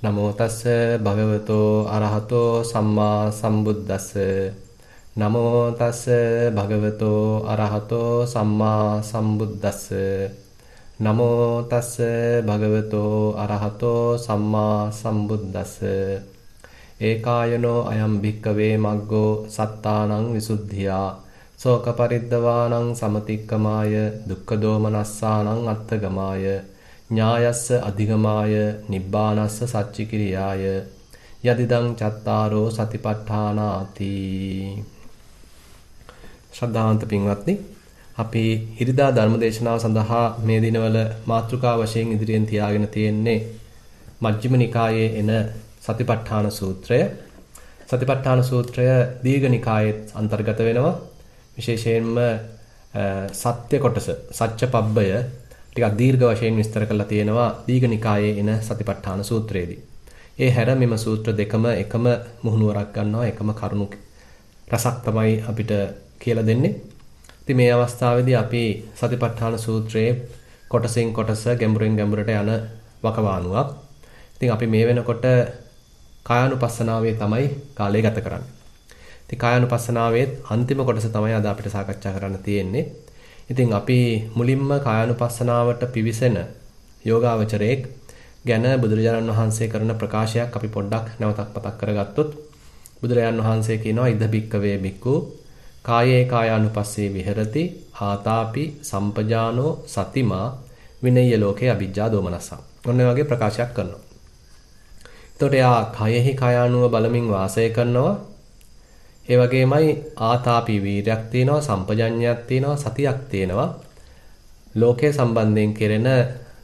නමෝ තස්ස භගවතෝ අරහතෝ සම්මා සම්බුද්දස්ස නමෝ තස්ස භගවතෝ අරහතෝ සම්මා සම්බුද්දස්ස නමෝ තස්ස භගවතෝ අරහතෝ සම්මා සම්බුද්දස්ස ඒකායනෝ අයම් භික්කවේ මග්ගෝ සත්තානං විසුද්ධියා සෝක පරිද්දවානං සමතික්කමාය දුක්ඛ දෝමනස්සානං අත්තගමාය ඥායස්ස අධිගමාය නිබ්බානස්ස සච්චිකිරියාය යදිදං චත්තාරෝ සතිපට්ඨානාති. ශ්‍රද්ධාවන්ත පින්වත්නි, අපි හිරිදා ධර්මදේශනාව සඳහා මේ දිනවල මාතෘකා වශයෙන් ඉදිරියෙන් තියාගෙන තියෙන්නේ මජ්ක්‍ධිම නිකායේ එන සතිපට්ඨාන සූත්‍රය. සතිපට්ඨාන සූත්‍රය දීඝ නිකායේ අන්තර්ගත වෙනවා. විශේෂයෙන්ම සත්‍ය කොටස, සත්‍යපබ්බය ටිකක් දීර්ඝ වශයෙන් විස්තර කරලා තියෙනවා දීඝ නිකායේ එන සතිපට්ඨාන සූත්‍රයේදී. ඒ හැර මෙම සූත්‍ර දෙකම එකම මුහුණුවරක් ගන්නවා, එකම කරුණු රසක් තමයි අපිට කියලා දෙන්නේ. ඉතින් මේ අවස්ථාවේදී අපි සතිපට්ඨාන සූත්‍රයේ කොටසින් කොටස ගැඹුරින් ගැඹුරට යන වකවානුවක්. ඉතින් අපි මේ වෙනකොට කායානුපස්සනාවේ තමයි කාලය ගත කරන්නේ. ඉතින් කායානුපස්සනාවේ අන්තිම කොටස තමයි අද අපිට සාකච්ඡා කරන්න තියෙන්නේ. ඉතින් අපි මුලින්ම කායානුපස්සනාවට පිවිසෙන යෝගාවචරයේ ගැන බුදුරජාණන් වහන්සේ කරන ප්‍රකාශයක් අපි පොඩ්ඩක් නැවතත් මතක් කරගත්තොත් බුදුරජාණන් වහන්සේ කියනවා ඉද බික්කවේ බික්කු කායේ කායානුපස්සේ විහෙරති ආතාපි සම්පජානෝ සතිමා විනය්‍ය ලෝකේ අවිජ්ජා දෝමනස්ස. ඔන්න වගේ ප්‍රකාශයක් කරනවා. එතකොට යා කායෙහි කායානුව බලමින් වාසය කරනවා. ඒ වගේමයි ආතාපි වීරයක් තියෙනවා, සම්පජඤ්ඤයක් තියෙනවා, සතියක් තියෙනවා. ලෝකයේ සම්බන්ධයෙන් කෙරෙන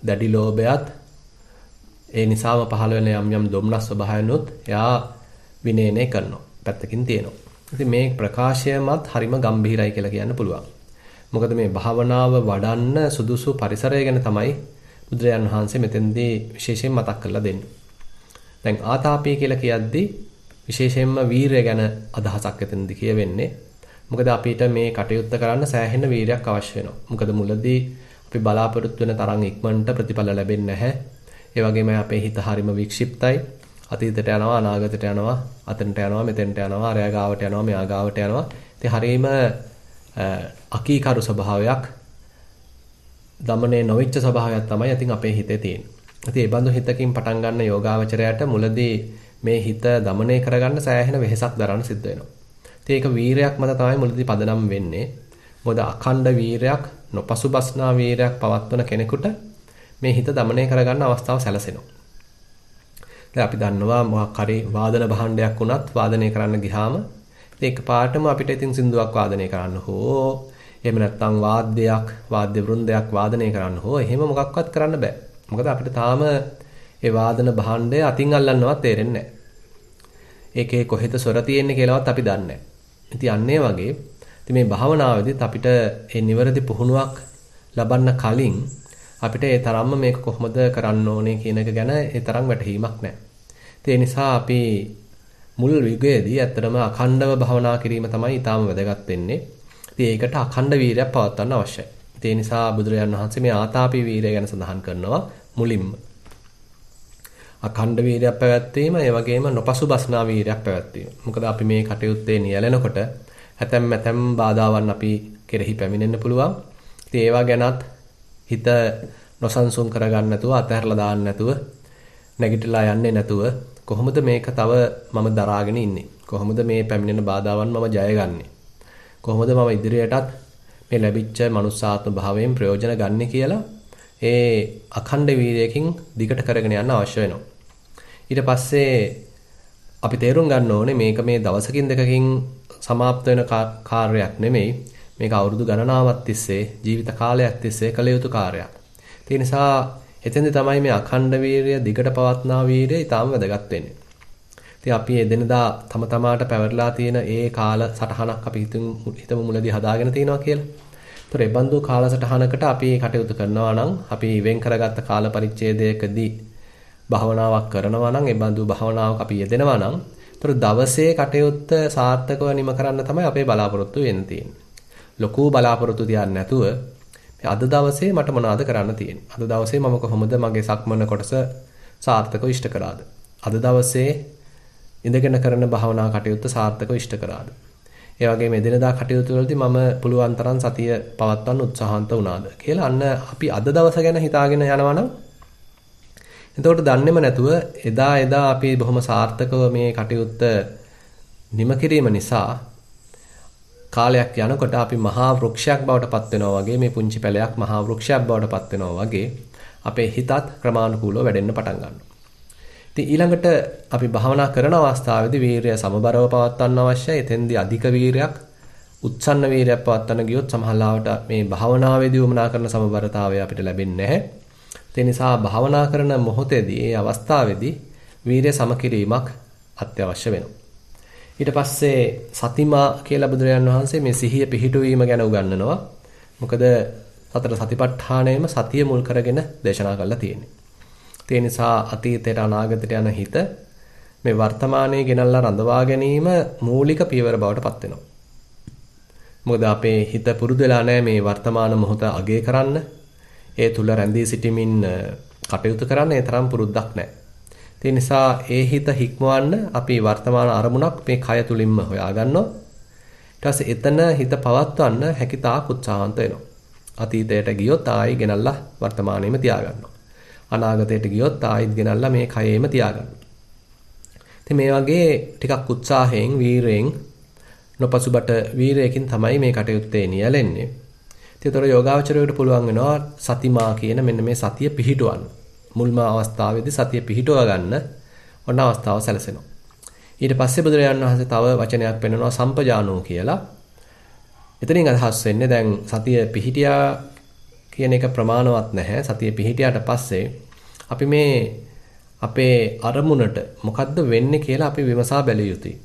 දැඩි ලෝභයත් ඒ නිසාම පහළ වෙන යම් යම් දුම්නස් ස්වභාවයනොත් එයා විනයනය කරනවා. පැත්තකින් තියෙනවා. ඉතින් මේ ප්‍රකාශයමත් හරිම ගැඹීරයි කියලා කියන්න පුළුවන්. මොකද මේ භාවනාව වඩන්න සුදුසු පරිසරය ගැන තමයි බුදුරජාණන් වහන්සේ මෙතෙන්දී විශේෂයෙන් මතක් කරලා දෙන්නේ. දැන් ආතාපි කියලා කියද්දී විශේෂයෙන්ම වීරය ගැන අදහසක් එතනදී කියවෙන්නේ. මොකද අපිට මේ කටයුත්ත කරන්න සෑහෙන වීරයක් අවශ්‍ය වෙනවා. මොකද මුලදී අපි බලාපොරොත්තු වෙන තරම් ඉක්මනට ප්‍රතිඵල ලැබෙන්නේ නැහැ. ඒ වගේම අපේ හිත හරිම වික්ෂිප්තයි. අතීතයට යනවා, අනාගතයට යනවා, අතනට යනවා, මෙතෙන්ට යනවා, අරයා ගාවට යනවා, මෙයා ගාවට යනවා. ඉතින් හරීම අකීකරු ස්වභාවයක්, දමනේ නොවිච්ච ස්වභාවයක් තමයි ඉතින් අපේ හිතේ තියෙන්නේ. ඉතින් ඒ බඳු හිතකින් පටන් ගන්න යෝගාවචරයට මුලදී මේ හිත দমনය කරගන්න සෑහෙන වෙහෙසක් දරන්න සිද්ධ වෙනවා. ඉතින් ඒක වීරයක් මත තමයි මුලදී පදනම් වෙන්නේ. මොකද අඛණ්ඩ වීරයක්, නොපසුබස්නා වීරයක් පවත්වන කෙනෙකුට මේ හිත দমনය කරගන්න අවස්ථාව සැලසෙනවා. දැන් අපි දන්නවා මොකක් හරි වාදන භාණ්ඩයක් වුණත් වාදනය කරන්න ගියාම එකපාරටම අපිට ඉතින් සින්දුවක් වාදනය කරන්න හෝ එහෙම නැත්නම් වාද්‍ය වෘන්දයක් වාදනය කරන්න හෝ එහෙම මොකක්වත් කරන්න බෑ. මොකද අපිට තාම ඒ වාදන භාණ්ඩය අතින් අල්ලන්නවත් තේරෙන්නේ නැහැ. ඒකේ කොහෙද ස්වර තියෙන්නේ කියලාවත් අපි දන්නේ නැහැ. ඉතින් අන්නේ වගේ ඉතින් මේ භාවනාවේදීත් අපිට ඒ නිවැරදි පුහුණුවක් ලබන්න කලින් අපිට ඒ තරම්ම මේක කොහොමද කරන්න ඕනේ කියන එක ගැන ඒ තරම් වැටහීමක් නැහැ. ඒ නිසා අපි මුල් යුගයේදී ඇත්තටම අඛණ්ඩව භාවනා කිරීම තමයි ඊටාම වැදගත් වෙන්නේ. ඉතින් ඒකට අඛණ්ඩ වීරයක් පවත්වන්න අවශ්‍යයි. ඒ නිසා බුදුරජාණන් වහන්සේ මේ ආතාපි වීරය ගැන සඳහන් කරනවා මුලින්ම. අඛණ්ඩ වීරයක් පැවැත්වීම, ඒ වගේම නොපසුබස්නා වීරයක් පැවැත්වීම. මොකද අපි මේ කටයුත්තේ නියැලෙනකොට ඇතැම් බාධාවන් අපි කෙරෙහි පැමිණෙන්න පුළුවන්. ඉතින් ඒවා ගැනත් හිත නොසන්සුන් කරගන්න නැතුව, අතහැරලා දාන්න නැතුව, නැගිටලා යන්නේ නැතුව කොහොමද මේක තව මම දරාගෙන ඉන්නේ? කොහොමද මේ පැමිණෙන බාධාවන් මම ජයගන්නේ? කොහොමද මම ඉදිරියටත් මේ ලැබිච්ච මනුස්සාත්ම භාවයෙන් ප්‍රයෝජන ගන්න කියලා ඒ අඛණ්ඩ වීර්යයෙන් දිගට කරගෙන යන්න අවශ්‍ය වෙනවා. ඊට පස්සේ අපි තේරුම් ගන්න ඕනේ මේක මේ දවසකින් දෙකකින් සමාප්ත වෙන කාර්යයක් නෙමෙයි. මේක අවුරුදු ගණනාවක් තිස්සේ, ජීවිත කාලයක් තිස්සේ කළ යුතු කාර්යයක්. ඒ නිසා එතෙන්දී තමයි මේ අඛණ්ඩ වීර්ය දිගට පවත්නා වීර්යය ඊටාම වැදගත් වෙන්නේ. ඉතින් අපි එදිනදා තම තමාට පැවරලා තියෙන ඒ කාල සටහනක් අපි හිතමු මුලදී හදාගෙන තිනවා කියලා. ඒතර ඒ බඳු කාල සටහනකට අපි කටයුතු කරනවා නම්, අපි වෙන් කරගත්ත කාල පරිච්ඡේදයකදී භාවනාවක් කරනවා නම්, ඒ බඳු භාවනාවක් අපි යෙදෙනවා නම්, ඒතර දවසේ කටයුත්ත සාර්ථකව නිම කරන්න තමයි අපේ බලාපොරොත්තු වෙන්න තියෙන්නේ. ලොකු බලාපොරොත්තු තියන්නේ නැතුව අද දවසේ මට මොනවද කරන්න තියෙන්නේ? අද දවසේ මම කොහොමද මගේ සක්මන කොටස සාර්ථකව ඉෂ්ට කරාද? අද දවසේ ඉඳගෙන කරන භාවනා කටයුත්ත සාර්ථකව ඉෂ්ට කරාද? ඒ වගේම එදිනදා කටයුතු වලදී මම පුළුවන් තරම් සතිය පවත්වන්න උත්සාහන්ත වුණාද කියලා අන්න අපි අද දවස ගැන හිතාගෙන යනවා නම් එතකොට දන්නේම නැතුව එදා අපි බොහොම සාර්ථකව මේ කටයුත්ත නිම කිරීම නිසා කාලයක් යනකොට අපි මහා වෘක්ෂයක් බවට පත් වෙනවා වගේ මේ පුංචි පැලයක් මහා වෘක්ෂයක් බවට පත් වෙනවා වගේ අපේ හිතත් ක්‍රමානුකූලව වැඩෙන්න පටන් ගන්නවා. ඉතින් ඊළඟට අපි භාවනා කරන අවස්ථාවේදී වීරිය සමබරව පවත්වන්න අවශ්‍යයි. එතෙන්දී අධික වීරයක්, උත්සන්න වීරයක් පවත්වන්න ගියොත් සමහරවිට මේ භාවනාවේදී වමනා කරන සමබරතාවය අපිට ලැබෙන්නේ නැහැ. ඒ නිසා භාවනා කරන මොහොතේදී, ඒ අවස්ථාවේදී වීරිය සමකිරීමක් අත්‍යවශ්‍ය වෙනවා. ඊට පස්සේ සතිමා කියලා බුදුරජාණන් වහන්සේ මේ සිහිය පිහිටුවීම ගැන උගන්වනවා. මොකද සතර සතිපට්ඨානයේම සතිය මුල් කරගෙන දේශනා කරලා තියෙන්නේ. ඒ නිසා අතීතයට අනාගතයට යන හිත මේ වර්තමානයේ ගෙනල්ලා රඳවා ගැනීම මූලික පියවර බවට පත් වෙනවා. මොකද අපේ හිත පුරුදු වෙලා නැහැ මේ වර්තමාන මොහොත අගය කරන්න. ඒ තුල රැඳී සිටීමින් කටයුතු කරන්න ඒ තරම් පුරුද්දක් නැහැ. ඒ නිසා ඒ හිත හික්මවන්න අපි වර්තමාන අරමුණක් මේ කය තුලින්ම හොයා ගන්නවා. ඊට පස්සේ එතන හිත පවත්වන්න හැකියතාක් උත්සාහන්ත වෙනවා. අතීතයට ගියොත් ආයි ගෙනල්ලා වර්තමානයේම තියාගන්නවා. අනාගතයට ගියොත් ආයිත් ගෙනල්ලා මේ කයෙම තියාගන්නවා. ඉතින් මේ වගේ ටිකක් උත්සාහයෙන්, වීරයෙන්, නොපසුබට වීරයකින් තමයි මේ කටයුත්තේ නියැලෙන්නේ. ඒතර යෝගාවචරයට පුළුවන් වෙනවා සතිමා කියන මෙන්න මේ සතිය පිහිටවන්න. මුල්ම අවස්ථාවේදී සතිය පිහිටව ගන්න ඔන්න අවස්ථාව සැලසෙනවා. ඊට පස්සේ බුදුරජාණන් වහන්සේ තව වචනයක් පෙන්වනවා සම්පජානෝ කියලා. එතනින් අදහස් වෙන්නේ දැන් සතිය පිහිටියා කියන එක ප්‍රමාණවත් නැහැ. සතිය පිහිටියාට පස්සේ අපි මේ අපේ අරමුණට මොකද්ද වෙන්නේ කියලා අපි විමසා බැලිය යුතුයි.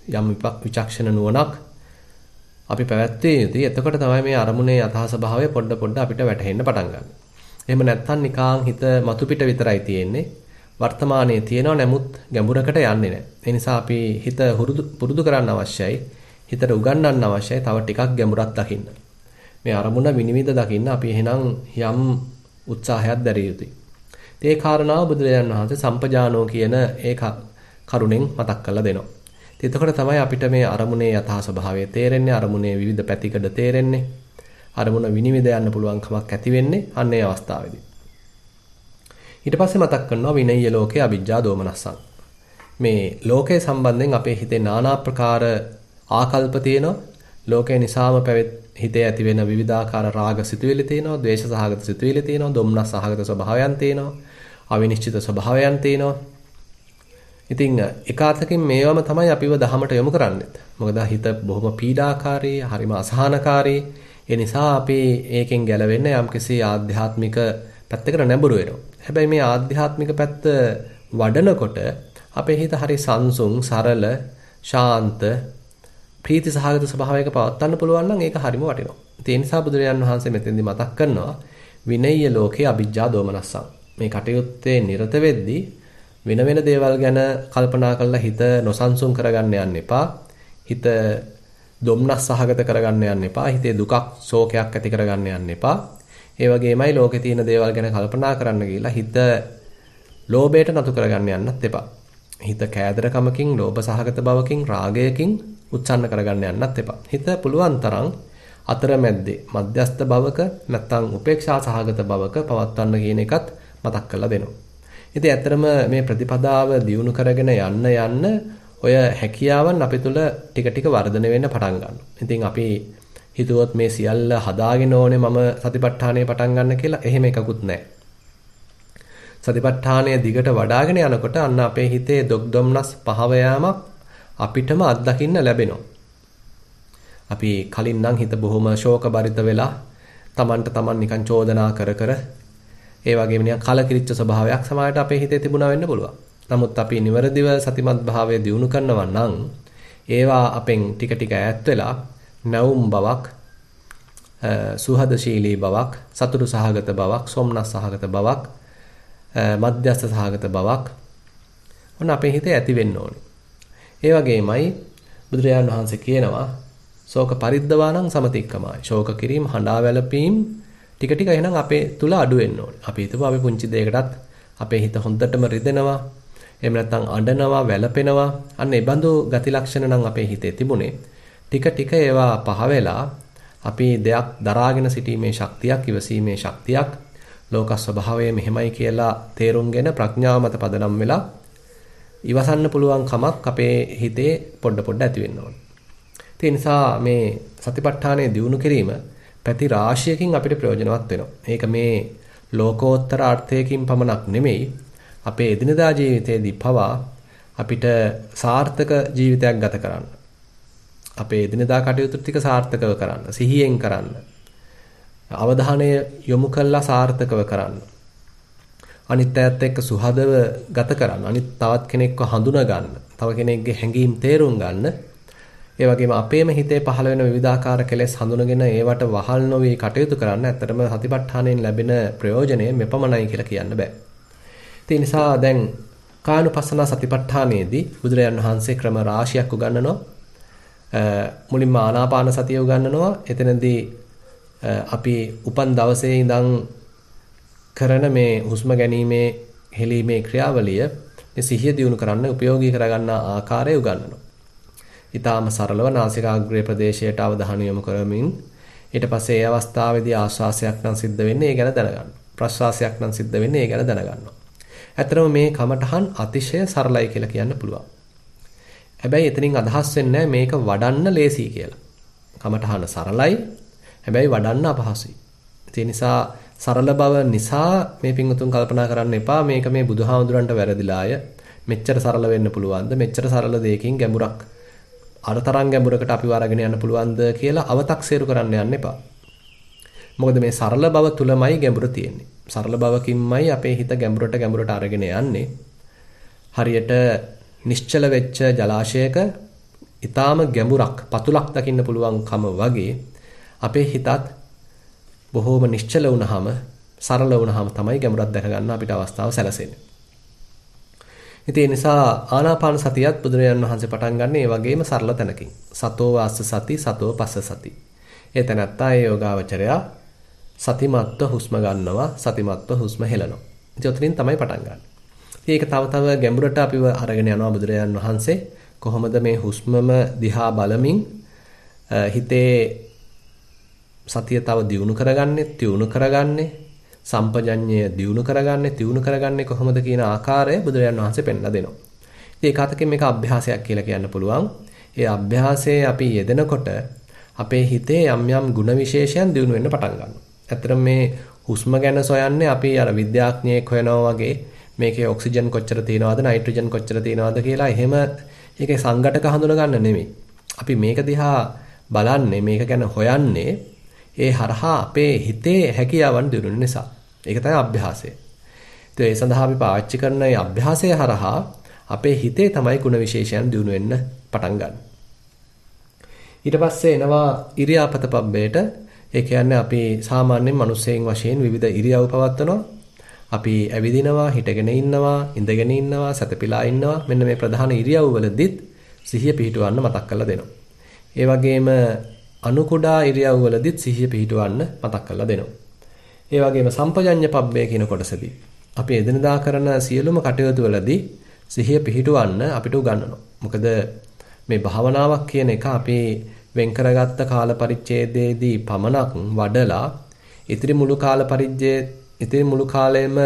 යම් විචක්ෂණ නුවණක් අපි පැවැත්විය යුතුයි. එතකොට තමයි මේ අරමුණේ යථා ස්වභාවය පොඩ අපිට වැටහෙන්න පටන් ගන්න. එහෙම නැත්නම් නිකාං හිත මතු පිට විතරයි තියෙන්නේ. වර්තමානයේ තියෙනව නමුත් ගැඹුරකට යන්නේ නැහැ. ඒ නිසා අපි හිත පුරුදු කරන්න අවශ්‍යයි. හිතට උගන්වන්න අවශ්‍යයි තව ටිකක් ගැඹුරක් දකින්න. මේ අරමුණ විනිවිද දකින්න අපි එහෙනම් යම් උත්සාහයක් දැරිය යුතුයි. ඒ කාරණාව බුදුරජාණන් වහන්සේ සම්පජානෝ කියන ඒ කරුණෙන් මතක් කරලා දෙනවා. එතකොට තමයි අපිට මේ අරමුණේ යථා ස්වභාවය තේරෙන්නේ, අරමුණේ විවිධ පැතිකඩ තේරෙන්නේ, අරමුණ විනිවිද යන්න පුළුවන් කමක් ඇති වෙන්නේ අන්න ඒ අවස්ථාවේදී. ඊට පස්සේ මතක් කරනවා විනය්‍ය ලෝකේ අවිජ්ජා දෝමනස්සං. මේ ලෝකයේ සම්බන්ධයෙන් අපේ හිතේ নানা ආකාර ආකල්ප තියෙනවා. ලෝකේ නිසාම හිතේ ඇති වෙන විවිධාකාර රාග සිතුවිලි තියෙනවා, ද්වේෂ සහගත සිතුවිලි තියෙනවා, දොම්නස් සහගත ස්වභාවයන් තියෙනවා, අවිනිශ්චිත ස්වභාවයන් තියෙනවා. ඉතින් එකාතකින් මේවම තමයි අපිව දහමට යොමු කරන්නේ. මොකද හිත බොහොම පීඩාකාරී, හරිම අසහනකාරී. ඒ නිසා අපි ඒකෙන් ගැලවෙන්න යම්කිසි ආධ්‍යාත්මික පැත්තකට නැඹුරු වෙනවා. හැබැයි මේ ආධ්‍යාත්මික පැත්ත වඩනකොට අපේ හිත හරි සංසුන්, සරල, ශාන්ත, ප්‍රීති සහගත ස්වභාවයක පවත්වන්න පුළුවන් නම් ඒක හරිම වටිනවා. ඒ නිසා බුදුරජාණන් වහන්සේ මෙතෙන්දි මතක් කරනවා විනය්‍ය ලෝකේ අවිජ්ජා දෝමනස්සං. මේ කටයුත්තේ නිරත වෙද්දී වෙන වෙන දේවල් ගැන කල්පනා කරලා හිත නොසන්සුන් කරගන්න යන්න එපා. හිත දොම්නස් සහගත කරගන්න යන්න එපා. හිතේ දුකක්, ශෝකයක් ඇති කරගන්න යන්න එපා. ඒ වගේමයි ලෝකේ තියෙන දේවල් ගැන කල්පනා කරන්න ගිහලා හිත ලෝභයට නතු කරගන්න යන්නත් එපා. හිත කෑදරකමකින්, ලෝභ සහගත බවකින්, රාගයකින් උච්චන්න කරගන්න යන්නත් එපා. හිත පුළුවන් තරම් අතරමැද්දේ මධ්‍යස්ථ බවක නැත්නම් උපේක්ෂා සහගත බවක පවත්වන්න කියන එකත් මතක් කරලා දෙනවා. ඉතින් ඇත්තටම මේ ප්‍රතිපදාව දියුණු කරගෙන යන්න ඔය හැකියාවන් අපි තුල ටික ටික වර්ධනය වෙන්න පටන් ගන්නවා. ඉතින් අපි හිතුවොත් මේ සියල්ල හදාගෙන ඕනේ මම සතිපට්ඨානය පටන් ගන්න කියලා එහෙම එකකුත් නැහැ. සතිපට්ඨානය දිගට වඩ아가ගෙන යනකොට අන්න අපේ හිතේ දුක්දොම්නස් පහව යාමක් අපිටම අත්දකින්න ලැබෙනවා. අපි කලින් නම් හිත බොහොම ශෝකබරිත වෙලා Tamanට Taman නිකන් චෝදනා කර ඒ වගේම නිකන් කලකිරිච්ච ස්වභාවයක් සමාජයට අපේ හිතේ තිබුණා වෙන්න පුළුවන්. නමුත් අපි නිවැරදිව සතිමත් භාවය දියුණු කරනවා නම් ඒවා අපෙන් ටික ටික ඈත් වෙලා නැවුම් බවක්, සුහදශීලී බවක්, සතුටු සහගත බවක්, සොම්නස් සහගත බවක්, මධ්‍යස්ථ සහගත බවක් ඔන්න අපේ හිතේ ඇති වෙන්න ඕනේ. ඒ වගේමයි බුදුරජාණන් වහන්සේ කියනවා ශෝක පරිද්දවාණං සමතික්කමයි. ශෝක කිරීම, හඬා වැළපීම් ටික ටික එහෙනම් අපේ තුල අඩු වෙන්න ඕනේ. අපි හිතමු අපි පුංචි දෙයකටත් අපේ හිත හොඳටම රිදෙනවා. එහෙම නැත්නම් අඬනවා, වැළපෙනවා. අන්න ඒ බඳු ගති ලක්ෂණ නම් අපේ හිතේ තිබුණේ. ටික ටික ඒවා පහ වෙලා අපි දෙයක් දරාගෙන සිටීමේ ශක්තියක්, ඉවසීමේ ශක්තියක්, ලෝක ස්වභාවය මෙහෙමයි කියලා තේරුම්ගෙන ප්‍රඥාව මත පදනම් වෙලා ඉවසන්න පුළුවන් කමක් අපේ හිතේ පොඩ ඇති වෙන්න ඕනේ. ඒ නිසා මේ සතිපට්ඨානය දියුණු කිරීම පැති රාශියකින් අපිට ප්‍රයෝජනවත් වෙනවා. ඒක මේ ලෝකෝත්තර අර්ථයකින් පමණක් නෙමෙයි අපේ එදිනදා ජීවිතයේදී පවා අපිට සාර්ථක ජීවිතයක් ගත කරන්න. අපේ එදිනදා කටයුතු ටික සාර්ථකව කරන්න, සිහියෙන් කරන්න. අවධානය යොමු කළා සාර්ථකව කරන්න. අනිත් අයත් එක්ක සුහදව ගත කරන්න. අනිත් තවත් කෙනෙක්ව හඳුනා ගන්න. තව කෙනෙක්ගේ හැඟීම් තේරුම් ගන්න. ඒ වගේම අපේම හිතේ පහළ වෙන විවිධාකාර කෙලෙස් හඳුනගෙන ඒවට වහල් නොවි කටයුතු කරන්න ඇත්තටම සතිපට්ඨානයෙන් ලැබෙන ප්‍රයෝජනය මෙපමණයි කියලා කියන්න බෑ. ඒ නිසා දැන් කායानुපස්සනා සතිපට්ඨානයේදී බුදුරජාණන් වහන්සේ ක්‍රම රාශියක් උගන්වනවා. මුලින්ම ආනාපාන සතිය උගන්වනවා. එතනදී අපි උපන් දවසේ ඉඳන් කරන මේ හුස්ම ගැනීමේ හෙලීමේ ක්‍රියාවලිය මේ සිහිය දියුණු කරන්න උපයෝගී කරගන්න ආකාරය උගන්වනවා. ඊටාම සරලව නාසිකාග්‍රේ ප්‍රදේශයට අවධානය යොමු කරමින් ඊට පස්සේ ඒ අවස්ථාවේදී ආශ්වාසයක් නම් සිද්ධ වෙන්නේ ඒ ගැන දැනගන්න. ප්‍රශ්වාසයක් නම් සිද්ධ වෙන්නේ ඒ ගැන දැනගන්නවා. ඇත්තටම මේ කමඨහන් අතිශය සරලයි කියලා කියන්න පුළුවන්. හැබැයි එතනින් අදහස් වෙන්නේ මේක වඩන්න ලේසි කියලා. කමඨහන සරලයි. හැබැයි වඩන්න අපහසුයි. ඒ නිසා සරල බව නිසා මේ පිංගුතුන් කල්පනා කරන්න එපා මේක මේ බුදුහාමුදුරන්ට වැරදිලාය. මෙච්චර සරල වෙන්න පුළුවන්ද? මෙච්චර සරල දෙයකින් ගැඹුරක් අරතරන් ගැඹුරකට අපිව අරගෙන යන්න පුළුවන්ද කියලා අව탁සේරු කරන්න යන්න එපා. මොකද මේ සරල බව තුලමයි ගැඹුර තියෙන්නේ. සරල බවකින්මයි අපේ හිත ගැඹුරට අරගෙන යන්නේ. හරියට නිශ්චල වෙච්ච ජලාශයක ඊටාම ගැඹුරක් පතුලක් දකින්න පුළුවන්කම වගේ අපේ හිතත් බොහෝම නිශ්චල වුණාම සරල වුණාම තමයි ගැඹුරක් දැක ගන්න අපිට අවස්ථාව සැලසෙන්නේ. ඉතින් ඒ නිසා ආනාපාන සතියත් බුදුරජාණන් වහන්සේ පටන් ගන්න ඒ වගේම සරල තැනකින්. සතෝ වාස්ස සති සතෝ පස්ස සති. ඒ තැනත්තා ඒ යෝගාවචරයා සතිමත්ව හුස්ම ගන්නවා, සතිමත්ව හුස්ම හෙලනවා. ඉතින් ඔතනින් තමයි පටන් ගන්න. ඒක තව ගැඹුරට අපිව අරගෙන යනවා බුදුරජාණන් වහන්සේ. කොහොමද මේ හුස්මම දිහා බලමින් හිතේ සතිය තව දියුණු කරගන්නේ, සම්පජඤ්ඤය දියුණු කරගන්නේ කොහොමද කියන ආකාරය බුදුරජාණන් වහන්සේ පෙන්ලා දෙනවා. ඉතින් ඒකතකින් මේක අභ්‍යාසයක් කියලා කියන්න පුළුවන්. ඒ අභ්‍යාසයේ අපි යෙදෙනකොට අපේ හිතේ යම් ගුණ විශේෂයන් දියුණු වෙන්න පටන් ගන්නවා. ඇත්තටම මේ හුස්ම ගැන සොයන්නේ අපි අර විද්‍යාඥයෙක් හොයනවා වගේ මේකේ ඔක්සිජන් කොච්චර තියෙනවද, නයිට්‍රජන් කොච්චර තියෙනවද කියලා එහෙම ඒකේ සංඝටක හඳුනා ගන්න නෙමෙයි. අපි මේක දිහා බලන්නේ, මේක ගැන හොයන්නේ ඒ හරහා අපේ හිතේ හැකියාවන් දියුණු නිසා. ඒක තමයි අභ්‍යාසය. ඒ සඳහා අපි පාවිච්චි කරන මේ අභ්‍යාසය හරහා අපේ හිතේ තමයි ගුණ විශේෂයන් දියුණු වෙන්න පටන් ගන්න. ඊට පස්සේ එනවා ඉරියාපත පබ්බේට. ඒ කියන්නේ අපි සාමාන්‍යයෙන් මිනිස්සෙන් වශයෙන් විවිධ ඉරියව් පවත්වනවා. අපි ඇවිදිනවා, හිටගෙන ඉන්නවා, ඉඳගෙන ඉන්නවා, සැතපීලා ඉන්නවා. මෙන්න මේ ප්‍රධාන ඉරියව් වලදීත් සිහිය පිහිටවන්න මතක් කරලා දෙනවා. ඒ වගේම අනු කුඩා ඉරියව් වලදීත් සිහිය පිහිටවන්න මතක් කරලා දෙනවා. ඒ වගේම සම්පජඤ්ඤ පබ්බේ කියන කොටසදී අපි එදිනදා කරන සියලුම කටයුතු වලදී සිහිය පිහිටවන්න අපිට උගන්වනවා. මොකද මේ භාවනාවක් කියන එක අපි වෙන් කරගත්ත කාල පරිච්ඡේදයේදී පමණක් වඩලා ඉතිරි මුළු කාලෙම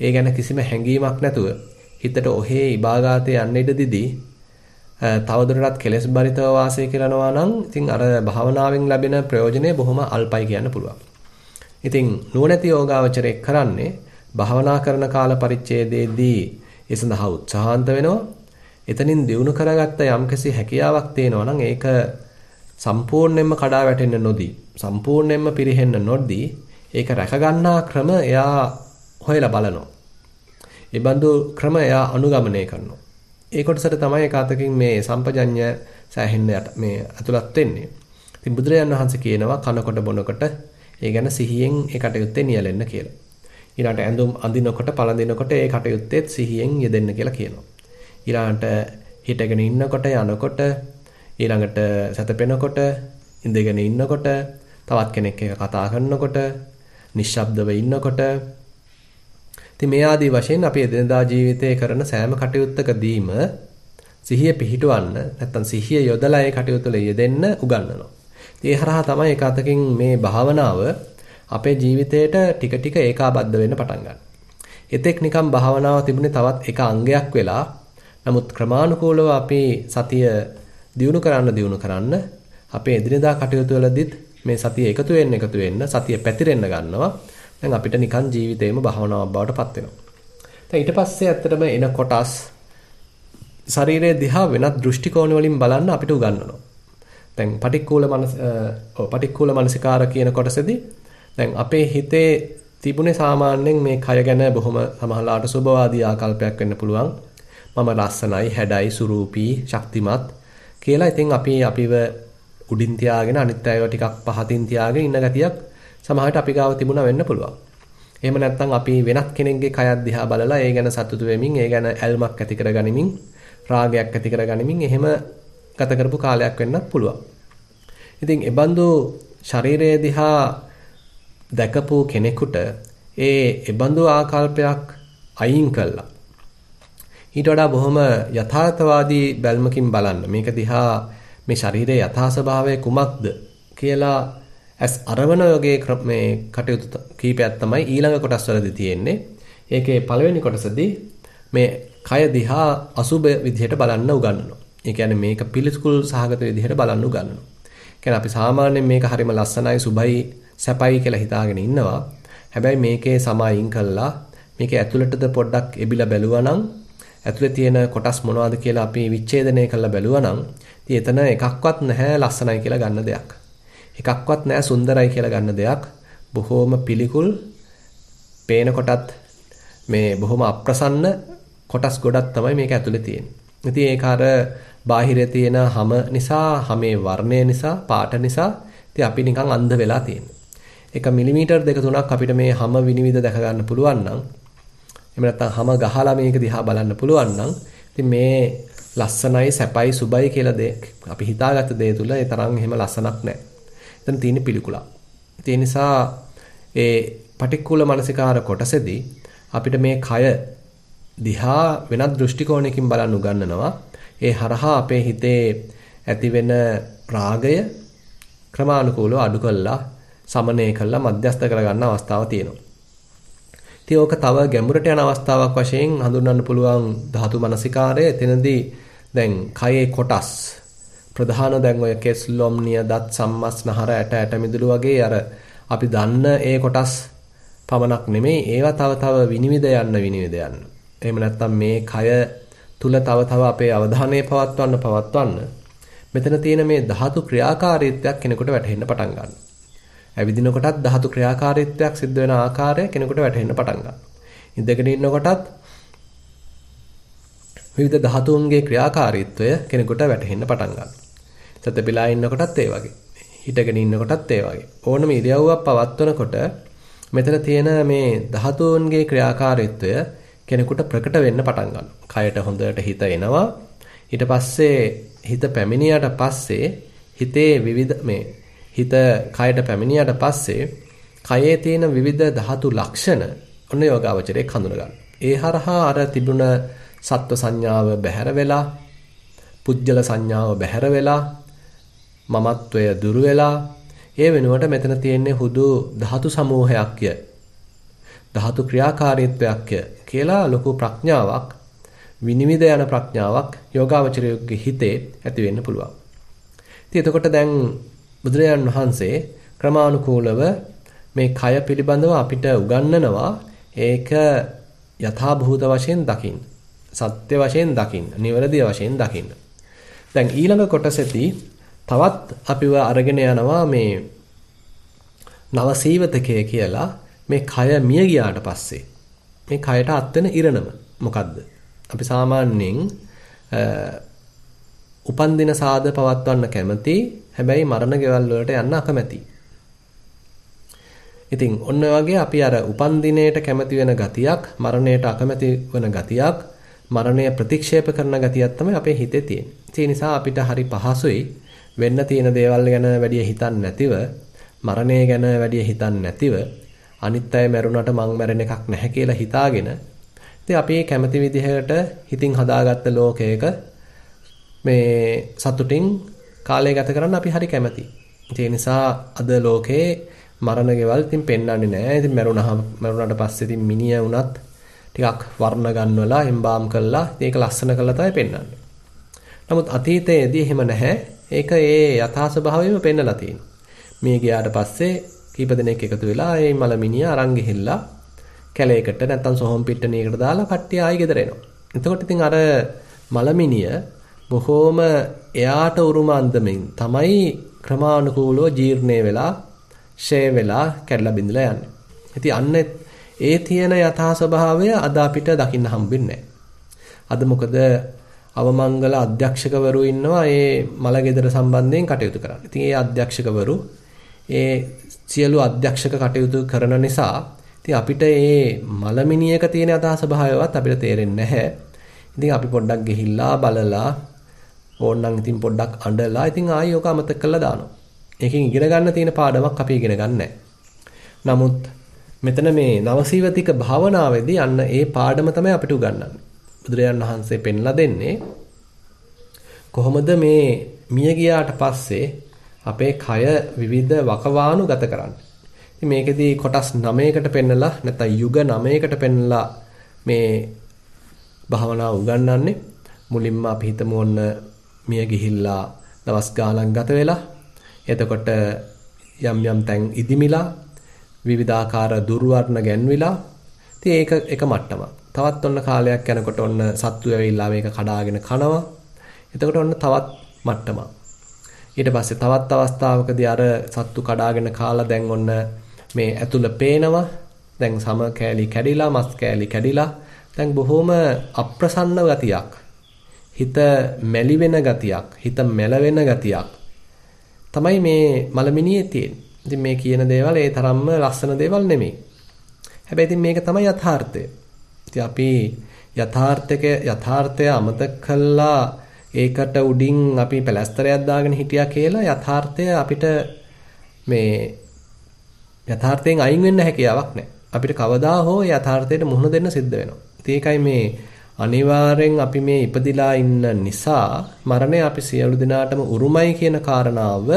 ඒ ගැන කිසිම හැඟීමක් නැතුව හිතට ඔහේ ඉබාගාතේ යන්න ඉඩ දිදී තවදුරටත් කෙලෙස් බරිතව වාසය කරනවා නම් ඉතින් අර භාවනාවෙන් ලැබෙන ප්‍රයෝජනය බොහොම අල්පයි කියන්න පුළුවන්. ඉතින් නුවණැති යෝගාවචරයෙක් කරන්නේ භාවනා කරන කාල පරිච්ඡේදයේදී ඒ සඳහා උත්සාහන්ත වෙනවා. එතනින් දියුණු කරගත්ත යම්කිසි හැකියාවක් තියෙනවා නම් ඒක සම්පූර්ණයෙන්ම කඩා වැටෙන්න නොදී, සම්පූර්ණයෙන්ම පිරෙහෙන්න නොදී ඒක රැක ගන්නා ක්‍රම එයා හොයලා බලනවා. ඒ බඳු ක්‍රම එයා අනුගමනය කරනවා. ඒ කොටසට තමයි ඒකාතකින් මේ සම්පජඤ්ඤ සෑහෙන්න මේ අතුලත් වෙන්නේ. ඉතින් බුදුරජාණන් වහන්සේ කියනවා කනකොට බොනකොට ඒ ගැන සිහියෙන් ඒ කටයුත්තේ නියැලෙන්න කියලා. ඊළඟට ඇඳුම් අඳිනකොට පළඳිනකොට ඒ කටයුත්තේ සිහියෙන් යෙදෙන්න කියලා කියනවා. ඊළඟට හිටගෙන ඉන්නකොට යනකොට ඊළඟට සැතපෙනකොට ඉඳගෙන ඉන්නකොට තවත් කෙනෙක් එක්ක කතා කරනකොට නිශ්ශබ්දව ඉන්නකොට ඉතින් මේ ආදී වශයෙන් අපි එදිනදා ජීවිතයේ කරන සෑම කටයුත්තකදීම සිහිය පිහිටවන්න නැත්නම් සිහිය යොදලා ඒ කටයුතු වල යෙදෙන්න උගන්වනවා. ඒ හරහා තමයි එක අතකින් මේ භාවනාව අපේ ජීවිතයට ටික ටික ඒකාබද්ධ වෙන්න පටන් ගන්න. එතෙක් නිකම් භාවනාව තිබුණේ තවත් එක අංගයක් වෙලා. නමුත් ක්‍රමානුකූලව අපි සතිය දියුණු කරන්න අපේ එදිනදා කටයුතු වලදීත් මේ සතිය එකතු වෙන්න සතිය පැතිරෙන්න ගන්නවා. දැන් අපිට නිකන් ජීවිතේම භාවනාවක් බවට පත් වෙනවා. දැන් ඊට පස්සේ ඇත්තටම එන කොටස් ශරීරයේ දිහා වෙනත් දෘෂ්ටි කෝණ වලින් බලන්න අපිට උගන්වනවා. දැන් පටික්කුල මනසිකාර කියන කොටසේදී දැන් අපේ හිතේ තිබුණේ සාමාන්‍යයෙන් මේ කය ගැන බොහොම සමහරලාට සුභවාදී ආකල්පයක් වෙන්න පුළුවන්. මම ලස්සනයි, හැඩයි, සුරූපී, ශක්තිමත් කියලා. ඉතින් අපිව උඩින් තියාගෙන අනිත් අයව ටිකක් පහතින් තියාගෙන ඉන්න ගතියක් සමහරවිට අපි ගාව තිබුණා වෙන්න පුළුවන්. එහෙම නැත්නම් අපි වෙනත් කෙනෙක්ගේ කයත් දිහා බලලා ඒ ගැන සතුටු වෙමින්, ඒ ගැන ඇල්මක් ඇති කරගනිමින්, රාගයක් ඇති කරගනිමින් එහෙම ගත කරපු කාලයක් වෙන්නත් පුළුවන්. ඉතින් එබඳු ශරීරයේ දිහා දැකපු කෙනෙකුට එබඳු ආකල්පයක් අයින් කළා. ඊට වඩා බොහොම යථාර්ථවාදී බැල්මකින් බලන්න මේක දිහා මේ ශරීරයේ යථා ස්වභාවය කුමක්ද කියලා ඇස් අරවන යෝගයේ මේ කටයුතු කීපයක් තමයි ඊළඟ කොටස් වලදී තියෙන්නේ. ඒකේ පළවෙනි කොටසදී මේ කය දිහා අසුබ විදිහට බලන්න උගන්වනවා. ඒ කියන්නේ මේක පිළිකුල් සහගත විදිහට බලන්න උගන්වනවා. කියන්නේ අපි සාමාන්‍යයෙන් මේක හරිම ලස්සනයි, සුබයි, සැපයි කියලා හිතාගෙන ඉන්නවා. හැබැයි මේකේ සමායින් කළා මේකේ ඇතුළටද පොඩ්ඩක් එබිලා බැලුවා නම් ඇතුලේ තියෙන කොටස් මොනවද කියලා අපි විච්ඡේදනය කරලා බැලුවා නම් ඉතින් එතන එකක්වත් නැහැ ලස්සනයි කියලා ගන්න දෙයක්. එකක්වත් නැහැ සුන්දරයි කියලා ගන්න දෙයක්. බොහෝම පිළිකුල් පේන කොටත් මේ බොහොම අප්‍රසන්න කොටස් ගොඩක් තමයි මේක ඇතුලේ තියෙන්නේ. ඉතින් ඒක අර බාහිරේ තියෙන හැම නිසා, හැමේ වර්ණය නිසා, පාට නිසා ඉතින් අපි නිකන් අන්ධ වෙලා තියෙනවා. 1 මිලිමීටර් 2-3ක් අපිට මේ හැම විනිවිද දැක ගන්න පුළුවන් නම් එහෙම නැත්නම් හැම ගහලා මේක දිහා බලන්න පුළුවන් නම් ඉතින් මේ ලස්සනයි, සැපයි, සුබයි කියලා අපි හිතාගත්ත දේ තුල ඒ තරම් එහෙම ලස්සනක් නැහැ. එතන තියෙන පිළිකුලක්. ඒ නිසා ඒ පටික්කුල මනසිකාර කොටසේදී අපිට මේ කය දිහා වෙනත් දෘෂ්ටි කෝණයකින් බලන්න උගන්වනවා. ඒ හරහා අපේ හිතේ ඇතිවෙන රාගය ක්‍රමානුකූලව අඩු කළා, සමනය කළා, මධ්‍යස්ථ කරගන්න අවස්ථාවක් තියෙනවා. ඉතින් ඕක තව ගැඹුරට යන අවස්ථාවක් වශයෙන් හඳුන්වන්න පුළුවන් ධාතු මනසිකාරය. එතනදී දැන් කයේ කොටස් ප්‍රධාන දැන් ඔය කෙස්, ලොම්, නිය, දත්, සම්මස්නහර, ඇට මිදුළු වගේ අර අපි දන්න ඒ කොටස් පමණක් නෙමෙයි ඒවා තව විනිවිද යන්න. එහෙම නැත්නම් මේ කය තුල තව අපේ අවධානය පවත්වන්න මෙතන තියෙන මේ ධාතු ක්‍රියාකාරීත්වයක් කෙනෙකුට වැටහෙන්න පටන් ගන්නවා. ඇවිදින කොටත් ධාතු ක්‍රියාකාරීත්වයක් සිද්ධ වෙන ආකාරය කෙනෙකුට වැටහෙන්න පටන් ගන්නවා. ඉඳගෙන ඉන්න කොටත් විවිධ ධාතුන්ගේ ක්‍රියාකාරීත්වය කෙනෙකුට වැටහෙන්න පටන් ගන්නවා. සතපිලා ඉන්න කොටත් ඒ වගේ. හිටගෙන ඉන්න කොටත් ඒ වගේ. ඕනම ඉරියව්වක් පවත්වනකොට මෙතන තියෙන මේ ධාතුන්ගේ ක්‍රියාකාරීත්වය කෙනෙකුට ප්‍රකට වෙන්න පටන් ගන්නවා. කයට හොඳට හිත එනවා. ඊට පස්සේ හිත පැමිණියට පස්සේ හිතේ විවිධ මේ හිත කයට පැමිණියට පස්සේ කයේ තියෙන විවිධ ධාතු ලක්ෂණ ඔන්න යෝගාවචරයේ හඳුන ගන්න. ඒ හරහා අර තිබුණ සත්ව සංඥාව බැහැර වෙලා, පුජ්‍යල සංඥාව බැහැර වෙලා, මමත්වය දුරු වෙලා, ඒ වෙනුවට මෙතන තියෙන්නේ හුදු ධාතු සමූහයක්ය. ධාතු ක්‍රියාකාරීත්වයක්ය කියලා ලොකු ප්‍රඥාවක්, විනිවිද යන ප්‍රඥාවක් යෝගාවචරයේ හිතේ ඇති වෙන්න පුළුවන්. ඉතින් එතකොට දැන් බුදුරජාණන් වහන්සේ ක්‍රමානුකූලව මේ කය පිළිබඳව අපිට උගන්වනවා. ඒක යථා භූත වශයෙන් දකින්න, සත්‍ය වශයෙන් දකින්න, නිවැරදි වශයෙන් දකින්න. දැන් ඊළඟ කොටසේදී තවත් අපිව අරගෙන යනවා මේ නවසීවතකය කියලා. මේ කය මිය ගියාට පස්සේ මේ කයට අත්වෙන ඉරණම මොකද්ද? අපි සාමාන්‍යයෙන් උපන්දින සාද පවත්වන්න කැමති, හැබැයි මරණ ගෙවල් වලට යන්න අකමැති. ඉතින් ඔන්න වගේ අපි අර උපන්දිනයට කැමති වෙන ගතියක්, මරණයට අකමැති වෙන ගතියක්, මරණය ප්‍රතික්ෂේප කරන ගතියක් තමයි අපේ හිතේ තියෙන්නේ. ඒ නිසා අපිට හරි පහසුයි වෙන්න තියෙන දේවල් ගැන වැඩි හිතන්නේ නැතිව, මරණය ගැන වැඩි හිතන්නේ නැතිව අනිත් අය මැරුණාට මං මැරෙන එකක් නැහැ කියලා හිතාගෙන ඉතින් අපි කැමති විදිහට හිතින් හදාගත්ත ලෝකයක මේ සතුටින් කාලය ගත කරන්න අපි හරි කැමතියි. ඒ නිසා අද ලෝකේ මරණ ගෙවල් ඉතින් පෙන්වන්නේ නැහැ. ඉතින් මැරුණාට පස්සේ ඉතින් මිනිහ වුණත් ටිකක් වර්ණ ගන්නවලා එම්බාම් කළා ඒක ලස්සන කළා තමයි පෙන්වන්නේ. නමුත් අතීතයේදී එහෙම නැහැ. ඒක ඒ යථා ස්වභාවයම පෙන්වලා තියෙනවා. මේ ගියාට පස්සේ කීප දෙනෙක් එකතු වෙලා ඒ මලමිනිය අරන් ගිහිල්ලා කැලේකට නැත්තම් සොහොන් පිට්ටනියකට දාලා කට්ටිය ආයි ගෙදර එනවා. එතකොට ඉතින් අර මලමිනිය බොහෝම එයාට උරුම අන්දමින් තමයි ක්‍රමානුකූලව ජීර්ණය වෙලා ෂේ වෙලා කැඩලා බිඳලා යන්නේ. ඉතින් අන්න ඒ තියෙන යථා ස්වභාවය අද අපිට දකින්න හම්බෙන්නේ නැහැ. අද මොකද අවමංගල අධ්‍යක්ෂකවරු ඉන්නවා මේ මලගෙදර සම්බන්ධයෙන් කටයුතු කරන්න. ඉතින් ඒ අධ්‍යක්ෂකවරු ඒ සියලු අධ්‍යක්ෂක කටයුතු කරන නිසා ඉතින් අපිට මේ මලමිනියක තියෙන යථා ස්වභාවයවත් අපිට තේරෙන්නේ නැහැ. ඉතින් අපි පොඩ්ඩක් ගිහිල්ලා බලලා ඕනනම් ඉතින් පොඩ්ඩක් අඬලා ඉතින් ආයෙ ඔක අමතක කරලා දානවා. ඒකෙන් ඉගෙන ගන්න තියෙන පාඩමක් අපි ඉගෙන ගන්න නැහැ. නමුත් මෙතන මේ නවසීවතික භාවනාවේදී අන්න ඒ පාඩම තමයි අපිට උගන්වන්නේ. බුදුරජාණන් වහන්සේ පෙන්ලා දෙන්නේ කොහොමද මේ මිය ගියාට පස්සේ අපේ කය විවිධ වකවානු ගත කරන්නේ. ඉතින් මේකෙදී කොටස් 9කට පෙන්නලා නැත්නම් යුග 9කට පෙන්නලා මේ භාවනාව උගන්වන්නේ. මුලින්ම අපි හිතමු ඔන්න මිය ගිහිල්ලා දවස් ගාණක් ගත වෙලා එතකොට යම් තැන් ඉදිමිලා විවිධාකාර දුර්වර්ණ ගැන්විලා ඉතින් ඒක එක මට්ටමක්. තවත් ඔන්න කාලයක් යනකොට ඔන්න සත්තු ඇවිල්ලා මේක කඩාගෙන කනවා. එතකොට ඔන්න තවත් මට්ටමක්. ඊට පස්සේ තවත් අවස්ථාවකදී අර සත්තු කඩාගෙන කාලා දැන් ඔන්න මේ ඇතුළ පේනවා. දැන් සම කෑලි කැඩිලා මස් කෑලි කැඩිලා දැන් බොහොම අප්‍රසන්න ගතියක්. හිත මැලි වෙන ගතියක්, හිත මැලවෙන ගතියක් තමයි මේ මලමිනියේ තියෙන්නේ. ඉතින් මේ කියන දේවල් ඒ තරම්ම ලස්සන දේවල් නෙමෙයි. හැබැයි ඉතින් මේක තමයි යථාර්ථය. ඉතින් අපි යථාර්ථය අමතක කළා ඒකට උඩින් අපි පැලස්තරයක් දාගෙන හිටියා කියලා යථාර්ථය අපිට මේ යථාර්ථයෙන් අයින් වෙන්න හැකියාවක් නැහැ. අපිට කවදා හෝ යථාර්ථයට මුහුණ දෙන්න සිද්ධ වෙනවා. ඉතින් ඒකයි මේ අනිවාර්යෙන් අපි මේ ඉපදිලා ඉන්න නිසා මරණය අපි සියලු දෙනාටම උරුමයි කියන කාරණාව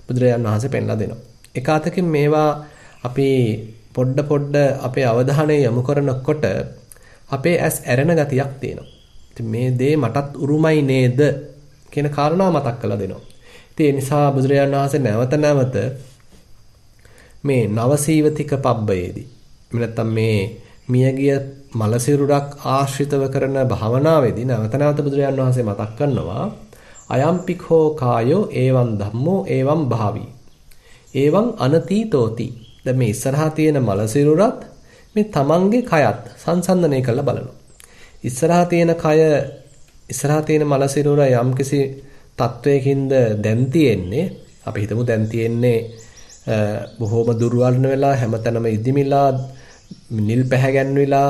බුදුරජාණන් වහන්සේ පෙන්ලා දෙනවා. එක අතකින් මේවා අපි පොඩ අපේ අවධානය යොමු කරනකොට අපේ ඇස් ඇරෙන ගතියක් තියෙනවා. ඉතින් මේ දේ මටත් උරුමයි නේද කියන කාරණාව මතක් කරලා දෙනවා. ඉතින් ඒ නිසා බුදුරජාණන් වහන්සේ නැවත මේ නවසීවතික පබ්බයේදී නැත්නම් මේ මියගිය මලසිරුරක් ආශ්‍රිතව කරන භාවනාවේදී නැවත බුදුරජාණන් වහන්සේ මතක් කරනවා අයම්පිකෝ කායෝ එවං ධම්මෝ එවං භාවි එවං අනතීතෝති. දැන් මේ ඉස්සරහා තියෙන මලසිරුරත් මේ තමන්ගේ කයත් සංසන්දනය කරලා බලනවා. ඉස්සරහා තියෙන මලසිරුර යම්කිසි තත්වයකින්ද දැන් තියෙන්නේ අපි හිතමු දැන් තියෙන්නේ බොහෝම දුර්වර්ණ වෙලා හැමතැනම ඉදිමිලා නිල් පැහැගැන්විලා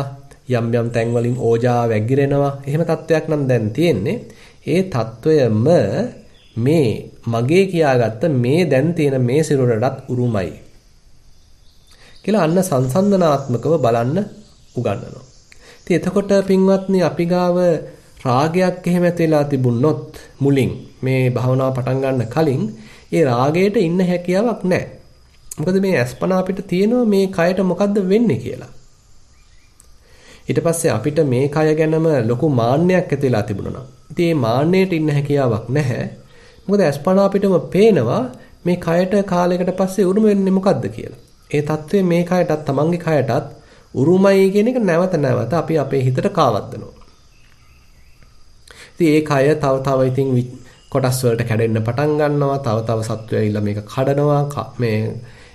යම් තැන් වලින් ඕජා වැගිරෙනවා. එහෙම තත්වයක් නම් දැන් තියෙන්නේ. ඒ තත්වයම මේ මගේ කියාගත්ත මේ දැන් තියෙන මේ සිරුරටත් උරුමයි කියලා අන්න සංසන්දනාත්මකව බලන්න උගන්වනවා. ඉතින් එතකොට පින්වත්නි අපි ගාව රාගයක් එහෙම ඇතිලා තිබුණොත් මුලින් මේ භාවනාව පටන් ගන්න කලින් ඒ රාගයට ඉන්න හැකියාවක් නැහැ. මොකද මේ අස්පනා අපිට තියෙනවා මේ කයට මොකද්ද වෙන්නේ කියලා. ඊට පස්සේ අපිට මේ කය ගැනම ලොකු මාන්නයක් ඇතිලා තිබුණා. ඉතින් මේ මාන්නයට ඉන්න හැකියාවක් නැහැ. මොකද අස්පනා අපිටම පේනවා මේ කයට කාලයකට පස්සේ උරුම වෙන්නේ මොකද්ද කියලා. ඒ தત્ත්වය මේ කයටත් තමන්ගේ කයටත් උරුමයි කියන එක නැවත අපි අපේ හිතට කාවද්දනවා. ඉතින් ඒ කය තව ඉතින් කොටස් වලට කැඩෙන්න පටන් ගන්නවා. තව සත්වය ඇවිල්ලා මේක කඩනවා. මේ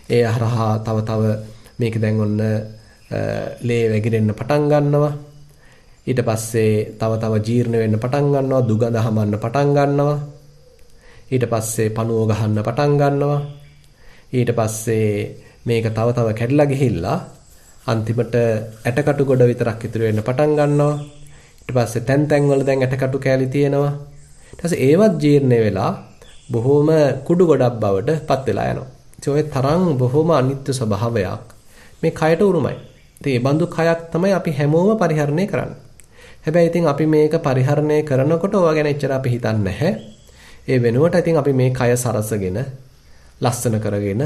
ඒ හරහා තව මේක දැන් ඔන්න ලේ වැగిරෙන්න පටන් ගන්නවා. ඊට පස්සේ තව ජීර්ණ වෙන්න පටන් ගන්නවා. දුගඳ හමන්න පටන් ගන්නවා. ඊට පස්සේ පණුව ගහන්න පටන් ගන්නවා. ඊට පස්සේ මේක තව කැඩලා ගිහිල්ලා අන්තිමට ඇටකටු ගොඩ විතරක් ඉතුරු වෙන්න පටන් ගන්නවා. ඊට පස්සේ තැන් වල දැන් ඇටකටු කෑලි තියෙනවා. ඊට පස්සේ ඒවත් ජීර්ණ වෙලා බොහොම කුඩු ගොඩක් බවට පත් වෙලා යනවා. ඔය තරම් බොහොම අනිත්‍ය ස්වභාවයක් මේ කයට උරුමයි. ඉතින් මේ බඳු කයක් තමයි අපි හැමෝම පරිහරණය කරන්නේ. හැබැයි ඉතින් අපි මේක පරිහරණය කරනකොට ඕවා ගැන එච්චර අපි හිතන්නේ නැහැ. ඒ වෙනුවට ඉතින් අපි මේ කය සරසගෙන ලස්සන කරගෙන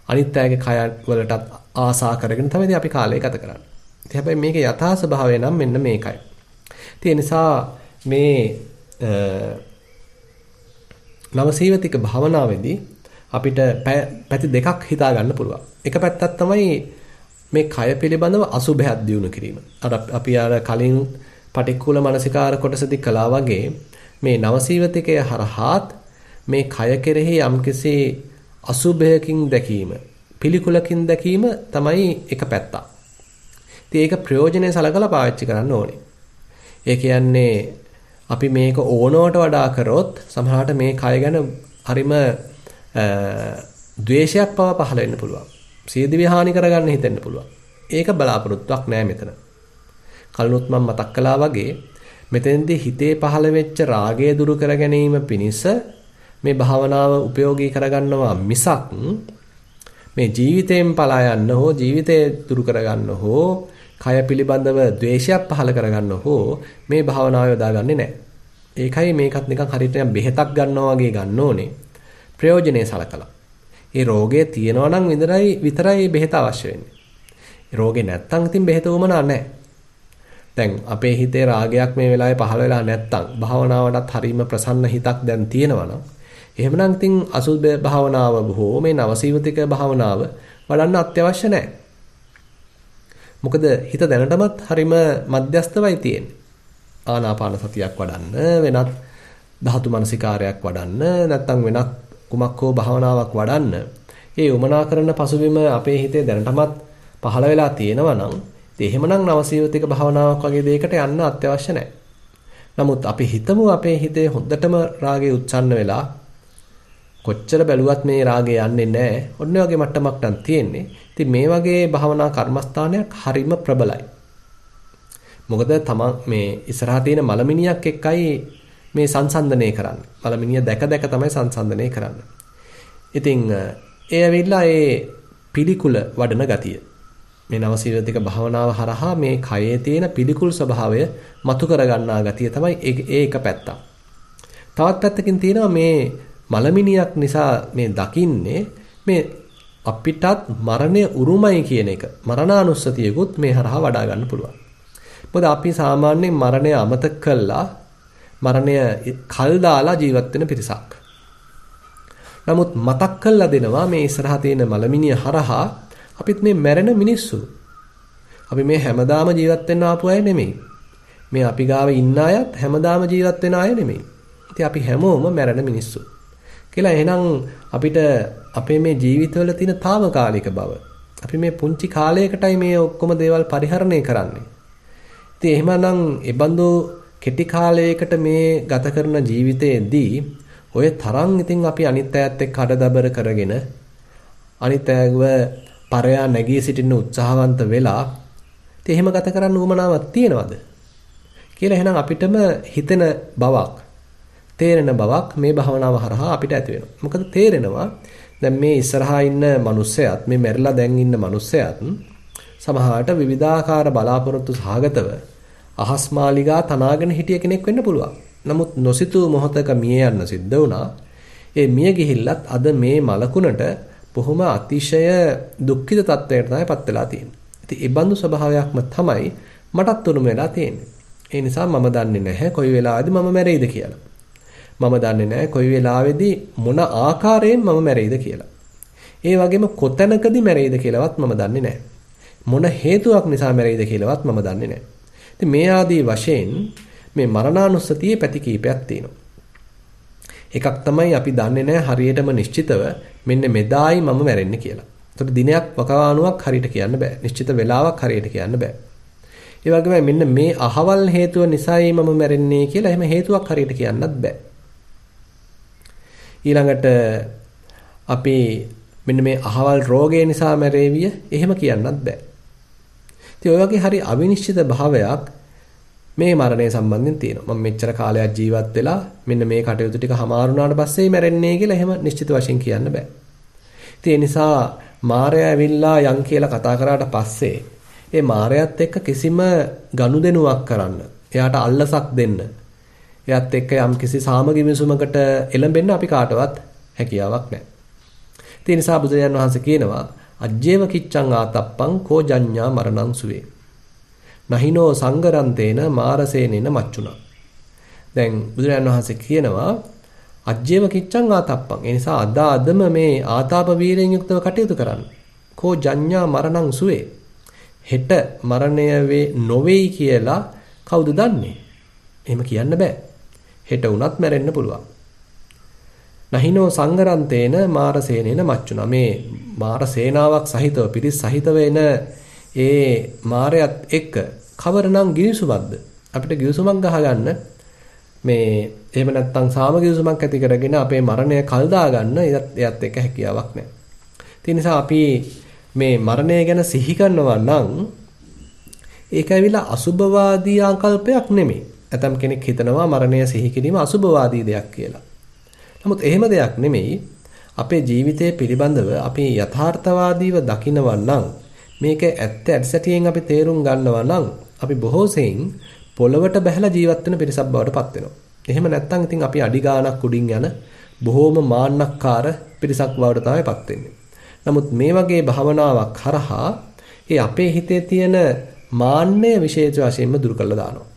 අනිත් අයගේ කය වලටත් ආසා කරගෙන තමයි අපි කාලය ගත කරන්නේ. ඉතින් හැබැයි මේකේ යථා ස්වභාවය නම් මෙන්න මේකයි. ඉතින් ඒ නිසා මේ නවසීවතික භාවනාවේදී අපිට පැති දෙකක් හිතා ගන්න පුළුවන්. එක පැත්තක් තමයි මේ කය පිළිබඳව අසුභයක් දියුණු කිරීම. අපි කලින් පටික්කුල මනසිකාර කොටසදී කළා වගේ මේ නවසීවතිකය හරහාත් මේ කය කෙරෙහි යම්කිසි අසුභයකින් දැකීම, පිළිකුලකින් දැකීම තමයි එක පැත්තක්. ඉතින් ඒක ප්‍රයෝජනෙ සලකලා පාවිච්චි කරන්න ඕනේ. ඒ කියන්නේ අපි මේක ඕනවට වඩා කරොත් සමහරවිට මේ කය ගැන හරිම ද්වේෂයක් පහළ වෙන්න පුළුවන්. සියදිවි හානි කරගන්න හිතෙන්න පුළුවන්. ඒක බලාපොරොත්තුවක් නෑ මෙතන. කලිනුත් මම මතක් කළා වගේ මෙතෙන්දී හිතේ පහළ වෙච්ච රාගය දුරු කර ගැනීම පිණිස මේ භාවනාව ප්‍රයෝගී කරගන්නවා මිසක් මේ ජීවිතයෙන් පලා යන්න හෝ ජීවිතය දුරු කරගන්න හෝ කය පිළිබඳව ද්වේෂයක් පහළ කරගන්න හෝ මේ භාවනාව යොදාගන්නේ නැහැ. ඒකයි මේකත් නිකන් හරියට බෙහෙතක් ගන්නවා වගේ ගන්න ඕනේ. ප්‍රයෝජනේ සලකලා. ඒ රෝගය තියෙනවා නම් විතරයි බෙහෙත අවශ්‍ය වෙන්නේ. රෝගේ නැත්තම් ඉතින් බෙහෙත උවමනා නැහැ. දැන් අපේ හිතේ රාගයක් මේ වෙලාවේ පහළ වෙලා නැත්තම් භාවනාවටත් හරීම ප්‍රසන්න හිතක් දැන් තියෙනවා නම් එහෙමනම් ඉතින් අසුභ භාවනාව බොහෝ මේ නවසීවතික භාවනාව වඩන්න අත්‍යවශ්‍ය නැහැ. මොකද හිත දැනටමත් හරීම මධ්‍යස්තවයි තියෙන්නේ. ආනාපාන සතියක් වඩන්න, වෙනත් ධාතු මනසිකාරයක් වඩන්න, නැත්තම් වෙනත් කුමක් හෝ භාවනාවක් වඩන්න. ඒ උමනා කරන පසුබිම අපේ හිතේ දැනටමත් පහළ වෙලා තියෙනවා නම් එහෙමනම් නවසීවතික භාවනාවක් වගේ දෙයකට යන්න අත්‍යවශ්‍ය නැහැ. නමුත් අපි හිතමු අපේ හිතේ හොඳටම රාගය උච්චන්න වෙලා කොච්චර බැලුවත් මේ රාගය යන්නේ නැහැ. ඔන්න ඔය වගේ මට්ටමක් නම් තියෙන්නේ. ඉතින් මේ වගේ භාවනා කර්මස්ථානයක් හරිම ප්‍රබලයි. මොකද තමන් මේ ඉස්සරහා තියෙන මලමිනියක් එක්කයි මේ සංසන්දනය කරන්නේ. මලමිනිය දැක දැක තමයි සංසන්දනය කරන්නේ. ඉතින් ඒ ඇවිල්ලා ඒ පිළිකුල වඩන ගතිය. මේ නවසීවතික භාවනාව හරහා මේ කයේ තියෙන පිළිකුල් ස්වභාවය මතු කරගන්නා ගතිය තමයි ඒ එක පැත්තක්. තවත් පැත්තකින් තියෙනවා මේ මලමිනියක් නිසා මේ දකින්නේ මේ අපිටත් මරණය උරුමයි කියන එක. මරණානුස්සතියකුත් මේ හරහා වඩා ගන්න පුළුවන්. මොකද අපි සාමාන්‍යයෙන් මරණය අමතක කළා මරණය කල් දාලා ජීවත් වෙන පිරිසක්. නමුත් මතක් කරලා දෙනවා මේ ඉස්සරහා තියෙන මලමිනිය හරහා අපිත් මේ මැරෙන මිනිස්සු. අපි මේ හැමදාම ජීවත් වෙන්න ආපු අය නෙමෙයි. මේ අපි ගාව ඉන්න අයත් හැමදාම ජීවත් වෙන අය නෙමෙයි. ඉතින් අපි හැමෝම මැරෙන මිනිස්සු. කියලා එහෙනම් අපිට අපේ මේ ජීවිතවල තියෙන తాවකාලික බව අපි මේ පුංචි කාලයකටයි මේ ඔක්කොම දේවල් පරිහරණය කරන්නේ. ඉතින් එහෙමනම් ඒ බඳු කෙටි කාලයකට මේ ගත කරන ජීවිතයේදී ඔය තරම් ඉතින් අපි අනිත් අයත් එක්ක අඩදබර කරගෙන අනිත් අයව පරයා නැගී සිටින්න උත්සාහවන්ත වෙලා ඉතින් එහෙම ගත කරන්න උවමනාවක් තියනවද කියලා එහෙනම් අපිටම හිතෙන බවක් තේරෙන බවක් මේ භවනාව හරහා අපිට ඇති වෙනවා. මොකද තේරෙනවා දැන් මේ ඉස්සරහා ඉන්න මිනිස්සයත් මේ මැරිලා දැන් ඉන්න මිනිස්සයත් සමහරට විවිධාකාර බලාපොරොත්තු සහගතව අහස්මාලිගා තනාගෙන හිටිය කෙනෙක් වෙන්න පුළුවන්. නමුත් නොසිතූ මොහොතක මිය යන්න සිද්ධ වුණා. ඒ මිය ගිහිල්ලත් අද මේ මලකුණට බොහොම අතිශය දුක්ඛිත තත්වයකට තමයි පත් වෙලා තියෙන්නේ. ඉතින් ඒ බඳු ස්වභාවයක්ම තමයි මටත් උරුම වෙලා තියෙන්නේ. ඒ නිසා මම දන්නේ නැහැ කොයි වෙලාවෙද මම මැරෙයිද කියලා. මම දන්නේ නැහැ කොයි වෙලාවෙදී මොන ආකාරයෙන් මම මැරෙයිද කියලා. ඒ වගේම කොතැනකදී මැරෙයිද කියලාවත් මම දන්නේ නැහැ. මොන හේතුවක් නිසා මැරෙයිද කියලාවත් මම දන්නේ නැහැ. ඉතින් මේ ආදී වශයෙන් මේ මරණානුස්සතියේ පැති කීපයක් තියෙනවා. එකක් තමයි අපි දන්නේ නැහැ හරියටම නිශ්චිතව මෙන්න මෙදායි මම මැරෙන්නේ කියලා. ඒතකොට දිනයක් වකවානුවක් හරියට කියන්න බෑ. නිශ්චිත වෙලාවක් හරියට කියන්න බෑ. ඒ වගේම මෙන්න මේ අහවල් හේතුව නිසායි මම මැරෙන්නේ කියලා එහෙම හේතුවක් හරියට කියන්නත් බෑ. ඊළඟට අපි මෙන්න මේ අහවල් රෝගය නිසා මැරෙවිය එහෙම කියන්නත් බෑ. ඉතින් ඔය වගේ හරි අවිනිශ්චිත භාවයක් මේ මරණය සම්බන්ධයෙන් තියෙනවා. මම මෙච්චර කාලයක් ජීවත් වෙලා මෙන්න මේ කටයුතු ටික හමාරුනාට පස්සේ මැරෙන්නේ කියලා එහෙම නිශ්චිත වශයෙන් කියන්න බෑ. ඉතින් ඒ නිසා මාරයා ඇවිල්ලා යන් කියලා කතා කරාට පස්සේ ඒ මාරයාත් එක්ක කිසිම ගනුදෙනුවක් කරන්න, එයාට අල්ලසක් දෙන්න, එයාත් එක්ක යම් කිසි සාමගි විසුමකට එළඹෙන්න අපි කාටවත් හැකියාවක් නැහැ. ඒ නිසා බුදුරජාණන් වහන්සේ කියනවා අජ්ජේව කිච්ඡං ආතප්පං කෝ ජඤ්ඤා මරණං සුවේ. නහිනෝ සංගරන්තේන මාරසේනේන මච්චුණා. දැන් බුදුරජාණන් වහන්සේ කියනවා අජ්ජේව කිච්ඡං ආතප්පං. ඒ නිසා අදම මේ ආතාප වීරයෙන් යුක්තව කටයුතු කරන්න. කෝ ජඤ්ඤා මරණං සුවේ. හෙට මරණය නොවේයි කියලා කවුද දන්නේ? එහෙම කියන්න බෑ. හෙට වුණත් මැරෙන්න පුළුවන්. නහිනෝ සංගරන්තේන මාරසේනේන මච්චුණා. මේ මාර සේනාවක් සහිතව පිරිස් සහිතව එන ඒ මාරයත් එක්ක කවරනම් ගිවිසුමක්ද? අපිට ගිවිසුමක් ගහගන්න මේ එහෙම නැත්නම් සාමගිවිසුමක් ඇති කරගෙන අපේ මරණය කල් දාගන්න එයත් එක්ක හැකියාවක් නැහැ. ඒ නිසා අපි මේ මරණය ගැන සිහි කරනවා නම් ඒක ඇවිල්ලා අසුභවාදී ආකල්පයක් නෙමෙයි. ඇතම් කෙනෙක් හිතනවා මරණය සිහි කිරීම අසුභවාදී දෙයක් කියලා. නමුත් එහෙම දෙයක් නෙමෙයි. අපේ ජීවිතය පිළිබඳව අපි යථාර්ථවාදීව දකිනවා නම් මේක ඇත්ත ඇත්තටියෙන් අපි තේරුම් ගන්නවා නම් අපි බොහෝ සෙයින් පොළවට බැහැලා ජීවත් වෙන පිරිසක් බවට පත් වෙනවා. එහෙම නැත්නම් ඉතින් අපි අඩි ගාණක් උඩින් යන බොහෝම මාන්නක්කාර පිරිසක් බවට තමයි පත් වෙන්නේ. නමුත් මේ වගේ භාවනාවක් හරහා ඒ අපේ හිතේ තියෙන මාන්නය විශේෂ වශයෙන්ම දුරු කරලා දානවා.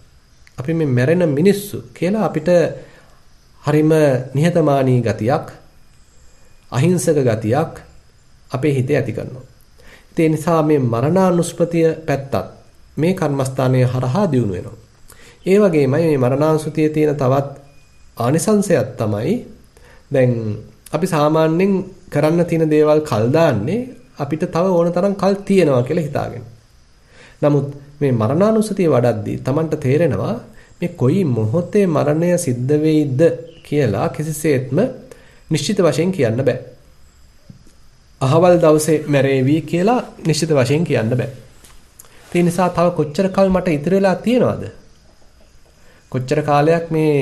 අපි මේ මැරෙන මිනිස්සු කියලා අපිට හරිම නිහතමානී ගතියක්, අහිංසක ගතියක් අපේ හිතේ ඇති කරනවා. ඒ නිසා මේ මරණානුස්මතිය පැත්තත් මේ කර්මස්ථානයේ හරහා දියුණු වෙනවා. ඒ වගේමයි මේ මරණානුස්මතියේ තියෙන තවත් ආනිසංශයක් තමයි දැන් අපි සාමාන්‍යයෙන් කරන්න තියෙන දේවල් කල් දාන්නේ අපිට තව ඕන තරම් කල් තියෙනවා කියලා හිතාගෙන. නමුත් මේ මරණානුස්සතිය වඩද්දී Tamanට තේරෙනවා මේ කොයි මොහොතේ මරණය සිද්ධ වෙයිද කියලා කිසිසේත්ම නිශ්චිත වශයෙන් කියන්න බෑ. අහවල් දවසේ මැරේවි කියලා නිශ්චිත වශයෙන් කියන්න බෑ. ඒ නිසා තව කොච්චර කල් මට ඉතිරි වෙලා තියෙනවද? කොච්චර කාලයක් මේ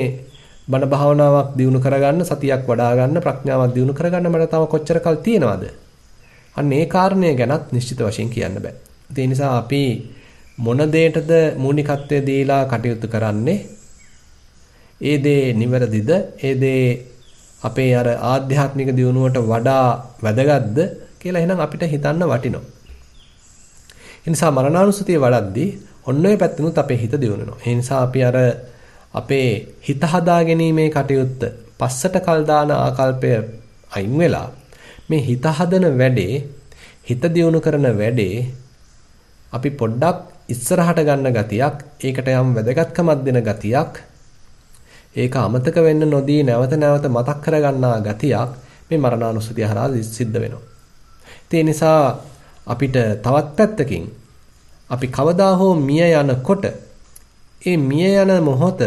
බණ භාවනාවක් දියුණු කරගන්න, සතියක් වඩා ගන්න, ප්‍රඥාවක් දියුණු කරගන්න මට තව කොච්චර කල් තියෙනවද? අන්න ඒ කාරණය ගැනත් නිශ්චිත වශයෙන් කියන්න බෑ. ඒ නිසා අපි මොන දෙයකටද මූලිකත්වය දීලා කටයුතු කරන්නේ? ඒ දේ නිවැරදිද? ඒ දේ අපේ අර ආධ්‍යාත්මික දියුණුවට වඩා වැදගත්ද කියලා එහෙනම් අපිට හිතන්න වටිනවා. ඒ නිසා මරණානුස්සතිය වඩද්දී ඔන්න ඔය පැත්තෙනුත් අපේ හිත දියුණු වෙනවා. ඒ නිසා අපි අර අපේ හිත හදා ගැනීමේ කටයුත්ත පස්සට කල් දාන ආකල්පය අයින් වෙලා මේ හිත හදන වැඩේ, හිත දියුණු කරන වැඩේ අපි පොඩ්ඩක් ඉස්සරහට ගන්න ගතියක්, ඒකට යම් වැදගත්කමක් දෙන ගතියක්, ඒක අමතක වෙන්න නොදී නැවත නැවත මතක් කරගන්නා ගතියක් මේ මරණානුස්සතිය හරහා සිද්ධ වෙනවා. ඒ නිසා අපිට තවත් පැත්තකින් අපි කවදා හෝ මිය යනකොට ඒ මිය යන මොහොත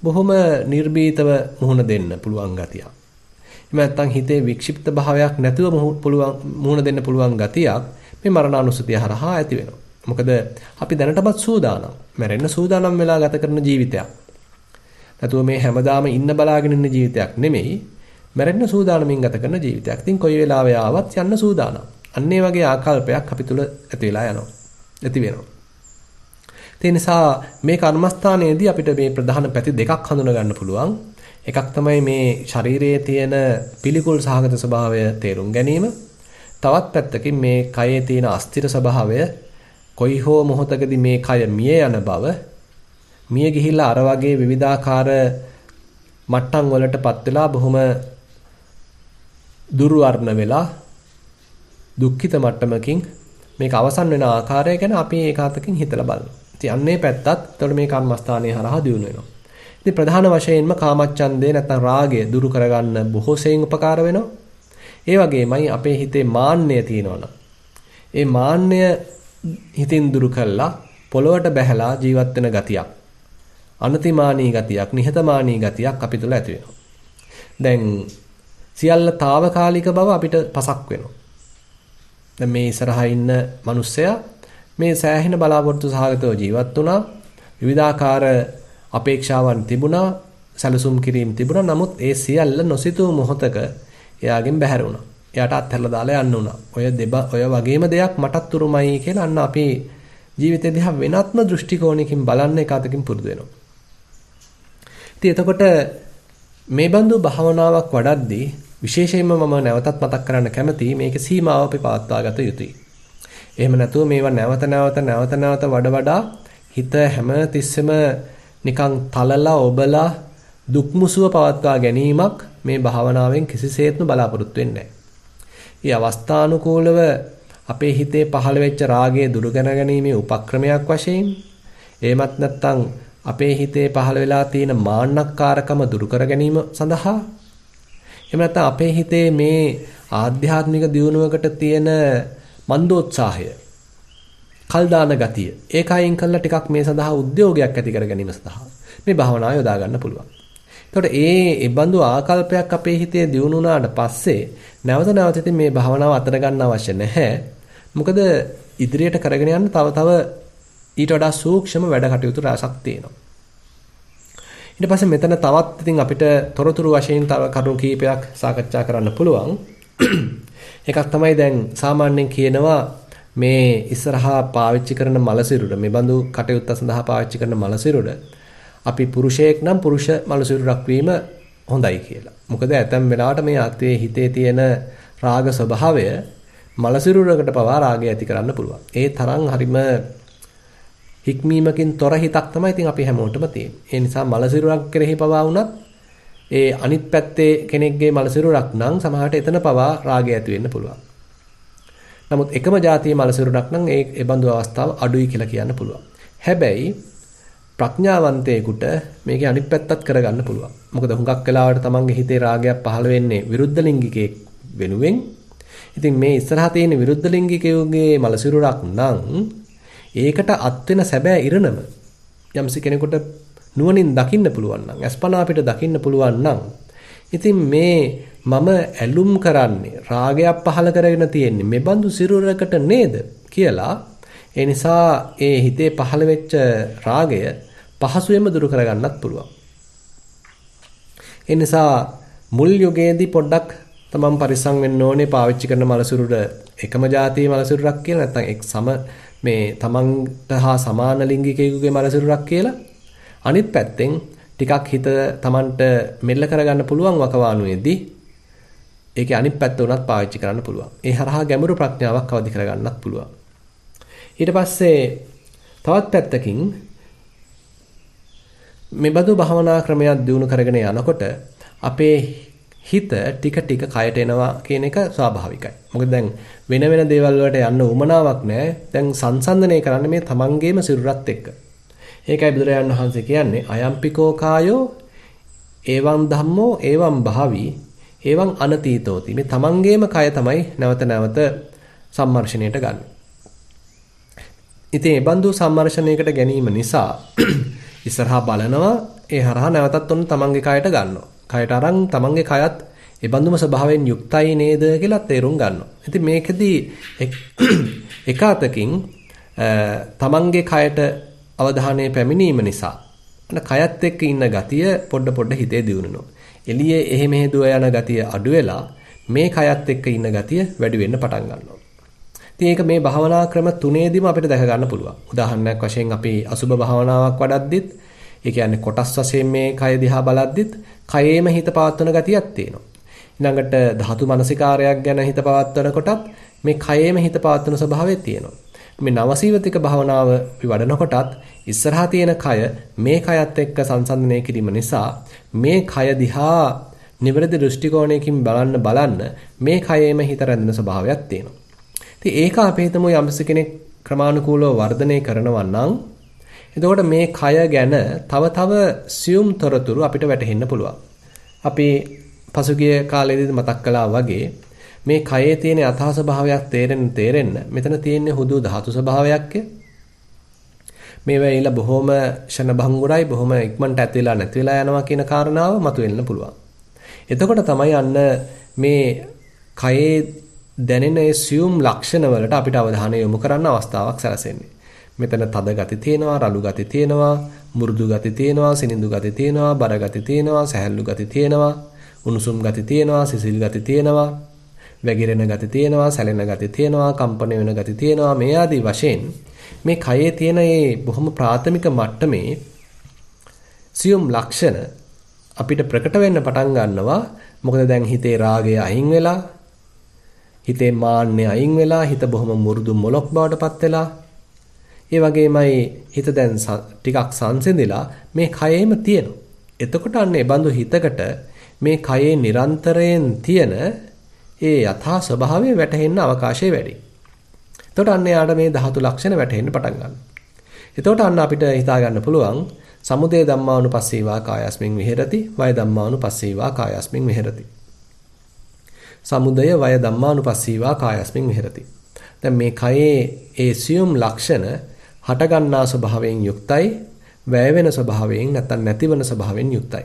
බොහොම නිර්භීතව මුහුණ දෙන්න පුළුවන් ගතියක්. එහෙම නැත්නම් හිතේ වික්ෂිප්ත භාවයක් නැතුව මුහුණ දෙන්න පුළුවන් ගතියක් මේ මරණානුස්සතිය හරහා ඇති වෙනවා. මොකද අපි දැනටමත් සූදානම්, මැරෙන්න සූදානම් වෙලා ගත කරන ජීවිතයක්. නැතුව මේ හැමදාම ඉන්න බලාගෙන ඉන්න ජීවිතයක් නෙමෙයි, මැරෙන්න සූදානමින් ගත කරන ජීවිතයක්. ඉතින් කොයි වෙලාවෙ ආවත් යන්න සූදානම්. අන්න ඒ වගේ ආකල්පයක් අපි තුල ඇති වෙලා යනවා. ඇති වෙනවා. ඒ නිසා මේ කර්මස්ථානයේදී අපිට මේ ප්‍රධාන පැති දෙකක් හඳුනා ගන්න පුළුවන්. එකක් තමයි මේ ශරීරයේ තියෙන පිළිකුල් සහගත ස්වභාවය තේරුම් ගැනීම. තවත් පැත්තකින් මේ කයේ තියෙන අස්තිර ස්වභාවය, කොයි හෝ මොහොතකදී මේ කය මිය යන බව, මිය ගිහිල්ලා අර වගේ විවිධාකාර මට්ටම් වලටපත් වෙලා බොහොම දුර්වර්ණ වෙලා දුක්ඛිත මට්ටමකින් මේක අවසන් වෙන ආකාරය ගැන අපි ඒකාතකින් හිතලා බලනවා. ඉතින් අන්නේ පැත්තත් එතකොට මේ කර්මස්ථානයේ හරහා දියුණු වෙනවා. ඉතින් ප්‍රධාන වශයෙන්ම කාමච්ඡන්දේ නැත්නම් රාගය දුරු කරගන්න බොහෝ සෙයින් උපකාර වෙනවා. ඒ වගේමයි අපේ හිතේ මාන්නය තියෙනවනම් ඒ මාන්නය හිතින් දුරු කළා පොළොවට බැහැලා ජීවත් වෙන ගතියක්, අනතිමානී ගතියක්, නිහතමානී ගතියක් අපි තුල ඇති වෙනවා. දැන් සියල්ල తాවකාලික බව අපිට පසක් වෙනවා. දැන් මේ ඉස්සරහා ඉන්න මිනිස්සයා මේ සෑහෙන බලාපොරොත්තු සහගතව ජීවත් වුණා. විවිධාකාර අපේක්ෂාවන් තිබුණා, සැලසුම් කිරීම තිබුණා. නමුත් ඒ සියල්ල නොසිතූ මොහොතක එයාගෙන් බැහැර වුණා. එයාට අත්හැරලා දාලා යන්න උනා. ඔය වගේම දෙයක් මටත් උරුමයි කියලා අන්න අපි ජීවිතේ දිහා වෙනත්ම දෘෂ්ටි කෝණයකින් බලන්න එක අතකින් පුරුදු වෙනවා. ඉතින් එතකොට මේ බඳු භාවනාවක් වඩද්දී විශේෂයෙන්ම මම නැවතත් මතක් කරන්න කැමතියි මේකේ සීමාව අපි පවත්වා ගත යුතුයි. එහෙම නැතුව මේවා නැවත වඩා හිත හැම තිස්සෙම නිකන් තලලා ඔබලා දුක්මුසුව පවත්වා ගැනීමක් මේ භාවනාවෙන් කිසිසේත්ම බලාපොරොත්තු වෙන්නේ නැහැ. මේ අවස්ථානුකූලව අපේ හිතේ පහළ වෙච්ච රාගය දුරු ගැනීමේ උපක්‍රමයක් වශයෙන් එහෙමත් නැත්නම් අපේ හිතේ පහළ වෙලා තියෙන මාන්නක්කාරකම දුරු කර ගැනීම සඳහා එහෙම නැත්නම් අපේ හිතේ මේ ආධ්‍යාත්මික දියුණුවකට තියෙන මන්දෝත්සාහය කල් දාන ගතිය ඒකයින් කළා ටිකක් මේ සඳහා උද්‍යෝගයක් ඇති කර ගැනීම සඳහා මේ භාවනාව යොදා ගන්න පුළුවන්. එතකොට ඒ බඳු ආකල්පයක් අපේ හිතේ දියුණු වුණාට පස්සේ නැවත ඉතින් මේ භාවනාව අතර ගන්න අවශ්‍ය නැහැ. මොකද ඉදිරියට කරගෙන යන්න තව ඊට වඩා සූක්ෂම වැඩ කටයුතු රාශක් තියෙනවා. ඊට පස්සේ මෙතන තවත් ඉතින් අපිට තොරතුරු වශයෙන් තව කරුණු කීපයක් සාකච්ඡා කරන්න පුළුවන්. එකක් තමයි දැන් සාමාන්‍යයෙන් කියනවා මේ ඉස්සරහා පාවිච්චි කරන මලසිරුර මේ බඳු කටයුත්ත සඳහා පාවිච්චි කරන මලසිරුර අපි පුරුෂයෙක් නම් පුරුෂ මලසිරුරක් වීම හොඳයි කියලා. මොකද ඇතැම් වෙලාවට මේ අත්වේ හිතේ තියෙන රාග ස්වභාවය මලසිරුරකට පවා රාගය ඇති කරන්න පුළුවන්. ඒ තරම් හරිම හික්මීමකින් තොර හිතක් තමයි ඉතින් අපි හැමෝටම තියෙන්නේ. ඒ නිසා මලසිරුරක් කෙරෙහි පවා වුණත් ඒ අනිත් පැත්තේ කෙනෙක්ගේ මලසිරුරක් නම් සමහරට එතන පවා රාගය ඇති වෙන්න පුළුවන්. නමුත් එකම જાතිය මලසිරුරක් නම් ඒ බඳු අවස්ථාව අඩුයි කියලා කියන්න පුළුවන්. හැබැයි ප්‍රඥාවන්තයෙකුට මේකේ අනිත් පැත්තත් කරගන්න පුළුවන්. මොකද හුඟක් වෙලාවට තමන්ගේ හිතේ රාගයක් පහළ වෙන්නේ විරුද්ධ ලිංගිකයෙක් වෙනුවෙන්. ඉතින් මේ ඉස්සරහා තියෙන විරුද්ධ ලිංගිකයෙකුගේ මලසිරුරක් නම් ඒකට අත් වෙන සැබෑ ඉරණම යම්සි කෙනෙකුට නුවණින් දකින්න පුළුවන් නම් අස්පනා අපිට දකින්න පුළුවන් නම් ඉතින් මේ මම ඇලුම් කරන්නේ රාගයක් පහළ කරගෙන තියෙන්නේ මේ බඳු සිරුරකට නේද කියලා ඒ නිසා ඒ හිතේ පහළ වෙච්ච රාගය පහසුවෙන්ම දුරු කරගන්නත් පුළුවන්. ඒ නිසා මුල් යුගයේදී පොඩ්ඩක් තමන් පරිස්සම් වෙන්න ඕනේ පාවිච්චි කරන මලසිරුර එකම જાතියේ මලසිරුරක් කියලා නැත්නම් එක් සම මේ තමන්ට හා සමාන ලිංගිකයෙකුගේ මලසිරුරක් කියලා. අනිත් පැත්තෙන් ටිකක් හිත තමන්ට මෙල්ල කරගන්න පුළුවන් වකවානුවේදී ඒකේ අනිත් පැත්ත උනත් පාවිච්චි කරන්න පුළුවන්. ඒ හරහා ගැඹුරු ප්‍රඥාවක් අවදි කරගන්නත් පුළුවන්. ඊට පස්සේ තවත් පැත්තකින් මේ බඳු භාවනා ක්‍රමයක් දියුණු කරගෙන යනකොට අපේ හිත ටික ටික කයට එනවා කියන එක ස්වාභාවිකයි. මොකද දැන් වෙන දේවල් වලට යන්න උවමනාවක් නැහැ. දැන් සංසන්දනය කරන්න මේ තමන්ගේම සිරුරත් එක්ක. ඒකයි බුදුරජාණන් වහන්සේ කියන්නේ අයම්පිකෝ කායෝ එවං ධම්මෝ එවං භාවි එවං අනතීතෝති. මේ තමන්ගේම කය තමයි නැවත සම්මර්ෂණයට ගන්න. ඉතින් මේ බඳු සම්මර්ෂණයකට ගැනීම නිසා ඉස්සරහා බලනවා ඒ හරහා නැවතත් ඔන්න තමන්ගේ කයට ගන්නවා. කයට අරන් තමන්ගේ කයත් ඒ බඳුම ස්වභාවයෙන් යුක්තයි නේද කියලා තේරුම් ගන්නවා. ඉතින් මේකෙදී එක අතකින් තමන්ගේ කයට අවධානය පැමිණීම නිසා අන්න කයත් එක්ක ඉන්න ගතිය පොඩ හිතේ දියුණුනවා. එළියේ එහෙ මෙහෙ දුව යන ගතිය අඩු වෙලා මේ කයත් එක්ක ඉන්න ගතිය වැඩි වෙන්න පටන් ගන්නවා. ඉතින් ඒක මේ භාවනා ක්‍රම තුනේදීම අපිට දැක ගන්න පුළුවන්. උදාහරණයක් වශයෙන් අපි අසුබ භාවනාවක් වඩද්දිත් ඒ කියන්නේ කොටස් වශයෙන් මේ කය දිහා බලද්දිත් කයේම හිත පවත්වන ගතියක් තියෙනවා. ඊළඟට ධාතු මනසිකාරයක් ගැන හිත පවත්වන කොටත් මේ කයේම හිත පවත්වන ස්වභාවය තියෙනවා. මේ නවසීවතික භාවනාව අපි වඩනකොටත් ඉස්සරහා තියෙන කය මේ කයත් එක්ක සංසන්දනය කිරීම නිසා මේ කය දිහා නිවැරදි දෘෂ්ටි කෝණයකින් බලන්න මේ කයේම හිත රැඳෙන ස්වභාවයක් තියෙනවා. ඉතින් ඒක අපි හිතමු යම්ස කෙනෙක් ක්‍රමානුකූලව වර්ධනය කරනවා නම් එතකොට මේ කය ගැන තව සියුම් තොරතුරු අපිට වැටහෙන්න පුළුවන්. අපි පසුගිය කාලේදී මතක් කළා වගේ මේ කයේ තියෙන යථා ස්වභාවයක් තේරෙන්න මෙතන තියෙන්නේ හුදු ධාතු ස්වභාවයක්. මේ වෙයිලා බොහොම ෂණ භංගුරයි බොහොම ඉක්මනට ඇති වෙලා නැති වෙලා යනවා කියන කාරණාව මතුවෙන්න පුළුවන්. එතකොට තමයි අන්න මේ කයේ දැනෙන ඒ සියුම් ලක්ෂණ වලට අපිට අවධානය යොමු කරන්න අවස්ථාවක් සැලසෙන්නේ. මෙතන තද ගති තියෙනවා, රළු ගති තියෙනවා, මෘදු ගති තියෙනවා, සිනිඳු ගති තියෙනවා, බර ගති තියෙනවා, සැහැල්ලු ගති තියෙනවා, උණුසුම් ගති තියෙනවා, සිසිල් ගති තියෙනවා, වැగిරෙන ගති තියෙනවා, සැලෙන ගති තියෙනවා, කම්පන වෙන ගති තියෙනවා. මේ ආදී වශයෙන් මේ කයේ තියෙන මේ බොහොම ප්‍රාථමික මට්ටමේ සියුම් ලක්ෂණ අපිට ප්‍රකට වෙන්න පටන් ගන්නවා. මොකද දැන් හිතේ රාගය අයින් වෙලා, හිතේ මාන්නය අයින් වෙලා, හිත බොහොම මුරුදු මොලොක් බවට පත් වෙලා, ඒ වගේමයි හිත දැන් ටිකක් සංසිඳිලා මේ කයෙම තියෙනවා. එතකොට අන්න ඒ බඳු හිතකට මේ කයේ නිරන්තරයෙන් තියෙන ඒ යථා ස්වභාවය වැටහෙන්න අවකාශය වැඩි. එතකොට අන්න යාට මේ ධාතු ලක්ෂණ වැටහෙන්න පටන් ගන්නවා. එතකොට අන්න අපිට හිතා ගන්න පුළුවන් සමුදය ධම්මානුපස්සීවා කායස්මින් විහෙරති, වය ධම්මානුපස්සීවා කායස්මින් විහෙරති. සමුදය වය ධම්මානුපස්සීවා කායස්මින් විහෙරති. දැන් මේ කයේ ඒ සියුම් ලක්ෂණ හට ගන්නා ස්වභාවයෙන් යුක්තයි, වැය වෙන ස්වභාවයෙන් නැත්නම් නැතිවන ස්වභාවයෙන් යුක්තයි.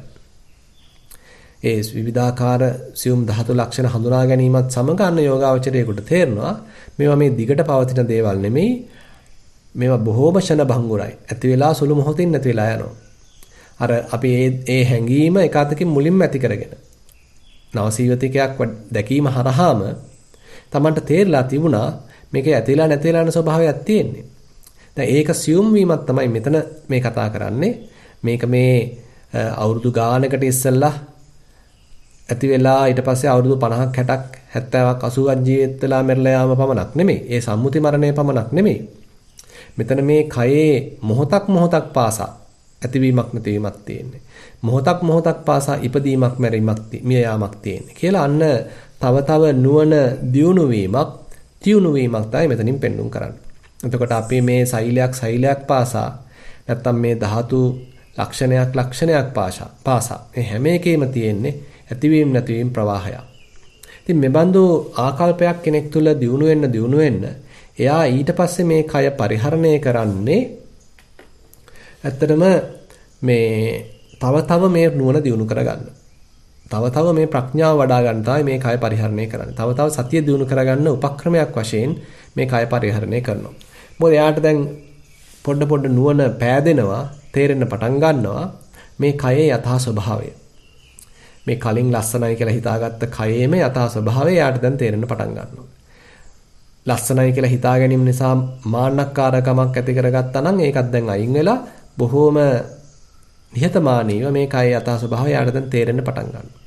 ඒ විවිධාකාර සියුම් ධාතු ලක්ෂණ හඳුනා ගැනීමත් සමග අන්න යෝගාවචරයේකට තේරෙනවා මේවා මේ දිගට පවතින දේවල් නෙමෙයි, මේවා බොහෝම ෂණ භංගුරයි. ඇති වෙලා සුළු මොහොතින් නැති වෙලා යනවා. අර අපි ඒ හැඟීම එක අතකින් මුලින්ම ඇති කරගෙන නවසීවතිකයක් දැකීම හරහාම Tamanට තේරලා තිබුණා මේකේ ඇතිලා නැතිලා යන ස්වභාවයක් තියෙන්නේ. දැන් ඒක සියුම් වීමක් තමයි මෙතන මේ කතා කරන්නේ. මේක මේ අවුරුදු ගානකට ඉස්සෙල්ලා ඇති වෙලා ඊට පස්සේ අවුරුදු 50ක් 60ක් 70ක් 80ක් ජීවත් වෙලා මැරලා යාම පමණක් නෙමෙයි. ඒ සම්මුති මරණය පමණක් නෙමෙයි. මෙතන මේ කයේ මොහොතක් පාසා ඇතිවීමක් නැතිවීමක් තියෙන්නේ. මොහොතක් පාසා ඉපදීමක් මැරීමක් මිය යාමක් තියෙන්නේ. කියලා අන්න තව නුවණ දියුණු වීමක්, තියුණු වීමක් තමයි මෙතනින් පෙන්වුම් කරන්නේ. එතකොට අපි මේ සෛලයක් පාසා නැත්තම් මේ ධාතු ලක්ෂණයක් පාසා මේ හැම එකෙම තියෙන්නේ ඇතිවීම නැතිවීම ප්‍රවාහය. ඉතින් මේ බඳු ආකල්පයක් කෙනෙක් තුළ දියුණු වෙන්න එයා ඊට පස්සේ මේ කය පරිහරණය කරන්නේ ඇත්තටම මේ තව මේ නුවණ දියුණු කරගන්න. තව මේ ප්‍රඥාව වඩා ගන්න තමයි මේ කය පරිහරණය කරන්නේ. තව සතිය දියුණු කරගන්න උපක්‍රමයක් වශයෙන් මේ කය පරිහරණය කරනවා. මොකද එයාට දැන් පොඩ නුවණ පෑදෙනවා, තේරෙන්න පටන් ගන්නවා මේ කයේ යථා ස්වභාවය. මේ කලින් ලස්සනයි කියලා හිතාගත්ත කයේම යථා ස්වභාවය යාට දැන් තේරෙන්න පටන් ගන්නවා. ලස්සනයි කියලා හිතා ගැනීම නිසා මාන්නක්කාරකමක් ඇති කරගත්තා නම් ඒකත් දැන් අයින් වෙලා බොහෝම නිහතමානීව මේ කයේ යථා ස්වභාවය යාට දැන් තේරෙන්න පටන් ගන්නවා.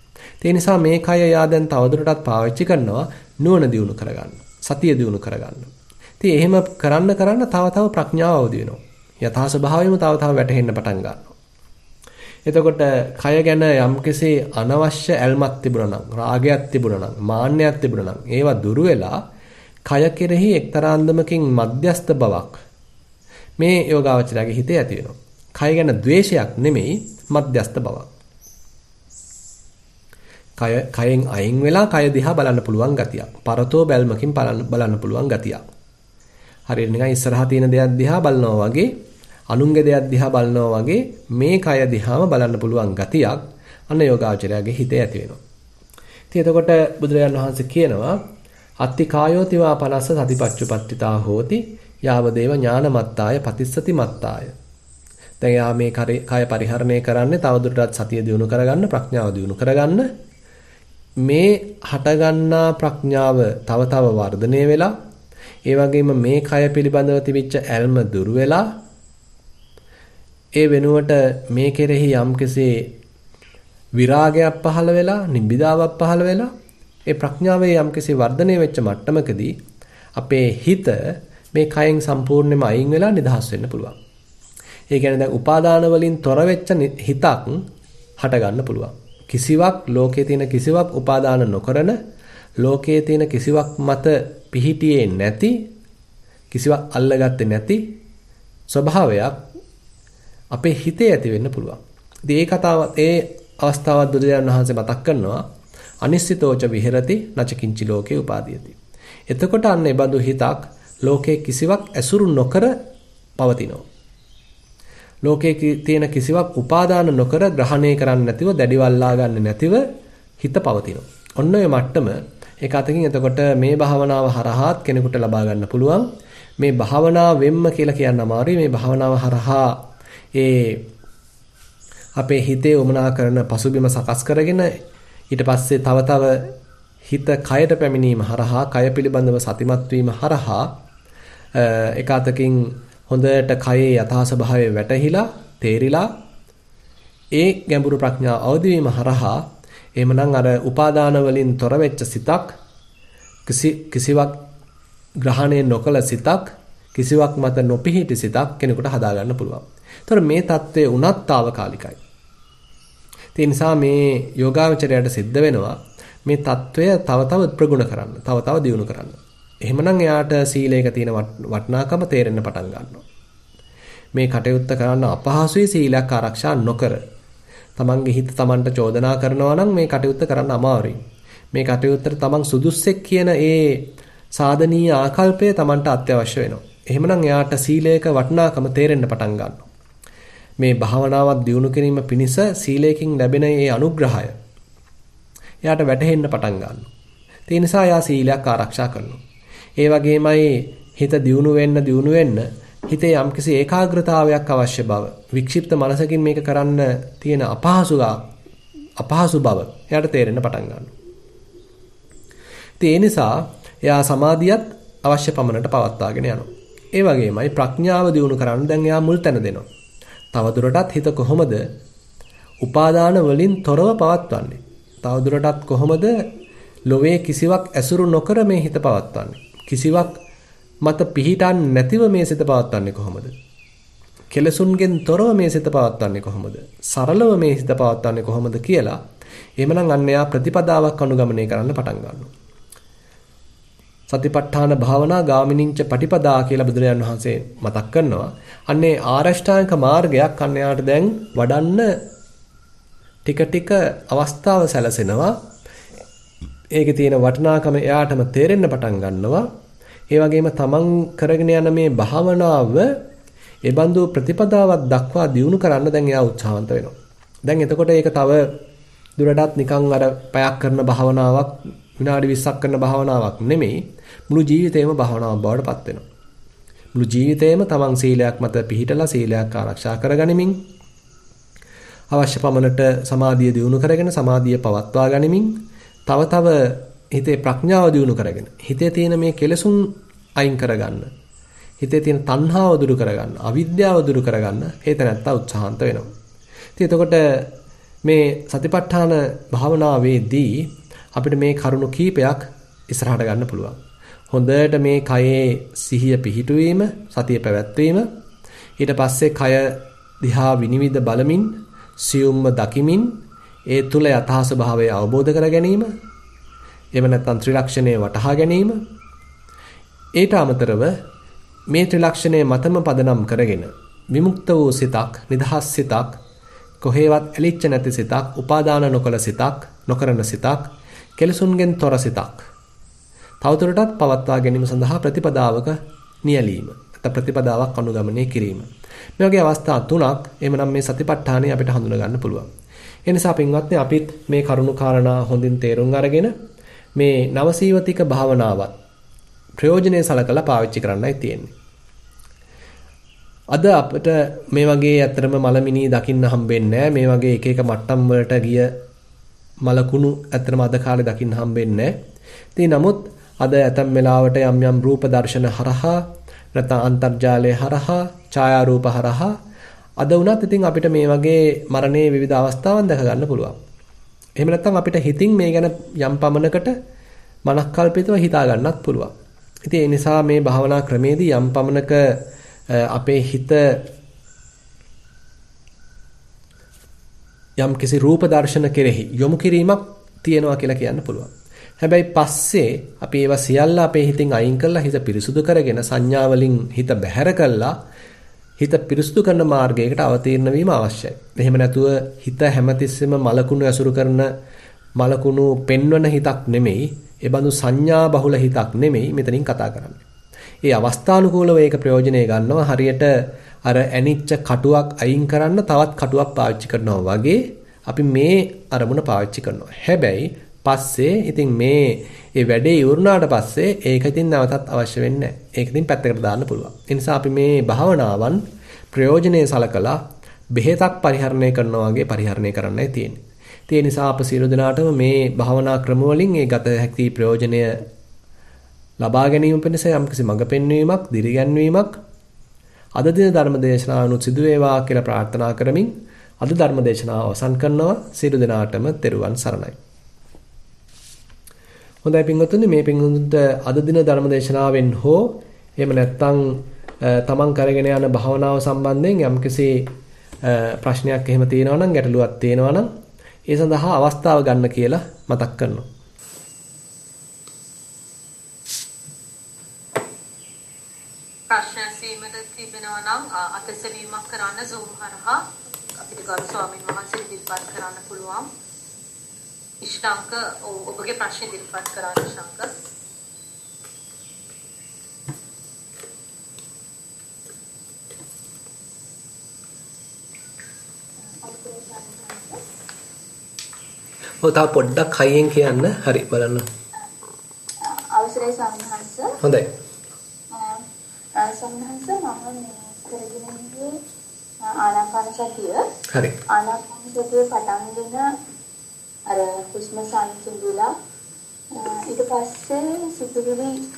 ඒ නිසා මේ කය යා දැන් තවදුරටත් පාවිච්චි කරනවා නුවණ දියුණු කරගන්න, සතිය දියුණු කරගන්න. ඉතින් එහෙම කරන්න තව ප්‍රඥාව අවදි වෙනවා. යථා ස්වභාවයම තව වැටහෙන්න පටන් ගන්නවා. එතකොට කය ගැන යම්කිසි අනවශ්‍ය ඇල්මක් තිබුණා නම්, රාගයක් තිබුණා නම්, මාන්නයක් තිබුණා නම් ඒවා දුරු වෙලා කය කෙරෙහි එක්තරා අන්දමකින් මධ්‍යස්ත බවක් මේ යෝගාවචරයේ හිතේ ඇති වෙනවා. කය ගැන ද්වේෂයක් නෙමෙයි, මධ්‍යස්ත බවක්. කයෙන් අයින් වෙලා කය දිහා බලන්න පුළුවන් ගතියක්. පරතෝ බැල්මකින් බලන්න පුළුවන් ගතියක්. හරියට නිකන් ඉස්සරහා තියෙන දෙයක් දිහා බලනවා වගේ, අනුන්ගේ දෙයක් දිහා බලනවා වගේ මේ කය දිහාම බලන්න පුළුවන් ගතියක් අන්න යෝගාචරයාගේ හිතේ ඇති වෙනවා. ඉතින් එතකොට බුදුරජාණන් වහන්සේ කියනවා අත්ති කායෝතිවා පනස්ස සතිපච්චුපට්ඨිතා හෝති යාවදේව ඥානමත්තාය පතිස්සති මත්තාය. දැන් යා මේ කය පරිහරණය කරන්නේ තවදුරටත් සතිය දියුණු කරගන්න, ප්‍රඥාව දියුණු කරගන්න. මේ හටගන්නා ප්‍රඥාව තව වර්ධනය වෙලා, ඒ වගේම මේ කය පිළිබඳව තිබිච්ච ඇල්ම දුරු වෙලා, ඒ වෙනුවට මේ කෙරෙහි යම්කිසි විරාගයක් පහළ වෙලා, නිබ්බිදාවක් පහළ වෙලා, ඒ ප්‍රඥාවේ යම්කිසි වර්ධනය වෙච්ච මට්ටමකදී අපේ හිත මේ කයෙන් සම්පූර්ණයෙන්ම අයින් වෙලා නිදහස් වෙන්න පුළුවන්. ඒ කියන්නේ දැන් උපාදාන වලින් තොර වෙච්ච හිතක් හට ගන්න පුළුවන්. කිසිවක් ලෝකයේ තියෙන කිසිවක් උපාදාන නොකරන, ලෝකයේ තියෙන කිසිවක් මත පිහිටියේ නැති, කිසිවක් අල්ලගත්තේ නැති ස්වභාවයක් අපේ හිතේ ඇති වෙන්න පුළුවන්. ඉතින් ඒ අවස්ථාවත් බුදුරජාණන් වහන්සේ මතක් කරනවා අනිශ්චිතෝච විහෙරති නචකින්චි ලෝකේ උපාදීයති. එතකොට අන්න ඒ බඳු හිතක් ලෝකේ කිසිවක් ඇසුරු නොකර පවතිනවා. ලෝකේ තියෙන කිසිවක් උපාදාන නොකර ග්‍රහණය කරන්නේ නැතිව, දැඩිවල්ලා ගන්න නැතිව හිත පවතිනවා. ඔන්න ඔය මට්ටම ඒක අතකින් එතකොට මේ භාවනාව හරහාත් කෙනෙකුට ලබා ගන්න පුළුවන්. මේ භාවනාව වෙම්ම කියලා කියන්න අමාරුයි. මේ භාවනාව හරහා අපේ හිතේ උමනා කරන පසුබිම සකස් කරගෙන ඊට පස්සේ තව හිත කයට පැමිණීම හරහා කය පිළිබඳව සතිමත් වීම හරහා එක අතකින් හොඳට කයේ යථා ස්වභාවය වැටහිලා තේරිලා ඒ ගැඹුරු ප්‍රඥාව අවදි වීම හරහා එහෙමනම් අර උපාදාන වලින් තොර වෙච්ච සිතක් කිසිවක් ග්‍රහණය නොකළ සිතක් කිසිවක් මත නොපිහිටි සිතක් කෙනෙකුට හදාගන්න පුළුවන්. ඒතර මේ தત્ත්වය උනත් తాවකාලිකයි. ඒ නිසා මේ යෝගාවචරයට සිද්ධ වෙනවා මේ தত্ত্বය තව තව ප්‍රගුණ කරන්න, තව තව දියුණු කරන්න. එහෙමනම් එයාට සීලයක තියෙන වටිනාකම තේරෙන්න පටන් ගන්නවා. මේ කටයුත්ත කරන්න අපහසුයි සීලයක් ආරක්ෂා නොකර. තමන්ගේ හිත තමන්ට චෝදනා කරනවා නම් මේ කටයුත්ත කරන්න අමාරුයි. මේ කටයුත්තට තමන් සුදුස්සෙක් කියන ඒ සාධනීය ආකල්පය තමන්ට අත්‍යවශ්‍ය වෙනවා. එහෙමනම් එයාට සීලයක වටිනාකම තේරෙන්න පටන් ගන්නවා. මේ භාවනාවක් දියුණු කිරීම පිණිස සීලයෙන් ලැබෙන ඒ අනුග්‍රහය එයාට වැටහෙන්න පටන් ගන්නවා. ඒ නිසා එයා සීලයක් ආරක්ෂා කරනවා. ඒ වගේමයි හිත දියුණු වෙන්න හිතේ යම්කිසි ඒකාග්‍රතාවයක් අවශ්‍ය බව, වික්ෂිප්ත මනසකින් මේක කරන්න තියෙන අපහසු බව එයාට තේරෙන්න පටන් ගන්නවා. ඒ නිසා එයා සමාධියත් අවශ්‍ය පමණට පවත්වාගෙන යනවා. ඒ වගේමයි ප්‍රඥාව දියුණු කරන්න දැන් එයා මුල් තැන දෙනවා. තවදුරටත් හිත කොහොමද උපාදාන වලින් තොරව පවත්වන්නේ? තවදුරටත් කොහොමද ලෝවේ කිසිවක් ඇසුරු නොකර මේ හිත පවත්වන්නේ? කිසිවක් මත පිහිටන් නැතිව මේ සිත පවත්වන්නේ කොහොමද? කෙලසුන්ගෙන් තොරව මේ සිත පවත්වන්නේ කොහොමද? සරලව මේ සිත පවත්වන්නේ කොහොමද කියලා එහෙමනම් අන්න එයා ප්‍රතිපදාවක් අනුගමනය කරන්න පටන් ගන්නවා. සතිපට්ඨාන භාවනා ගාමිනිංච පටිපදා කියලා බුදුරජාණන් වහන්සේ මතක් කරනවා. අන්නේ ආරෂ්ඨාංග මාර්ගයක් අන්න එයාට දැන් වඩන්න ටික ටික අවස්ථාව සැලසෙනවා. ඒකේ තියෙන වටිනාකම එයාටම තේරෙන්න පටන් ගන්නවා. ඒ වගේම තමන් කරගෙන යන මේ භාවනාව ඒ බඳු ප්‍රතිපදාවක් දක්වා දියුණු කරන්න දැන් එයා උත්සාහන්ත වෙනවා. දැන් එතකොට ඒක තව දුරටත් නිකන් අර පැයක් කරන භාවනාවක් විනාඩි 20ක් කරන භාවනාවක් නෙමෙයි, මුළු ජීවිතේම භාවනාවක් බවට පත් වෙනවා. මුළු ජීවිතේම තමන් සීලයක් මත පිහිටලා සීලයක් ආරක්ෂා කරගනිමින් අවශ්‍ය පමණට සමාධිය දියුණු කරගෙන සමාධිය පවත්වා ගනිමින් තව තව හිතේ ප්‍රඥාව දියුණු කරගෙන හිතේ තියෙන මේ කෙලෙසුන් අයින් කරගන්න, හිතේ තියෙන තණ්හාව දුරු කරගන්න, අවිද්‍යාව දුරු කරගන්න හේත නැත්තා උත්සාහන්ත වෙනවා. ඉතින් එතකොට මේ සතිපට්ඨාන භාවනාවේදී අපිට මේ කරුණු කීපයක් ඉස්සරහට ගන්න පුළුවන්. හොඳට මේ කයේ සිහිය පිහිටුවීම, සතිය පැවැත්වීම, ඊට පස්සේ කය දිහා විනිවිද බලමින්, සියුම්ම දකිමින්, ඒ තුල යථා ස්වභාවය අවබෝධ කර ගැනීම, එහෙම නැත්නම් ත්‍රිලක්ෂණය වටහා ගැනීම. ඊට අමතරව මේ ත්‍රිලක්ෂණය මතම පදනම් කරගෙන විමුක්ත වූ සිතක්, නිදහස් සිතක්, කොහේවත් ඇලිච්ච නැති සිතක්, උපාදාන නොකළ සිතක්, නොකරන සිතක්, කෙලසුන්ගෙන් තොර සිතක් තවදුරටත් පවත්වා ගැනීම සඳහා ප්‍රතිපදාවක නියැලීම, නැත්නම් ප්‍රතිපදාවක් අනුගමනය කිරීම. මේ වගේ අවස්ථා තුනක් එමනම් මේ සතිපට්ඨානය අපිට හඳුනා ගන්න පුළුවන්. ඒ නිසා පින්වත්නි අපිත් මේ කරුණු කාරණා හොඳින් තේරුම් අරගෙන මේ නවසීවතික භාවනාවත් ප්‍රයෝජනෙ සලකලා පාවිච්චි කරන්නයි තියෙන්නේ. අද අපිට මේ වගේ ඇත්තටම මලමිනී දකින්න හම්බෙන්නේ නැහැ. මේ වගේ එක එක මට්ටම් වලට ගිය මලකුණු ඇත්තටම අද කාලේ දකින්න හම්බෙන්නේ නැහැ. නමුත් අද ඇතම් වෙලාවට යම් යම් රූප දර්ශන හරහා නැත්නම් අන්තර්ජාලය හරහා ඡායාරූප හරහා අද වුණත් ඉතින් අපිට මේ වගේ මරණයේ විවිධ අවස්ථාවන් දැක ගන්න පුළුවන්. එහෙම නැත්නම් අපිට හිතින් මේ ගැන යම් පමණකට මනස්කල්පිතව හිතා ගන්නත් පුළුවන්. ඉතින් ඒ නිසා මේ භාවනා ක්‍රමේදී යම් පමණක අපේ හිත යම් කිසි රූප දර්ශන කෙරෙහි යොමු කිරීමක් තියෙනවා කියලා කියන්න පුළුවන්. හැබැයි පස්සේ අපි ඒවා සියල්ල අපේ හිතින් අයින් කරලා හිත පිරිසුදු කරගෙන සංඥා වලින් හිත බැහැර කළා හිත පිරිසුදු කරන මාර්ගයකට අවතීර්ණ වීම අවශ්‍යයි. එහෙම නැතුව හිත හැමතිස්සෙම මලකුණු ඇසුරු කරන මලකුණු පෙන්වන හිතක් නෙමෙයි, ඒ බඳු සංඥා බහුල හිතක් නෙමෙයි මෙතනින් කතා කරන්නේ. ඒ අවස්ථානුකූලව ඒක ප්‍රයෝජනෙ ගන්නවා. හරියට අර ඇනිච්ච කටුවක් අයින් කරන්න තවත් කටුවක් පාවිච්චි කරනවා වගේ අපි මේ අරමුණ පාවිච්චි කරනවා. හැබැයි පස්සේ ඉතින් මේ වැඩේ ඉවරුනාට පස්සේ ඒක ඉතින් නැවතත් අවශ්‍ය වෙන්නේ නැහැ. ඒක ඉතින් පැත්තකට දාන්න පුළුවන්. ඒ නිසා අපි මේ භාවනාවන් ප්‍රයෝජනෙ සලකලා බෙහෙතක් පරිහරණය කරනවා වගේ පරිහරණය කරන්නයි තියෙන්නේ. ඒ නිසා අප සියලු දෙනාටම මේ භාවනා ක්‍රම වලින් ඒ ගත හැකි ප්‍රයෝජනය ලබා ගැනීම පිණිස යම්කිසි මඟ පෙන්වීමක්, දිරිගැන්වීමක් අද දින ධර්ම දේශනාවනුත් සිදු වේවා කියලා ප්‍රාර්ථනා කරමින් අද ධර්ම දේශනාව අවසන් කරනවා. සියලු දෙනාටම තෙරුවන් සරණයි. හොඳයි පින්වතුනි, මේ පින්වතුන්ට අද දින ධර්ම දේශනාවෙන් හෝ එහෙම නැත්නම් තමන් කරගෙන යන භාවනාව සම්බන්ධයෙන් යම්කිසි ප්‍රශ්නයක් එහෙම තියෙනවා නම්, ගැටලුවක් තියෙනවා නම් ඒ සඳහා අවස්ථාව ගන්න කියලා මතක් කරනවා. ප්‍රශ්න ඇසීමට තිබෙනවා නම් අතසවීමක් කරන්න Zoom හරහා අපිට ගරු ස්වාමීන් වහන්සේ ඉදිරිපත් කරන්න පුළුවන්. ඉෂ්ටාංක ඔබගේ ප්‍රශ්න ඉදිරිපත් කරන්න ඉෂ්ටාංක. තා පොඩ්ඩක් හයියෙන් කියන්න. හරි බලන්න. අවසරයි සම්හංශ. හොඳයි. සම්හංශ මම කරගෙන ඉන්නේ ආනාපාන සතිය. හරි. ආනාපාන සතිය පටන්ගෙන අර හුස්ම සංසිඳුලා ඊට පස්සේ සිතුවිලි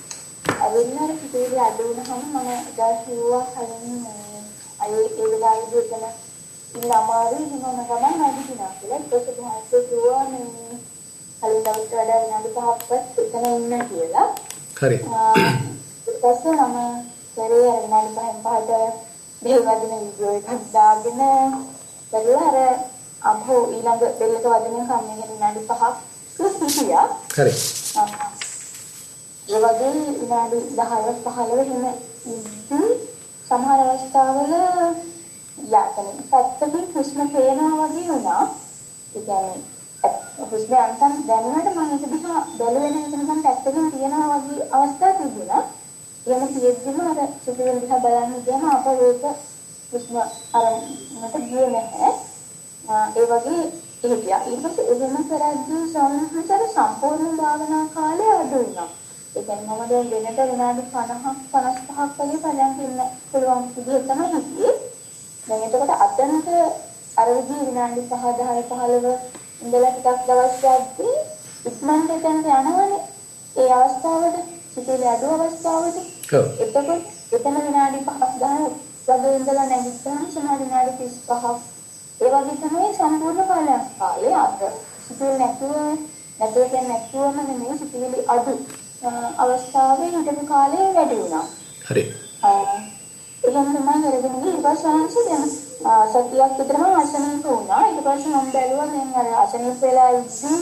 ඇවිල්ලා සිතුවිලි අඩු වුණාම මම දැක්කුවා කලින් අය ඒ වෙලාවේදී එතන ඉන්න අමාරුයි වෙනම ගමන් නැගිටිනවා කියලා. ඒක තමයි කිව්වා මේ කලින් දවස් වල විනාඩි 5ක්වත් එතන ඉන්න කියලා. හරි. ඊට පස්සේ මම කරේ අර විනාඩි 5ට දෙවදින වීඩියෝ එකක් දාගෙන බැලුවා අර අම්හෝ ඊළඟ බෙල්ලක වදින කන්නේ විනාඩි 5ක් සිටියා. හරි. ඒ වගේ විනාඩි 10ක් 15 එහෙම ඉඳි සමහර අවස්ථාවල යාතන පැත්තකින් හුස්ම පේනවා වගේ වුණා. ඒ කියන්නේ හුස්ම අන්තම් දැනුණාට මම ඒක දිහා බැලුවේ නැහැ නම් පැත්තකින් තියනවා වගේ අවස්ථා තිබුණා. එහෙම තියෙද්දිම අර සිතුවිලි දිහා බලන්න ගියාම අපේ ඒක හුස්ම අරමුණට ගියේ නැහැ. ඒ වගේ හිටියා. ඊට පස්සේ එහෙම කරද්දී සමහරවිට සම්පූර්ණ භාවනා කාලය අඩු වෙනවා. ඒ කියන්නේ මම දැන් වෙනට විනාඩි 50ක් 55ක් වගේ පදයන්ක ඉන්න පුළුවන් විදිහ තමයි හිටියේ. දැන් එතකොට අතනට අර විදිහ විනාඩි 5 10 15 ඉඳලා ටිකක් දවස් යද්දී ඉක්මනට එතනට යනවනේ. ඒ අවස්ථාවේදී සිතුවිලි අඩු අවස්ථාවේදී එතකොට එතන විනාඩි 5 10 වගේ ඉඳලා නැගිට්ටාම සමහර විනාඩි 35ක් ඒ වගේ තමයි සම්පූර්ණ කාලය අද සිතුවිලි නැතුවම නෙමෙයි සිතුවිලි අඩු අවස්ථාවේ හිටපු කාලය වැඩි වුණා. හරි. එහෙනම් මම කරගෙන ගිහින් ඊපස්සේ දැන් සතියක් විතරම අසනීප වුණා. ඊට පස්සේ මම බැලුවා දැන් අර අසනීප වෙලා ඉඳි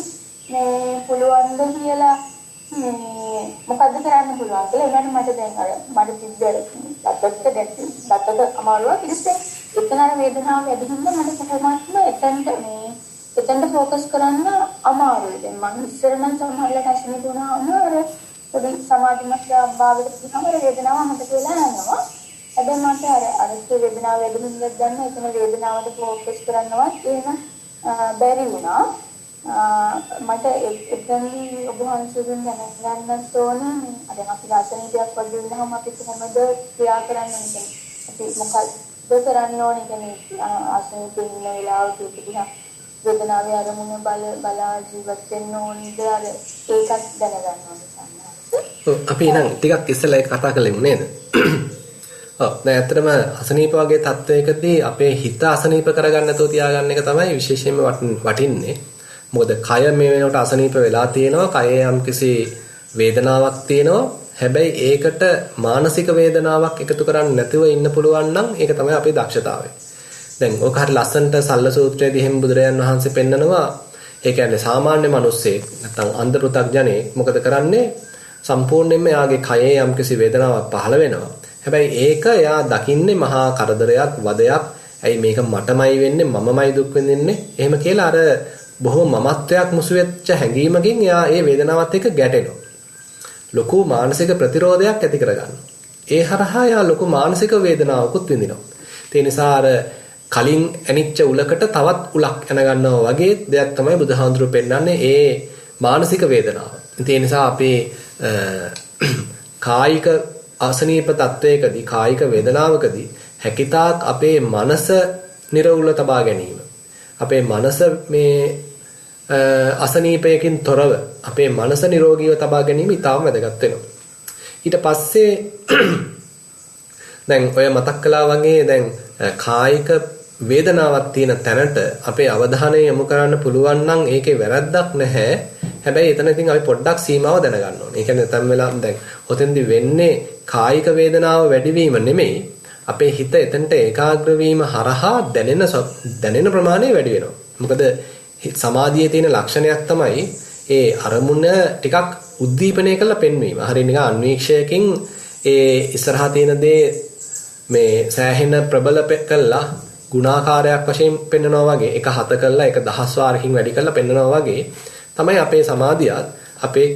මේ පුළුවන්ද කියලා මොකද්ද කරන්න පුළුවන් කියලා. එවනම් මට දැන් අර මට තිබ්බ දත්තක අමාරුවක් ඉතින් එතන අර වේදනාව වැඩි හින්දා මට කොහොමත්ම එතනට ફોકસ කරන්න අමාරුයි. දැන් මම ඉස්සර නම් සමහරවිට අසනීප වුණාම අර පොඩි සමාධිමත් භාවයකට ගියාම වේදනාව මට කියලා යනවා. හැබැයි මට අර වේදනාව වැඩි හින්දා දැන් එතන වේදනාවට ફોકસ කරන්නවත් එහෙම බැරි වුණා. මට එතනදී ඔබ වහන්සේගෙන් දැනගන්නත් ඕනේ අද අපි ආසනීපයක් වගේ වුණාම අපි කොහොමද ක්‍රියා කරන්නේ අපි මොකක්ද කරන්න ඕනේ කියන්නේ ආසනීපේ ඉන්න වෙලාවට ඉතින් වේදනාවේ අරමුණ බලා ජීවත් වෙන්න ඕනේද අර ඒකත් දැනගන්න ඕනේ සම්මාස. අපි නම් ටිකක් ඉස්සෙල්ලා ඒක කතා කළෙමු නේද? ඔව් දැන් ඇත්තටම අසනීප වගේ තත්වයකදී අපේ හිත අසනීප කරගන්න නැතුව තියාගන්න එක තමයි විශේෂයෙන්ම වටින්නේ. මොකද කය මේ වෙනකොට අසනීප වෙලා තියෙනවා. කයේ යම්කිසි වේදනාවක් තියෙනවා. හැබැයි ඒකට මානසික වේදනාවක් එකතු කරන්නේ නැතුව ඉන්න පුළුවන් නම් ඒක තමයි අපේ දක්ෂතාවය. දැන් ඔක හරිය ලස්සනට සල්ල සූත්‍රයේදී එහෙම බුදුරජාන් වහන්සේ පෙන්නනවා. ඒ කියන්නේ සාමාන්‍ය මිනිස්සෙක් නැත්නම් අන්ධ පෘථග්ජනෙක් මොකද කරන්නේ? සම්පූර්ණයෙන්ම යාගේ කයේ යම්කිසි වේදනාවක් පහළ වෙනවා. හැබැයි ඒක යා දකින්නේ මහා කරදරයක්, වදයක්. ඇයි මේක මටමයි වෙන්නේ? මමමයි දුක් විඳින්නේ. එහෙම කියලා අර බොහොම මමත්වයක් මුසු වෙච්ච හැඟීමකින් එයා ඒ වේදනාවත් එක්ක ගැටෙනවා. ලොකු මානසික ප්‍රතිරෝධයක් ඇති කරගන්නවා. ඒ හරහා එයා ලොකු මානසික වේදනාවකුත් විඳිනවා. ඒ නිසා අර කලින් ඇනිච්ච උලකට තවත් උලක් එන ගන්නවා වගේ දෙයක් තමයි බුදුහාඳුරු පෙන්නන්නේ ඒ මානසික වේදනාව. ඒ නිසා අපේ කායික අසනීප තත්වයකදී කායික වේදනාවකදී හැකිතාක් අපේ මනස නිර්වුල තබා ගැනීම අපේ මනස මේ අසනීපයකින් තොරව අපේ මනස නිරෝගීව තබා ගැනීම ඉතාම වැදගත් වෙනවා. ඊට පස්සේ දැන් ඔය මතක් කළා වගේ දැන් කායික වේදනාවක් තියෙන තැනට අපේ අවධානය යොමු කරන්න පුළුවන් නම් ඒකේ වැරද්දක් නැහැ. හැබැයි එතන ඉතින් අපි පොඩ්ඩක් සීමාව දැනගන්න ඕනේ. ඒ කියන්නේ නැත්නම් වෙලා දැන් ඔතෙන්දි වෙන්නේ කායික වේදනාව වැඩිවීම නෙමෙයි. අපේ හිත එතනට ඒකාග්‍ර වීම හරහා දැනෙන ප්‍රමාණය වැඩි වෙනවා. මොකද සමාධියේ තියෙන ලක්ෂණයක් තමයි ඒ අරමුණ ටිකක් උද්දීපනය කරලා පෙන්වීම. හරිය නිකන් අන්වීක්ෂයකින් ඒ ඉස්සරහා තියෙන දේ මේ සෑහෙන ප්‍රබල කළා ගුණාකාරයක් වශයෙන් පෙන්වනවා වගේ එක 7 කළා එක 10 වාරකින් වැඩි කරලා පෙන්වනවා වගේ තමයි අපේ සමාධියත් අපේ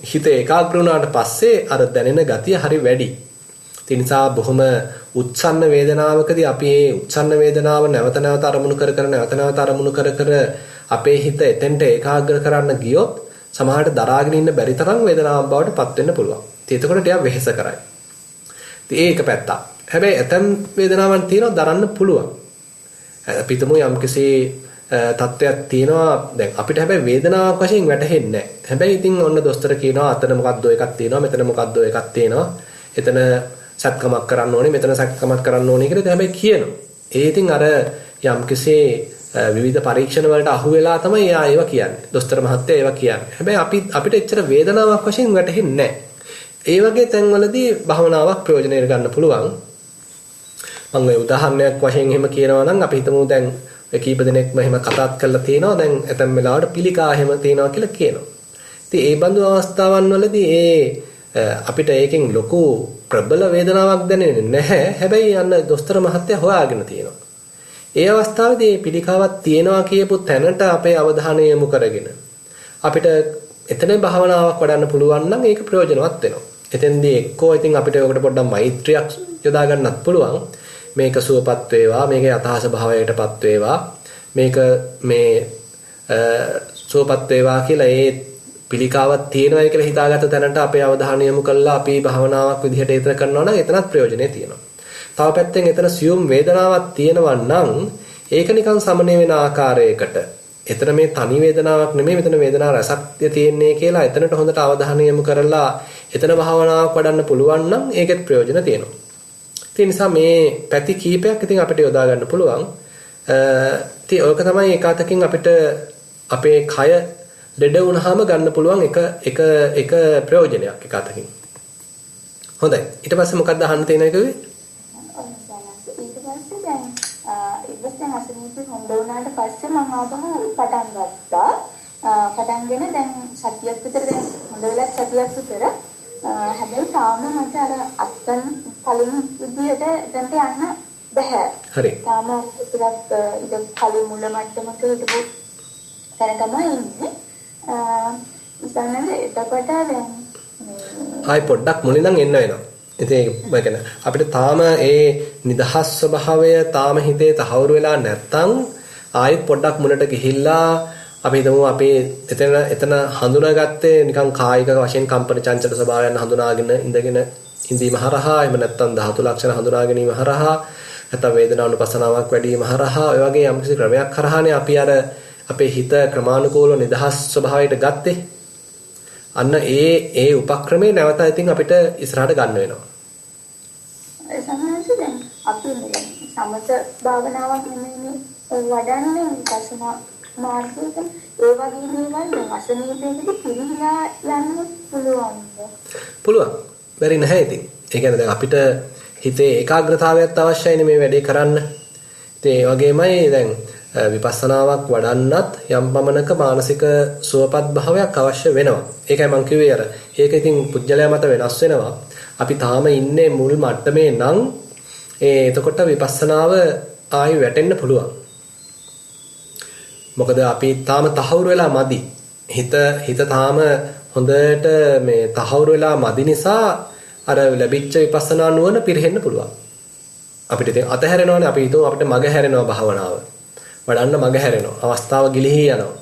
හිත ඒකාග්‍ර වුණාට පස්සේ අර දැනෙන ගතිය හරි වැඩි. ඒ නිසා බොහොම උත්සන්න වේදනාවකදී අපි මේ උත්සන්න වේදනාව නැවත නැවත අරමුණු කර කර අපේ හිත එතෙන්ට ඒකාග්‍ර කරන්න ගියොත් සමහරට දරාගෙන ඉන්න බැරි තරම් වේදනාවක් බවට පත් වෙන්න පුළුවන්. ඉතින් එතකොට ටිකක් වෙහෙස කරයි. ඉතින් ඒක පැත්තක්. හැබැයි ඇතම් වේදනාවන් තියෙනවා දරන්න පුළුවන්. අපි හිතමු යම්කිසි තත්ත්වයක් තියෙනවා දැන් අපිට හැබැයි වේදනාවක් වශයෙන් වැටහෙන්නේ නැහැ. හැබැයි ඉතින් ඔන්න දොස්තර කියනවා අතන මොකද්ද එකක් තියෙනවා මෙතන මොකද්ද එකක් තියෙනවා. එතන සත්කමක් කරන්න ඕනේ මෙතන සත්කමක් කරන්න ඕනේ කියලා හැබැයි කියනවා. ඒ ඉතින් අර යම්කිසි විවිධ පරීක්ෂණ වලට අහු වෙලා තමයි එයා ඒවා කියන්නේ. දොස්තර මහත්තයා ඒවා කියන්නේ. හැබැයි අපිට එච්චර වේදනාවක් වශයෙන් වැටහෙන්නේ නැහැ. ඒ වගේ තැන්වලදී භවනාවක් ප්‍රයෝජනෙට ගන්න පුළුවන්. මම ඔය උදාහරණයක් වශයෙන් එහෙම කියනවා නම් අපි හිතමු දැන් කීප දෙනෙක්ම එහෙම කතාත් කරලා තියෙනවා. දැන් ඇතැම් වෙලාවට පිළිකා එහෙම තියෙනවා කියලා කියනවා. ඉතින් ඒ බඳු අවස්ථාවන් වලදී අපිට ඒකෙන් ලොකු ප්‍රබල වේදනාවක් දැනෙන්නේ නැහැ. හැබැයි යන්න දොස්තර මහත්තයා හොයාගෙන තියෙනවා. ඒ අවස්ථාවේදී මේ පිළිකාවක් තියෙනවා කියපු තැනට අපේ අවධානය යොමු කරගෙන අපිට එතන භාවනාවක් වඩන්න පුළුවන් නම් ඒක ප්‍රයෝජනවත් වෙනවා. එතෙන්දී එක්කෝ ඉතින් අපිට ඔකට පොඩ්ඩක් මෛත්‍රියක් යොදා ගන්නත් පුළුවන්. මේක සුවපත් වේවා, මේක යථාස භාවයටපත් වේවා, මේක මේ සුවපත් වේවා කියලා ඒ පිළිකාවක් තියෙනවා කියලා හිතාගත්ත තැනට අපේ අවධානය යොමු කළා අපි භාවනාවක් විදිහට ඒතර කරනවා නම් එතනත් ප්‍රයෝජනෙ තියෙනවා. තව පැත්තෙන් එතන සියුම් වේදනාවක් තියෙනවා නම් ඒක නිකන් සමනය වෙන ආකාරයකට එතන මේ තනි වේදනාවක් නෙමෙයි මෙතන වේදනාව රසක් තියෙන්නේ කියලා එතනට හොඳට අවධානය යොමු කරලා එතන භාවනාවක් වඩන්න පුළුවන් නම් ඒකෙත් ප්‍රයෝජන තියෙනවා. ඒ නිසා මේ පැති කීපයක් ඉතින් අපිට යොදා ගන්න පුළුවන්. ඉතින් ඔයක තමයි එකතකින් අපිට අපේ කය ලෙඩ වුණාම ගන්න පුළුවන් එක ප්‍රයෝජනයක් එකතකින්. හොඳයි. ඊට පස්සේ මොකක්ද අහන්න තියෙනව කිව්වේ? ඉතින් අසනීපේ හොඳ වුණාට පස්සේ මම ආපහු පටන් ගත්තා. පටන්ගෙන දැන් සතියක් විතර දැන් හොඳ වෙලා සතියක් විතර. හැබැයි තාම මට අර අත්තන් කලින් විදියට දැන්ට යන්න බෑ. හරි. තාම ටිකක් ඉතින් කලින් මුල මට්ටමක හිටපු තැන තමයි ඉන්නේ. ඉතින් එතකොට දැන් ආයි පොඩ්ඩක් මුලින් නම් එන්න වෙනවා. ඉතින් මම කියන්නේ අපිට තාම ඒ නිදහස් ස්වභාවය තාම හිතේ තහවුරු වෙලා නැත්තම් ආයෙත් පොඩ්ඩක් මුලට ගිහිල්ලා අපි හිතමු අපි එතන හඳුනාගත්තේ නිකන් කායික වශයෙන් කම්පන චංචල ස්වභාවයන් හඳුනාගෙන ඉඳීම හරහා එහෙම නැත්තම් ධාතු ලක්ෂණ හඳුනා ගැනීම හරහා නැත්තම් වේදනානුපස්සනාවක් වැඩි වීම හරහා ඔය වගේ යම්කිසි ක්‍රමයක් හරහානේ අපි අර අපේ හිත ක්‍රමානුකූලව නිදහස් ස්වභාවයට ගත්තේ. අන්න ඒ උපක්‍රමේ නැවත ඉතින් අපිට ඉස්සරහට ගන්න වෙනවා. සමහරවිට දැන් අපි සමත භාවනාවක් නෙමෙයි වඩන්නේ විපස්සනා මාර්ගයක ඒ වගේ දේවල් දැන් අසනීපයකදී පිළිහිලා යන්න පුළුවන්ද? පුළුවන්. බැරි නැහැ ඉතින්. ඒ කියන්නේ දැන් අපිට හිතේ ඒකාග්‍රතාවයක් අවශ්‍යයිනේ මේ වැඩේ කරන්න. ඉතින් ඒ වගේමයි දැන් විපස්සනාවක් වඩන්නත් යම් පමණක මානසික සුවපත් භාවයක් අවශ්‍ය වෙනවා. ඒකයි මම කිව්වේ අර. ඒක ඉතින් පුජ්‍යලයා මත වෙනස් වෙනවා. අපි තාම ඉන්නේ මුල් මට්ටමේ නම් එතකොට විපස්සනාව ආයි වැටෙන්න පුළුවන්. මොකද අපි තාම තහවුරු වෙලා මදි. හිත තාම හොඳට මේ තහවුරු වෙලා මදි නිසා අර ලැබිච්ච විපස්සනා නුවණ පිරෙහෙන්න පුළුවන්. අපිට ඉතින් අතහැරෙනවනේ අපි හිතුව අපිට මග හැරෙනවා භාවනාව. වඩන්න මග හැරෙනවා. අවස්ථාව ගිලිහී යනවා.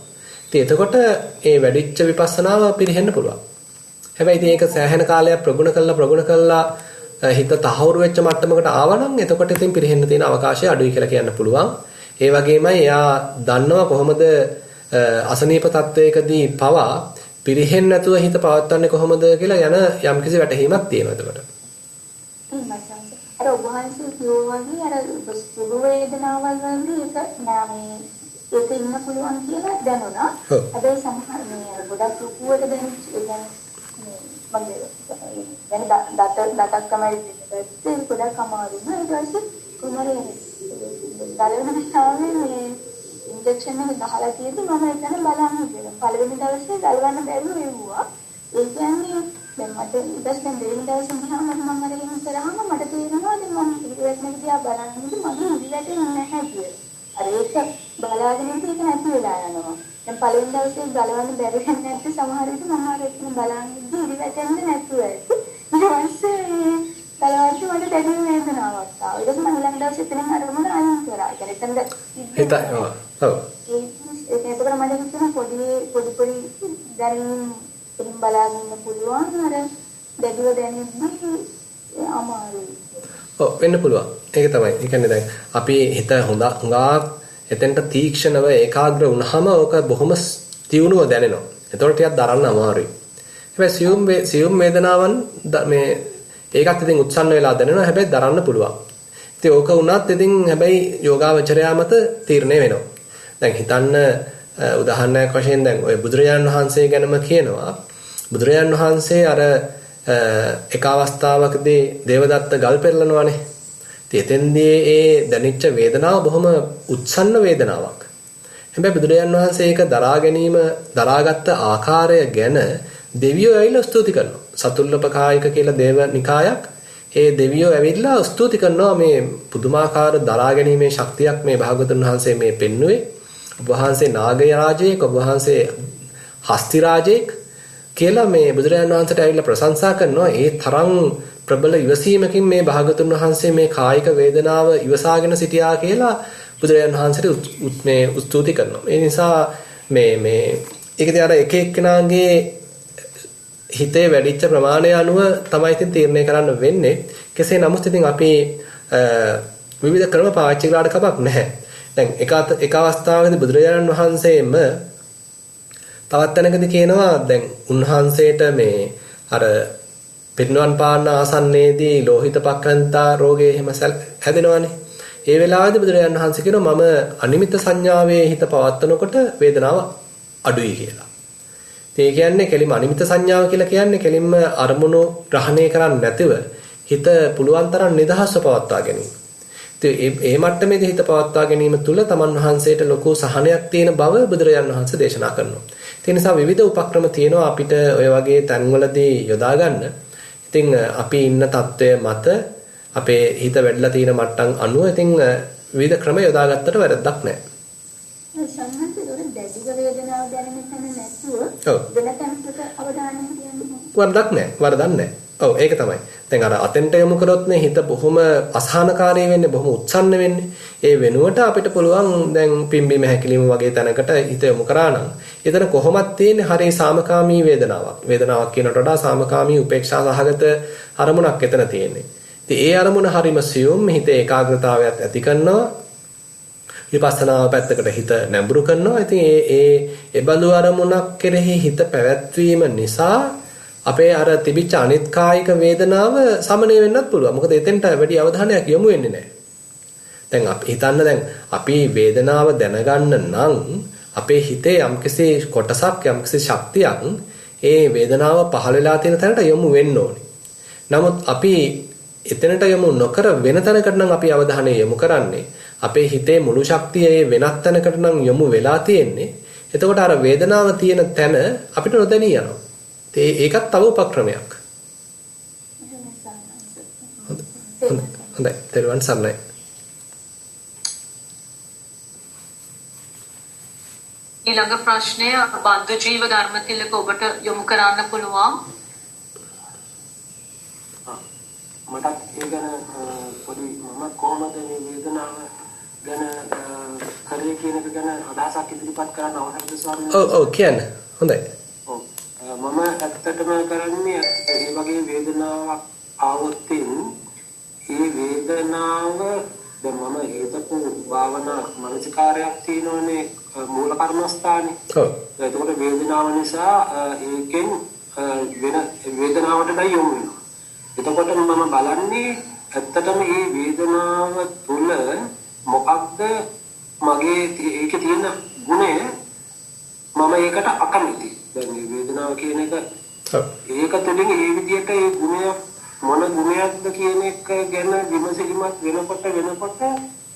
ඉතින් එතකොට ඒ වැඩිච්ච විපස්සනාව පිරෙහෙන්න පුළුවන්. හැබැයි ඉතින් ඒක සෑහෙන කාලයක් ප්‍රගුණ කළා හිත තහවුරු වෙච්ච මට්ටමකට ආවනම් එතකොට ඉතින් පිරෙහෙන්න තියෙන අවකාශය අඩුයි කියලා කියන්න පුළුවන්. ඒ වගේමයි එයා දන්නවා කොහොමද අසනීප තත්වයකදී පවා පිරෙහෙන්නේ නැතුව හිත පවත්වන්නේ කොහොමද කියලා යන යම්කිසි වැටහීමක් තියෙනවා එතකොට. අර ඔබ වහන්සේ කියෝ වගේ අර සුළු වේදනාවල් වලදී ඒක නෑ ඒක ඉන්න පුළුවන් කියලා දැනුණා. හැබැයි සමහර මේ ගොඩක් ලොකුවට දැනෙච්ච ඒ කියන්නේ මගේ දතක් තමයි ගොඩක් අමාරුයි. ඊට පස්සේ කුමාරේ ගලවන මේ ඉන්ජෙක්ෂන් එක ගහලා තියෙද්දි මම එතන බලන්න ගියා. පළවෙනි දවසේ ගලවන්න බැරුව එවුවා. ඒ කියන්නේ දැන් මට ඊටස්සේ දෙවෙනි දවසේ ගියාම මම අර එහෙම කරාම මට තේරෙනවා දැන් මම ඉතින් දිහා බලන්නේ මගේ උඩට නැහැ කියලා. අර ඒක බලාගෙන ඉඳි ඒක නැති වෙලා යනවා. දැන් පළවෙනි දවසේ ගලවන්න බැරි නැත්නම් සමහර විට මම අර එතන බලන්නේ ඉරිවැටෙන්නේ නැතුව ඇති. ඊට පස්සේ ගලවන්න මට දැනෙන වේදනාවක් ආවා. ඊට පස්සේ මම ඊළඟ දවසේ එතනින් අරගෙන ආයෙත් කරා. ඒ කියන්නේ එතන ඔව්. ඒක එතකොට මට හිතෙන පොඩි දැරීම් ඉතින් බලාගෙන ඉන්න පුළුවන් අර දැඩිව දැනෙන්නේ අමාරුයි. ඔව් වෙන්න පුළුවන්. ඒක තමයි. ඒ කියන්නේ දැන් අපි හිත හුඟා එතෙන්ට තීක්ෂණව ඒකාග්‍ර වුණාම ඕක බොහොම තියුණුව දැනෙනවා. ඒතකොට ටිකක් දරන්න අමාරුයි. හැබැයි සියුම් වේදනාවන් මේ ඒකත් ඉතින් උත්සන්න වෙලා දැනෙනවා. හැබැයි දරන්න පුළුවන්. ඉතින් ඕක වුණත් ඉතින් හැබැයි යෝගාවචරයා මත තීරණය වෙනවා. දැන් හිතන්න උදාහරණයක් වශයෙන් දැන් ඔය බුදුරජාණන් වහන්සේ ගැනම කියනවා. බුදුරජාණන් වහන්සේ අර එක අවස්ථාවකදී දේවදත්ත ගල් පෙරලනවානේ. ඉතින් එතෙන්දී ඒ දැනෙච්ච වේදනාව බොහොම උත්සන්න වේදනාවක්. හැබැයි බුදුරජාණන් වහන්සේ ඒක දරාගත්ත ආකාරය ගැන දෙවියෝ ඇවිල්ලා ස්තුති කරනවා. සතුල්ලපකායික කියලා දේව නිකායක්. ඒ දෙවියෝ ඇවිල්ලා ස්තුති කරනවා මේ පුදුමාකාර දරා ගැනීමේ ශක්තියක් මේ භාගතුන් වහන්සේ මේ පෙන්නුවේ. ඔබ වහන්සේ නාග රාජයෙක්, ඔබ වහන්සේ හස්ති රාජයෙක් කියලා මේ බුදුරජාණන් වහන්සේට ඇවිල්ලා ප්‍රශංසා කරනවා. ඒ තරම් ප්‍රබල ඉවසීමකින් මේ භාගතුන් වහන්සේ මේ කායික වේදනාව ඉවසාගෙන සිටියා කියලා බුදුරජාණන් වහන්සේට මේ ස්තුති කරනවා. ඒ නිසා මේ ඒකදී අර එක එක්කෙනාගේ හිතේ වැඩිච්ච ප්‍රමාණය අනුව තමයි ඉතින් තීරණය කරන්න වෙන්නේ. කෙසේ නමුත් ඉතින් අපි විවිධ ක්‍රම පාවිච්චි කරලා කමක් නැහැ. දැන් එක අවස්ථාවකදී බුදුරජාණන් වහන්සේම තවත් තැනකදී කියනවා දැන් උන්වහන්සේට මේ අර පිරිනුවන් පාන්න ආසන්නයේදී ලෝහිත පක්ඛන්තා රෝගය එහෙම හැදෙනවානේ. ඒ වෙලාවේදී බුදුරජාණන් වහන්සේ කියනවා මම අනිමිත් සංඥාවේ හිත පවත්වනකොට වේදනාව අඩුයි කියලා. ඒ කියන්නේ කෙලිම අනිමිත් සංඥාව කියලා කියන්නේ කෙලින්ම අරමුණු ග්‍රහණය කරන්නේ නැතිව හිත පුළුවන් තරම් නිදහස්ව පවත්වා ගැනීම. ඉතින් මේ මට්ටමේදී හිත පවත්වා ගැනීම තුළ තමන් වහන්සේට ලොකු සහනයක් තියෙන බව බුදුරජාණන් වහන්සේ දේශනා කරනවා. ඒ නිසා විවිධ උපක්‍රම තියෙනවා අපිට ඔය වගේ තැන්වලදී යොදා ගන්න. ඉතින් අපි ඉන්න තත්වය මත අපේ හිත වැඩිලා තියෙන මට්ටම් අනුව ඉතින් විවිධ ක්‍රම යොදා ගත්තට වැරද්දක් නැහැ. වේදනාව දැනෙන්න නැතුව වෙන තැනකට අවධානය යොමු වරදක් නැහැ. ඔව් ඒක තමයි. දැන් අර අතෙන්ට යොමු කරොත්නේ හිත බොහොම අසහනකාරී වෙන්නේ, බොහොම උත්සන්න වෙන්නේ. ඒ වෙනුවට අපිට පුළුවන් දැන් පිම්බීම හැකිලිම වගේ තැනකට හිත යොමු කරා නම් එතන කොහොමද තියෙන්නේ හරිය සාමකාමී වේදනාවක්. වේදනාවක් කියනට වඩා සාමකාමී උපේක්ෂා සහගත අරමුණක් එතන තියෙන්නේ. ඉතින් ඒ අරමුණ හරිම සියුම් හිතේ ඒකාග්‍රතාවයත් ඇති කරනවා. විපස්සනාව පැත්තකට හිත නැඹුරු කරනවා. ඉතින් ඒ බඳු අරමුණක් කෙරෙහි හිත පැවැත්වීම නිසා අපේ අර තිබිච්ච අනිත් කායික වේදනාව සමනය වෙන්නත් පුළුවන්. මොකද එතෙන්ට වැඩි අවධානයක් යොමු වෙන්නේ නැහැ. දැන් අපි හිතන්න දැන් අපි වේදනාව දැනගන්න නම් අපේ හිතේ යම්කිසි කොටසක් යම්කිසි ශක්තියක් ඒ වේදනාව පහළ වෙලා තියෙන තැනට යොමු වෙන්න ඕනේ. නමුත් අපි එතනට යොමු නොකර වෙන තැනකට නම් අපි අවධානය යොමු කරන්නේ. අපේ හිතේ මුළු ශක්තිය ඒ වෙනත් තැනකට නම් යොමු වෙලා තියෙන්නේ. එතකොට අර වේදනාව තියෙන තැන අපිට නොදැනී යනවා. ඒකත් තව උපක්‍රමයක්. හොඳයි. තෙරුවන් සරණයි. ඊළඟ ප්‍රශ්නය බද්ධ ජීව ධර්ම තිලක ඔබට යොමු කරන්න පුළුවන්. මට ඒ ගැන පොඩි මම කොහොමද මේ වේදනාව ගැන කරේ කියන එක ගැන අදහසක් ඉදිරිපත් කරන්න අවශ්‍යද ස්වාමීනි? ඔව් කියන්න. හොඳයි. ඔව්. මම ඇත්තටම කරන්නේ මේ වගේ වේදනාවක් ආවොත් ඒ වේදනාව දැන් මම හේතපු භාවනා මානසිකාරයක් තියෙනවනේ මූල කර්මස්ථානේ. ඔව්. එතකොට වේදනාව නිසා ඒකෙන් වෙන වේදනාවටයි යොමු වෙනවා. එතකොට මම බලන්නේ ඇත්තටම මේ වේදනාව තුළ මොකක්ද මගේ ඒකේ තියෙන ගුණය මම ඒකට අකමැතියි. දැන් මේ වේදනාව කියන එක ඒක තුළින් ඒ විදිහට ඒ ගුණය මොන ගුණයක්ද කියන එක ගැන විමසීමක් වෙනකොට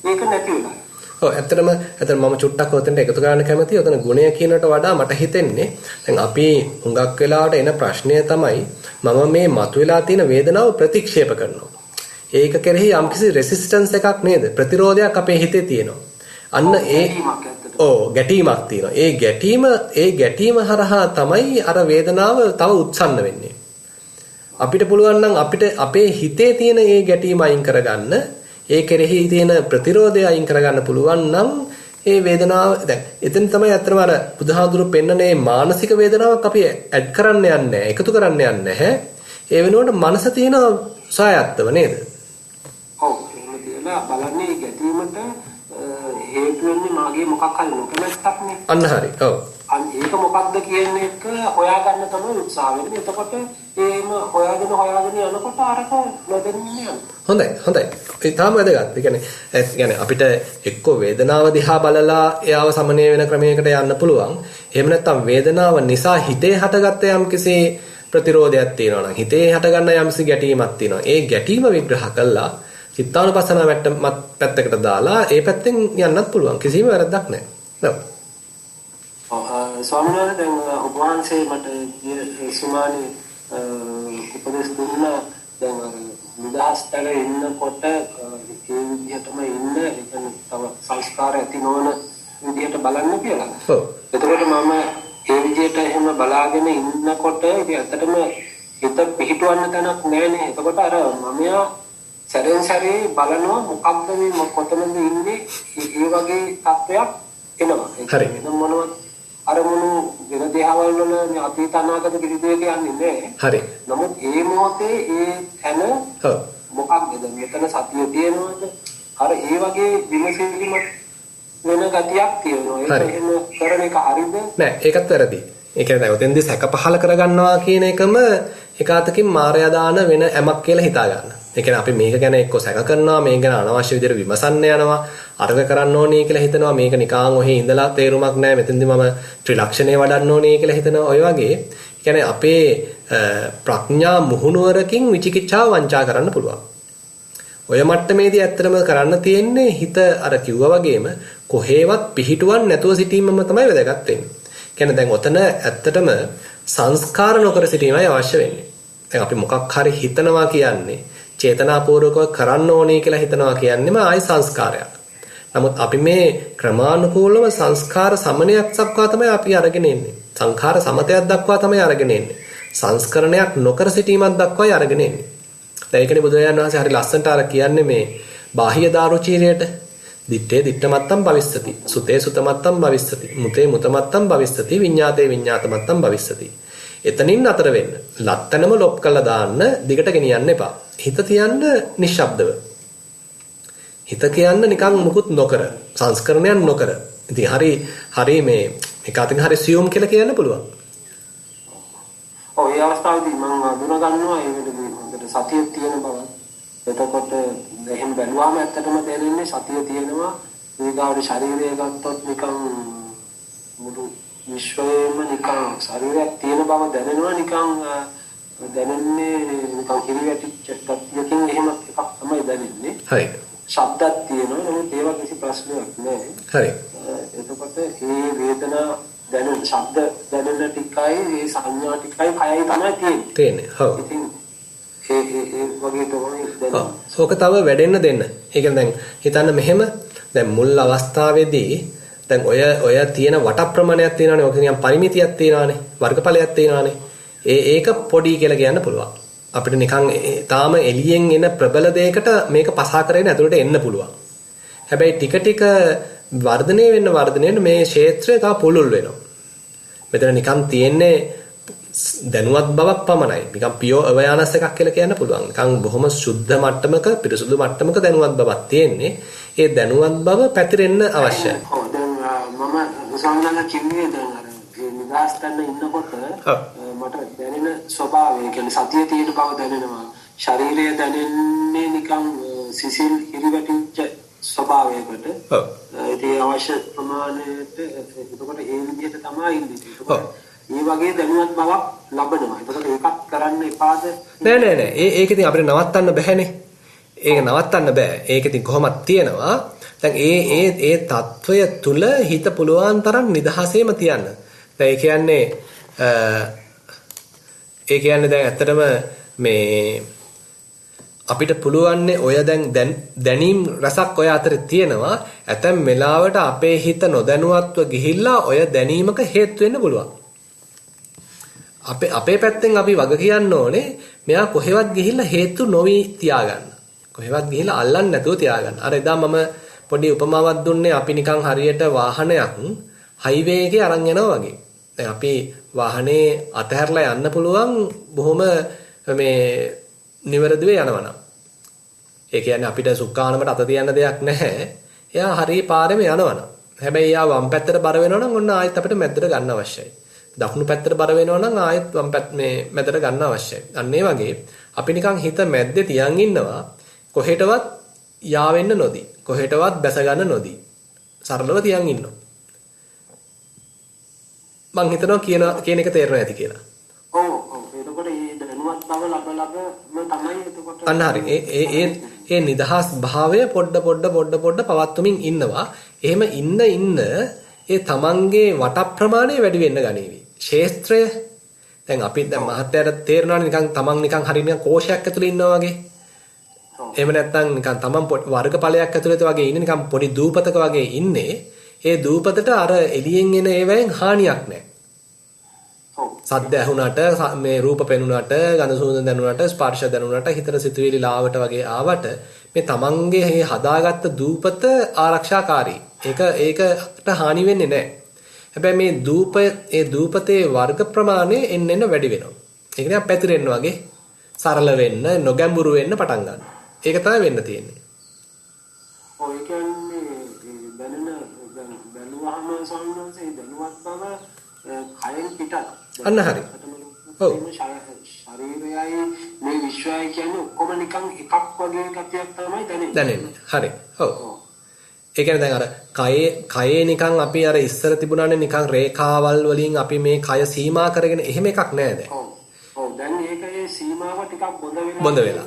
ඒක නැති වෙනවා. ඔව් ඇත්තටම මම චුට්ටක් ඔතෙන්ට එකතු කරන්න කැමතියි. ඔතන ගුණය කියනට වඩා මට හිතෙන්නේ දැන් අපි හුඟක් වෙලාවට එන ප්‍රශ්නය තමයි මම මේ මතුවලා තියෙන වේදනාව ප්‍රතික්ෂේප කරනවා. ඒක කෙරෙහි යම්කිසි රෙසිස්ටන්ස් එකක් නේද? ප්‍රතිරෝධයක් අපේ හිතේ තියෙනවා. අන්න ගැටීමක් තියෙනවා. ඒ ගැටීම හරහා තමයි අර වේදනාව තව උත්සන්න වෙන්නේ. අපිට පුළුවන් නම් අපේ හිතේ තියෙන ඒ ගැටීම අයින් කරගන්න, ඒ කෙරෙහි තියෙන ප්‍රතිරෝධය අයින් කරගන්න පුළුවන් නම් ඒ වේදනාව දැන් එතන තමයි අත්‍තරම අර බුදුහාඳුරු පෙන්නනේ මානසික වේදනාවක් අපි ඇඩ් කරන්න යන්නේ නැහැ, එකතු කරන්න යන්නේ නැහැ. ඒ වෙනුවට මනස තියෙන සායත්තව නේද? ඔව් එහෙම කියලා බලන්නේ ගැටීමට හේතු වෙන්නේ මාගේ මොකක් හරි නොකමැත්තක්නේ. අන්න හරි. ඔව්. ඒක මොකක්ද කියන එක හොයාගන්න තමයි උත්සාහ වෙන්නේ. එතකොට ඒම හොයාගෙන යනකොට අරක නොදෙන්නේ යනවා. හොඳයි. ඒ තාම වැදගත්. ඒ කියන්නේ අපිට එක්ක වේදනාව දිහා බලලා එයාව සමනය වෙන ක්‍රමයකට යන්න පුළුවන්. එහෙම නැත්නම් වේදනාව නිසා හිතේ හටගත්ත යම්කිසි ප්‍රතිරෝධයක් තියෙනවා නම් හිතේ හටගන්න යම්කිසි ගැටීමක් තියෙනවා. ඒ ගැටීම විග්‍රහ කළා චිත්තානුපස්සනාව පැත්තකට දාලා ඒ පැත්තෙන් යන්නත් පුළුවන්. කිසිම වැරද්දක් නැහැ. ස්වාමීන් වහන්සේ දැන් ඔබ වහන්සේ මට සුමානේ උපදෙස් දුන්නා දැන් අර නිදහස්තර ඉන්නකොට ඒ විදිහටම ඉන්න ඒ කියන්නේ තව සංස්කාර ඇති නොවන විදිහට බලන්න කියලා. ඔව්. එතකොට මම ඒ විදිහට එහෙම බලාගෙන ඉන්නකොට ඉතින් ඇත්තටම හිත පිහිටවන්න තැනක් නැහැනේ. එතකොට අර මමයා සැරෙන් සැරේ බලනවා මොකක්ද මේ කොතනද ඉන්නේ ඒ වගේ තත්ත්වයක් එනවා. හරි. මොනවද අරමුණු වෙන දේවල් වල මේ අතීත අනාගත පිළිදේ කියන්නේ නැහැ. හරි. නමුත් ඒ මොහොතේ ඒ තැන මොකක්ද මෙතන සතිය තියෙනවද? අර ඒ වගේ විමසීමක් වෙන ගතියක් තියෙනවා. ඒක එහෙම කරන එක හරිද? නෑ ඒකත් වැරදි. ඒ කියන්නේ දැන් ඔතෙන්දී සැක පහල කරගන්නවා කියන එකම එක අතකින් මායя දාන වෙන ඇමක් කියලා හිතා ගන්න. ඒ කියන්නේ අපි මේක ගැන එක්ක සැක කරනවා, මේක ගැන අනවශ්‍ය විදිහට විමසන්න යනවා, අර්ග කරන්න ඕනේ කියලා හිතනවා, මේක නිකාන් ඔහේ ඉඳලා තේරුමක් නැහැ, මෙතෙන්දී මම ත්‍රිලක්ෂණය වඩන්න ඕනේ කියලා හිතනවා. ඔය වගේ කියන්නේ අපේ ප්‍රඥා මුහුණුවරකින් විචිකිච්ඡාව වංචා කරන්න පුළුවන්. ඔය මට්ටමේදී ඇත්තටම කරන්න තියෙන්නේ හිත අර කිව්වා වගේම කොහේවත් පිහිටුවන් නැතුව සිටීමම තමයි වැදගත් වෙන්නේ. කියන්නේ දැන් ඔතන ඇත්තටම සංස්කාර නොකර සිටීමයි අවශ්‍ය වෙන්නේ. දැන් අපි මොකක් හරි හිතනවා කියන්නේ චේතනාපූර්වකව කරන්න ඕනේ කියලා හිතනවා කියන්නේම ආයි සංස්කාරයක්. නමුත් අපි මේ ක්‍රමානුකූලව සංස්කාර සමනයක් දක්වා තමයි අපි අරගෙන එන්නේ. සංඛාර සමතයක් දක්වා තමයි අරගෙන එන්නේ. සංස්කරණයක් නොකර සිටීමක් දක්වායි අරගෙන එන්නේ. දැන් ඒකනේ බුදුරජාණන් වහන්සේ හරි ලස්සනට අර කියන්නේ මේ බාහ්‍ය දාරුචීරයට දිත්තේ දිත්තමත්තම් භවිස්සති සුතේ සුතමත්තම් භවිස්සති මුතේ මුතමත්තම් භවිස්සති විඤ්ඤාතේ විඤ්ඤාතමත්තම් භවිස්සති. එතනින් අතර වෙන්න. ලත්තනම ලොප් කළා දාන්න දිගට ගෙනියන්න එපා. හිත තියන්න නිශ්ශබ්දව. හිත කියන්න නිකන් මුකුත් නොකර සංස්කරණයක් නොකර. ඉතින් හරි මේ අතින් හරි සියුම් කියලා කියන්න පුළුවන්. ඔය අවස්ථාවේදී මම අඳුන ගන්නවා ඒ වෙලෙදී හොඳට සතිය තියෙන බව. එතකොට එහෙම බැලුවාම ඇත්තටම තේරෙන්නේ සතිය තියෙනවා. ඊගාවට ශරීරය ගත්තොත් නිකන් මුළු විශ්වයේම නිකන් ශරීරයක් තියෙන බව දැනෙනවා නිකන් දැනෙන්නේ නිකන් හිරිවැටිච්ච ගතියකින් එහෙම එකක් තමයි දැනෙන්නේ. හරි. ශබ්දයක් තියෙනවා නමුත් ඒවා කිසි ප්‍රශ්නයක් නැහැ. හරි. එතකොට මේ වේදනා දැනෙන ශබ්ද දැනෙන ටිකයි මේ සංඥා ටිකයි කයයි තමයි තියෙන්නේ. ඔව්. ඉතින් ඒ වගේ තමයි දැනෙන්නේ. ඕක තව වැඩෙන්න දෙන්න. ඒ කියන්නේ දැන් හිතන්න මෙහෙම දැන් මුල් අවස්ථාවේදී දැන් ඔය තියෙන වට ප්‍රමාණයක් තියෙනවානේ. ඔක නිකන් පරිමිතියක් තියෙනවානේ. වර්ගඵලයක් තියෙනවානේ. ඒක පොඩි කියලා කියන්න පුළුවන්. අපිට නිකන් තාම එළියෙන් එන ප්‍රබල දෙයකට මේක පසා කරගෙන ඇතුළට එන්න පුළුවන්. හැබැයි ටික වර්ධනය වෙන්න මේ ක්ෂේත්‍රය තව පුළුල් වෙනවා. මෙතන නිකන් තියෙන්නේ දැනුවත් බවක් පමණයි. නිකන් පියෝ අවයානස් එකක් කියලා කියන්න පුළුවන්. නිකන් බොහොම සුද්ධ මට්ටමක පිරිසුදු මට්ටමක දැනුවත් බවක් තියෙන්නේ. ඒ දැනුවත් බව පැතිරෙන්න අවශ්‍යයි. ඔව් දැන් මම ස්වාමීන් වහන්සේ කිව්වේ දැන් අර මේ නිදාස් ගන්න ඉන්නකොට මට දැනෙන ස්වභාවය කියන්නේ සතිය තියෙන බව දැනෙනවා. ශරීරය දැනෙන්නේ නිකන් සිසිල් හිරිවැටිච්ච ස්වභාවයකට. ඒ අවශ්‍ය ප්‍රමාණයට එතකොට ඒ විදිහට තමයි ඉන්නේ. මේ වගේ දැනුවත් බවක් ලබනවා. එතකොට ඒකත් කරන්න එපාද? නෑ. ඒක ඉතින් අපිට නවත්තන්න බෑනේ. ඒක නවත්තන්න බෑ. ඒක ඉතින් කොහොමද තියෙනවා? දැන් ඒ తত্ত্বය තුල හිත පුළුවන් තරම් නිදහසේම තියන්න. දැන් ඒ කියන්නේ දැන් ඇත්තටම මේ අපිට පුළුවන්නේ ඔය දැනීම් රසක් ඔය අතරේ තියෙනවා. ඇතැම් වෙලාවට අපේ හිත නොදැනුවත්ව ගිහිල්ලා ඔය දැනීමක හේතු වෙන්න පුළුවන්. අපේ පැත්තෙන් අපි වග කියන්න ඕනේ මෙයා කොහෙවත් ගිහිල්ලා හේතු නොවි තියාගන්න. කොහෙවත් ගිහිල්ලා අල්ලන්න නැතුව තියාගන්න. අර එදා මම පොඩි උපමාවක් දුන්නේ අපි නිකන් හරියට වාහනයක් හයිවේ එකේ අරන් යනවා වගේ. දැන් අපි වාහනේ අතහැරලා යන්න පුළුවන් බොහොම මේ නිවැරදිව යනවා. ඒ කියන්නේ අපිට සුක්කානමට අත තියන්න දෙයක් නැහැ. එයා හරිය පාරෙම යනවා. හැබැයි එයා වම් පැත්තට බර වෙනවා නම් ඔන්න ආයෙත් අපිට මැද්දට ගන්න අවශ්‍යයි. දකුණු පැත්තට බර වෙනවා නම් ආයෙත් වම් පැත්ත මේ මැදට ගන්න අවශ්‍යයි. අන්න ඒ වගේ අපි නිකන් හිත මැද්දේ තියන් ඉන්නවා කොහෙටවත් යාවෙන්න නොදී. කොහෙටවත් බැස ගන්න නොදී. සරලව තියන් ඉන්නවා. මං හිතනවා කියන එක තේරෙනවා ඇති කියලා. ඔව්. එතකොට මේ දැනුවත් බව ලබ තමයි එතකොට අන්න හරි. ඒ නිදහස් භාවය පොඩ පවත්වමින් ඉන්නවා. එහෙම ඉන්න ඒ තමන්ගේ වට ප්‍රමාණය වැඩි වෙන්න ගනීවි. ශේස්ත්‍රය දැන් අපි දැන් මහත්යට තේරෙනවානේ නිකන් තමන් නිකන් හරිය නිකන් කෝෂයක් ඇතුලේ ඉන්නවා වගේ. එහෙම නැත්නම් නිකන් තමන් වර්ගඵලයක් ඇතුලේ වගේ ඉන්නේ නිකන් පොඩි දූපතක වගේ ඉන්නේ. ඒ දූපතට අර එළියෙන් එන ඒවායින් හානියක් නැහැ. සද්ද ඇහුණාට මේ රූප පෙනුණාට ගඳ සුවඳ දැනුණාට ස්පර්ශ දැනුණාට හිතට සිතුවිලි ලාවට වගේ ආවට මේ තමන්ගේ මේ හදාගත්ත දූපත ආරක්ෂාකාරී. ඒකට හානි වෙන්නේ නැහැ. හැබැයි මේ දූපතේ වර්ග ප්‍රමාණය එන්න වැඩි වෙනවා. ඒක නිකන් පැතිරෙන්න වගේ සරල වෙන්න, නොගැඹුරු වෙන්න පටන් ගන්නවා. ඒක තමයි වෙන්න තියෙන්නේ. ඔය කියන්නේ බැලුවාම සම්මන්සේ දැනුවත් බව කයෙන් පිටත්. අන්න හරි. ඔව්. ශරීරයයි මේ විශ්වයයි කියන්නේ ඔක්කොම නිකන් එකක් වගේ ගතියක් තමයි දැනෙන්නේ. හරි. ඔව්. ඒ කියන්නේ දැන් අර කයේ නිකන් අපි අර ඉස්සර තිබුණානේ නිකන් රේඛාවල් වලින් අපි මේ කය සීමා කරගෙන එහෙම එකක් නෑ දැන්. ඔව් දැන් ඒකේ සීමාව ටිකක් බොඳ වෙලා.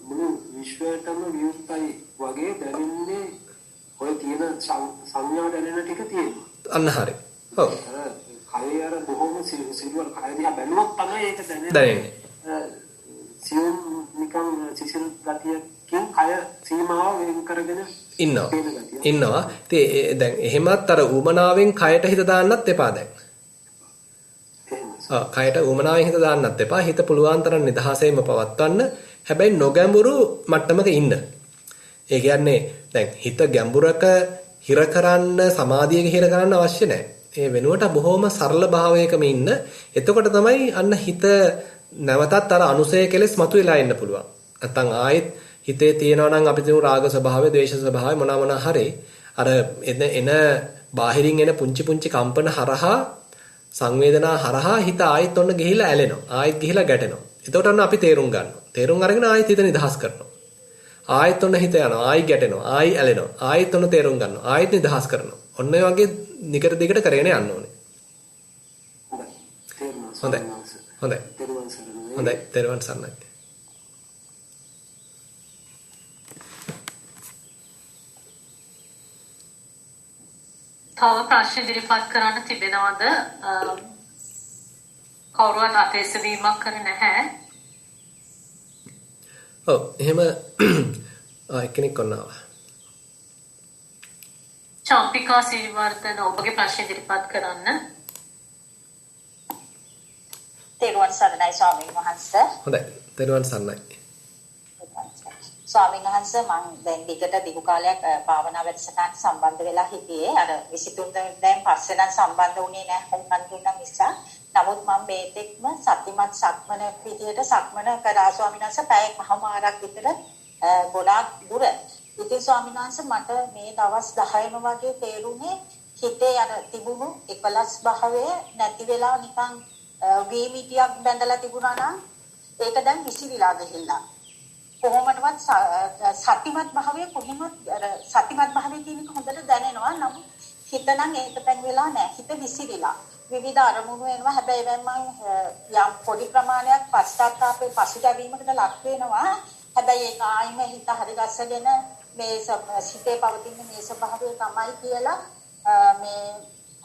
මුළු විශ්වයටම විවෘතයි වගේ දැනෙන්නේ ඔය තියෙන සංඥා දැනෙන ටික තියෙනවා. අන්න හරි. ඔව්. කය අර බොහොම සිල්වර කය දිහා බැලුවොත් තමයි ඒක දැනෙන්නේ. සියුම් නිකන් සිසිල් ගතියකින් කය සීමාව වෙන් කරගෙන ඉන්නවා. ඉතින් දැන් එහෙමත් අර ඌමනාවෙන් කයට හිත දාන්නත් එපා දැන්. කයට ඌමනාවෙන් හිත දාන්නත් එපා. හිත පුළුවන් තරම් නිදහසෙන්ම පවත්වන්න. හැබැයි නොගැඹුරු මට්ටමක ඉන්න. ඒ කියන්නේ දැන් හිත ගැඹුරක හිර කරන්න සමාධියක හිර කරන්න අවශ්‍ය නැහැ. ඒ වෙනුවට බොහොම සරල භාවයකම ඉන්න. එතකොට තමයි අන්න හිත නැවතත් අර අනුසය කෙලස් මතුවලා ඉන්න පුළුවන්. නැත්තම් ආයෙත් හිතේ තියෙනවා නම් අපි තුමු රාග ස්වභාවය, ද්වේෂ ස්වභාවය මොනවා හරි අර එන බාහිරින් එන පුංචි කම්පන හරහා සංවේදනා හරහා හිත ආයෙත් ඔන්න ගිහිලා ඇලෙනවා. ආයෙත් ගිහිලා ගැටෙනවා. එතකොට ඔන්න අපි තේරුම් ගන්නවා. තේරුම් අරගෙන ආයෙත් හිත නිදහස් කරනවා. ආයෙත් ඔන්න හිත යනවා. ආයෙ ගැටෙනවා. ආයෙ ඇලෙනවා. ආයෙත් ඔන්න තේරුම් ගන්නවා. ආයෙත් නිදහස් කරනවා. ඔන්න ඔය වගේ නිකට දිගට කරගෙන යන්න ඕනේ. හොඳයි. තෙරුවන් සරණයි. තව ප්‍රශ්න ඉදිරිපත් කරන්න තිබෙනවද? කවුරුවත් අතේසවීමක් කරේ නැහැ. ඔව් එහෙම එක්කෙනෙක් වුණා. චම්පිකා සිරිවර්ධන ඔබගේ ප්‍රශ්න ඉදිරිපත් කරන්න. තෙරුවන් සරණයි ස්වාමීන් වහන්සේ. හොඳයි. තෙරුවන් සරණයි. ස්වාමීන් වහන්සේ මම දැන් දිගු කාලයක් භාවනා වැඩසටහනට සම්බන්ධ වෙලා හිටියේ. අර 23 දැන් පස්සේ නම් සම්බන්ධ වුණේ නැහැ මොකක්ද දුන්නා නිසා. නමුත් මම මේ තෙක්ම සතිමත් සක්මන විදියට සක්මන කරා ස්වාමීන් වහන්සේ පැයකමාරක් විතර ගොඩාක් දුර. ඉතින් ස්වාමීන් වහන්සේ මට මේ දවස් 10ම වගේ තේරුනේ හිතේ අර තිබුණු එකලස් භාවය නැති වෙලා නිකන් වීමිටියක් බැඳලා තිබුණා නම් ඒක දැන් විසිරීලා ගිහිල්ලා. කොහොමදවත් සතිමත් භාවය කොහොමද අර සතිමත් භාවය කියන එක හොඳට දැනෙනවා. නමුත් හිත නම් ඒක පැන් වෙලා නැහැ. හිත විසිරීලා. විවිධ අරමුණු එනවා. හැබැයි දැන් මම යම් පොඩි ප්‍රමාණයක් පශ්චාත්තාපේ පසුතැවීමකට ලක් වෙනවා. හැබැයි ඒක ආයිම හිත හරි ගස්සගෙන මේ සිතේ පවතින මේ ස්වභාවය තමයි කියලා මේ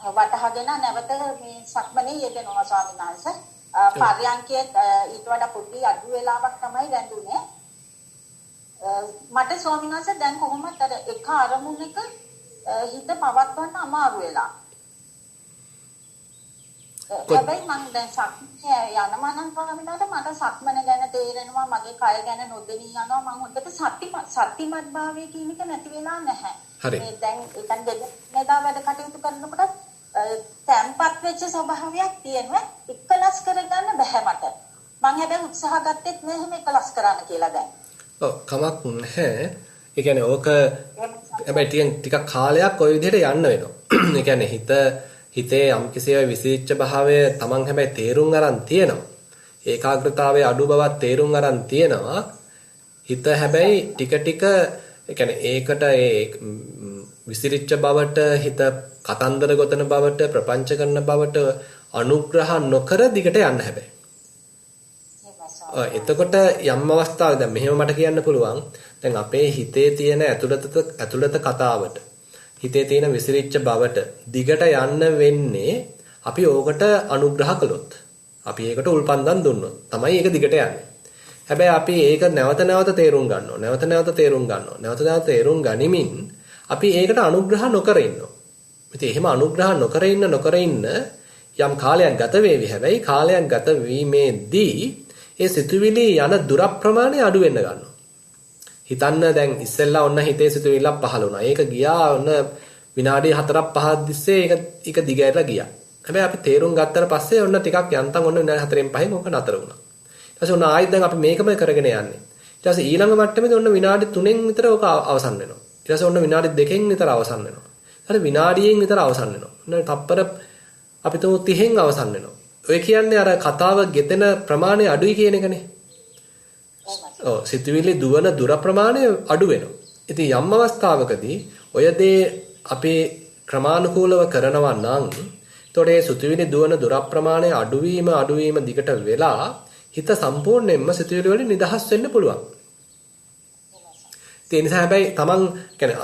වටහාගෙන නැවත මේ සක්මනේ යෙදෙනවා ස්වාමීන් වහන්සේ. පර්යංකයේ ඊට වඩා පොඩි අඩු වෙලාවක් තමයි වැඳුනේ. මට ස්වාමීන් වහන්සේ දැන් කොහොමද අර එක අරමුණක හිත පවත්වන්න අමාරු වෙලා. හැබැයි මම දැන් සක්මනේ යනවා නම් ස්වාමීන් වහන්සේ මට සක්මන ගැන තේරෙනවා, මගේ කය ගැන නොදෙනී යනවා. මම හොඳට සතිමත් භාවය කියන එක නැති වෙලා නැහැ. මේ දැන් ඒකන් දෙදා වැඩ කටයුතු කරනකොට තැම්පත් වෙච්ච ස්වභාවයක් තියෙනවා. එකලස් කරගන්න බෑ මට. මම හැබැයි උත්සාහ ගත්තෙත් මෙහෙම එකලස් කරන්න කියලා දැන්. ඔව් කමක් නැහැ. ඒ කියන්නේ ඕක හැබැයි ටිකක් කාලයක් ওই විදිහට යන්න වෙනවා. ඒ කියන්නේ හිතේ යම් කිසිය විසිරිච්ච භාවය Taman හැබැයි තේරුම් අරන් තියෙනවා. ඒකාග්‍රතාවයේ අඩු බවක් තේරුම් අරන් තියෙනවා. හිත හැබැයි ටික ටික ඒ කියන්නේ ඒකට ඒ විසිරිච්ච බවට හිත කතන්දර ගොතන බවට ප්‍රපංච කරන බවට අනුග්‍රහ නොකර දිගට යන්න හැබැයි. එතකොට යම් අවස්ථාවක දැන් මෙහෙම මට කියන්න පුළුවන්. දැන් අපේ හිතේ තියෙන ඇතුළත කතාවට හිතේ තියෙන විසිරිච්ච බවට දිගට යන්න වෙන්නේ අපි ඕකට අනුග්‍රහ කළොත්. අපි ඒකට උල්පන්දම් දුන්නොත් තමයි ඒක දිගට යන්නේ. හැබැයි අපි ඒක නැවත නැවත තේරුම් ගන්නවා. නැවත නැවත තේරුම් ගනිමින් අපි ඒකට අනුග්‍රහ නොකර ඉන්නවා. ඉතින් එහෙම අනුග්‍රහ නොකර ඉන්න යම් කාලයක් ගත වේවි. හැබැයි කාලයක් ගත වීමේදී ඒ සිතුවිලි යන දුර ප්‍රමාණය අඩු වෙන්න ගන්නවා. හිතන්න දැන් ඉස්සෙල්ලා ඔන්න හිතේ සිතුවිල්ලක් පහළ වුණා. ඒක ගියා ඔන්න විනාඩි 4ක් 5ක් තිස්සේ ඒක දිගහැරලා ගියා. හැබැයි අපි තේරුම් ගත්තට පස්සේ ඔන්න ටිකක් යන්තම් ඔන්න විනාඩි 4න් 5න් ඕක නතර වුණා. ඊට පස්සේ ඔන්න ආයෙත් දැන් අපි මේකම කරගෙන යන්නේ. ඊට පස්සේ ඊළඟ මට්ටමේදී ඔන්න විනාඩි 3න් විතර ඕක අවසන් වෙනවා. ඊට පස්සේ ඔන්න විනාඩි 2න් විතර අවසන් වෙනවා. ඊට විනාඩියෙන් විතර අවසන් වෙනවා. ඔන්න තප්පර අපි තුමු 30න් අවසන් වෙනවා. ඔය කියන්නේ අර කතාව ගෙතෙන ප්‍රමාණය අඩුයි කියන එකනේ. ඔව් සිතුවිලි දුවන දුර ප්‍රමාණය අඩු වෙනවා. ඉතින් යම් අවස්ථාවකදී ඔය දේ අපේ ක්‍රමානුකූලව කරනවා නම් එතකොට ඒ සිතුවිලි දුවන දුර ප්‍රමාණය අඩුවීම දිගට වෙලා හිත සම්පූර්ණයෙන්ම සිතුවිලි වලින් නිදහස් වෙන්න පුළුවන්. ඒ නිසා හැබැයි Taman කියන්නේ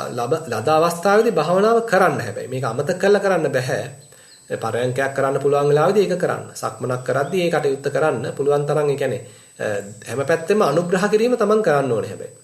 ලද අවස්ථාවේදී භාවනාව කරන්න හැබැයි මේක අමතක කරලා කරන්න බෑ. පරයන්කයක් කරන්න පුළුවන් වෙලාවෙදී ඒක කරන්න. සක්මනක් කරද්දී ඒ කටයුත්ත කරන්න පුළුවන් තරම් ඒ කියන්නේ හැම පැත්තෙම අනුග්‍රහ කිරීම Taman කරන්න ඕනේ හැබැයි.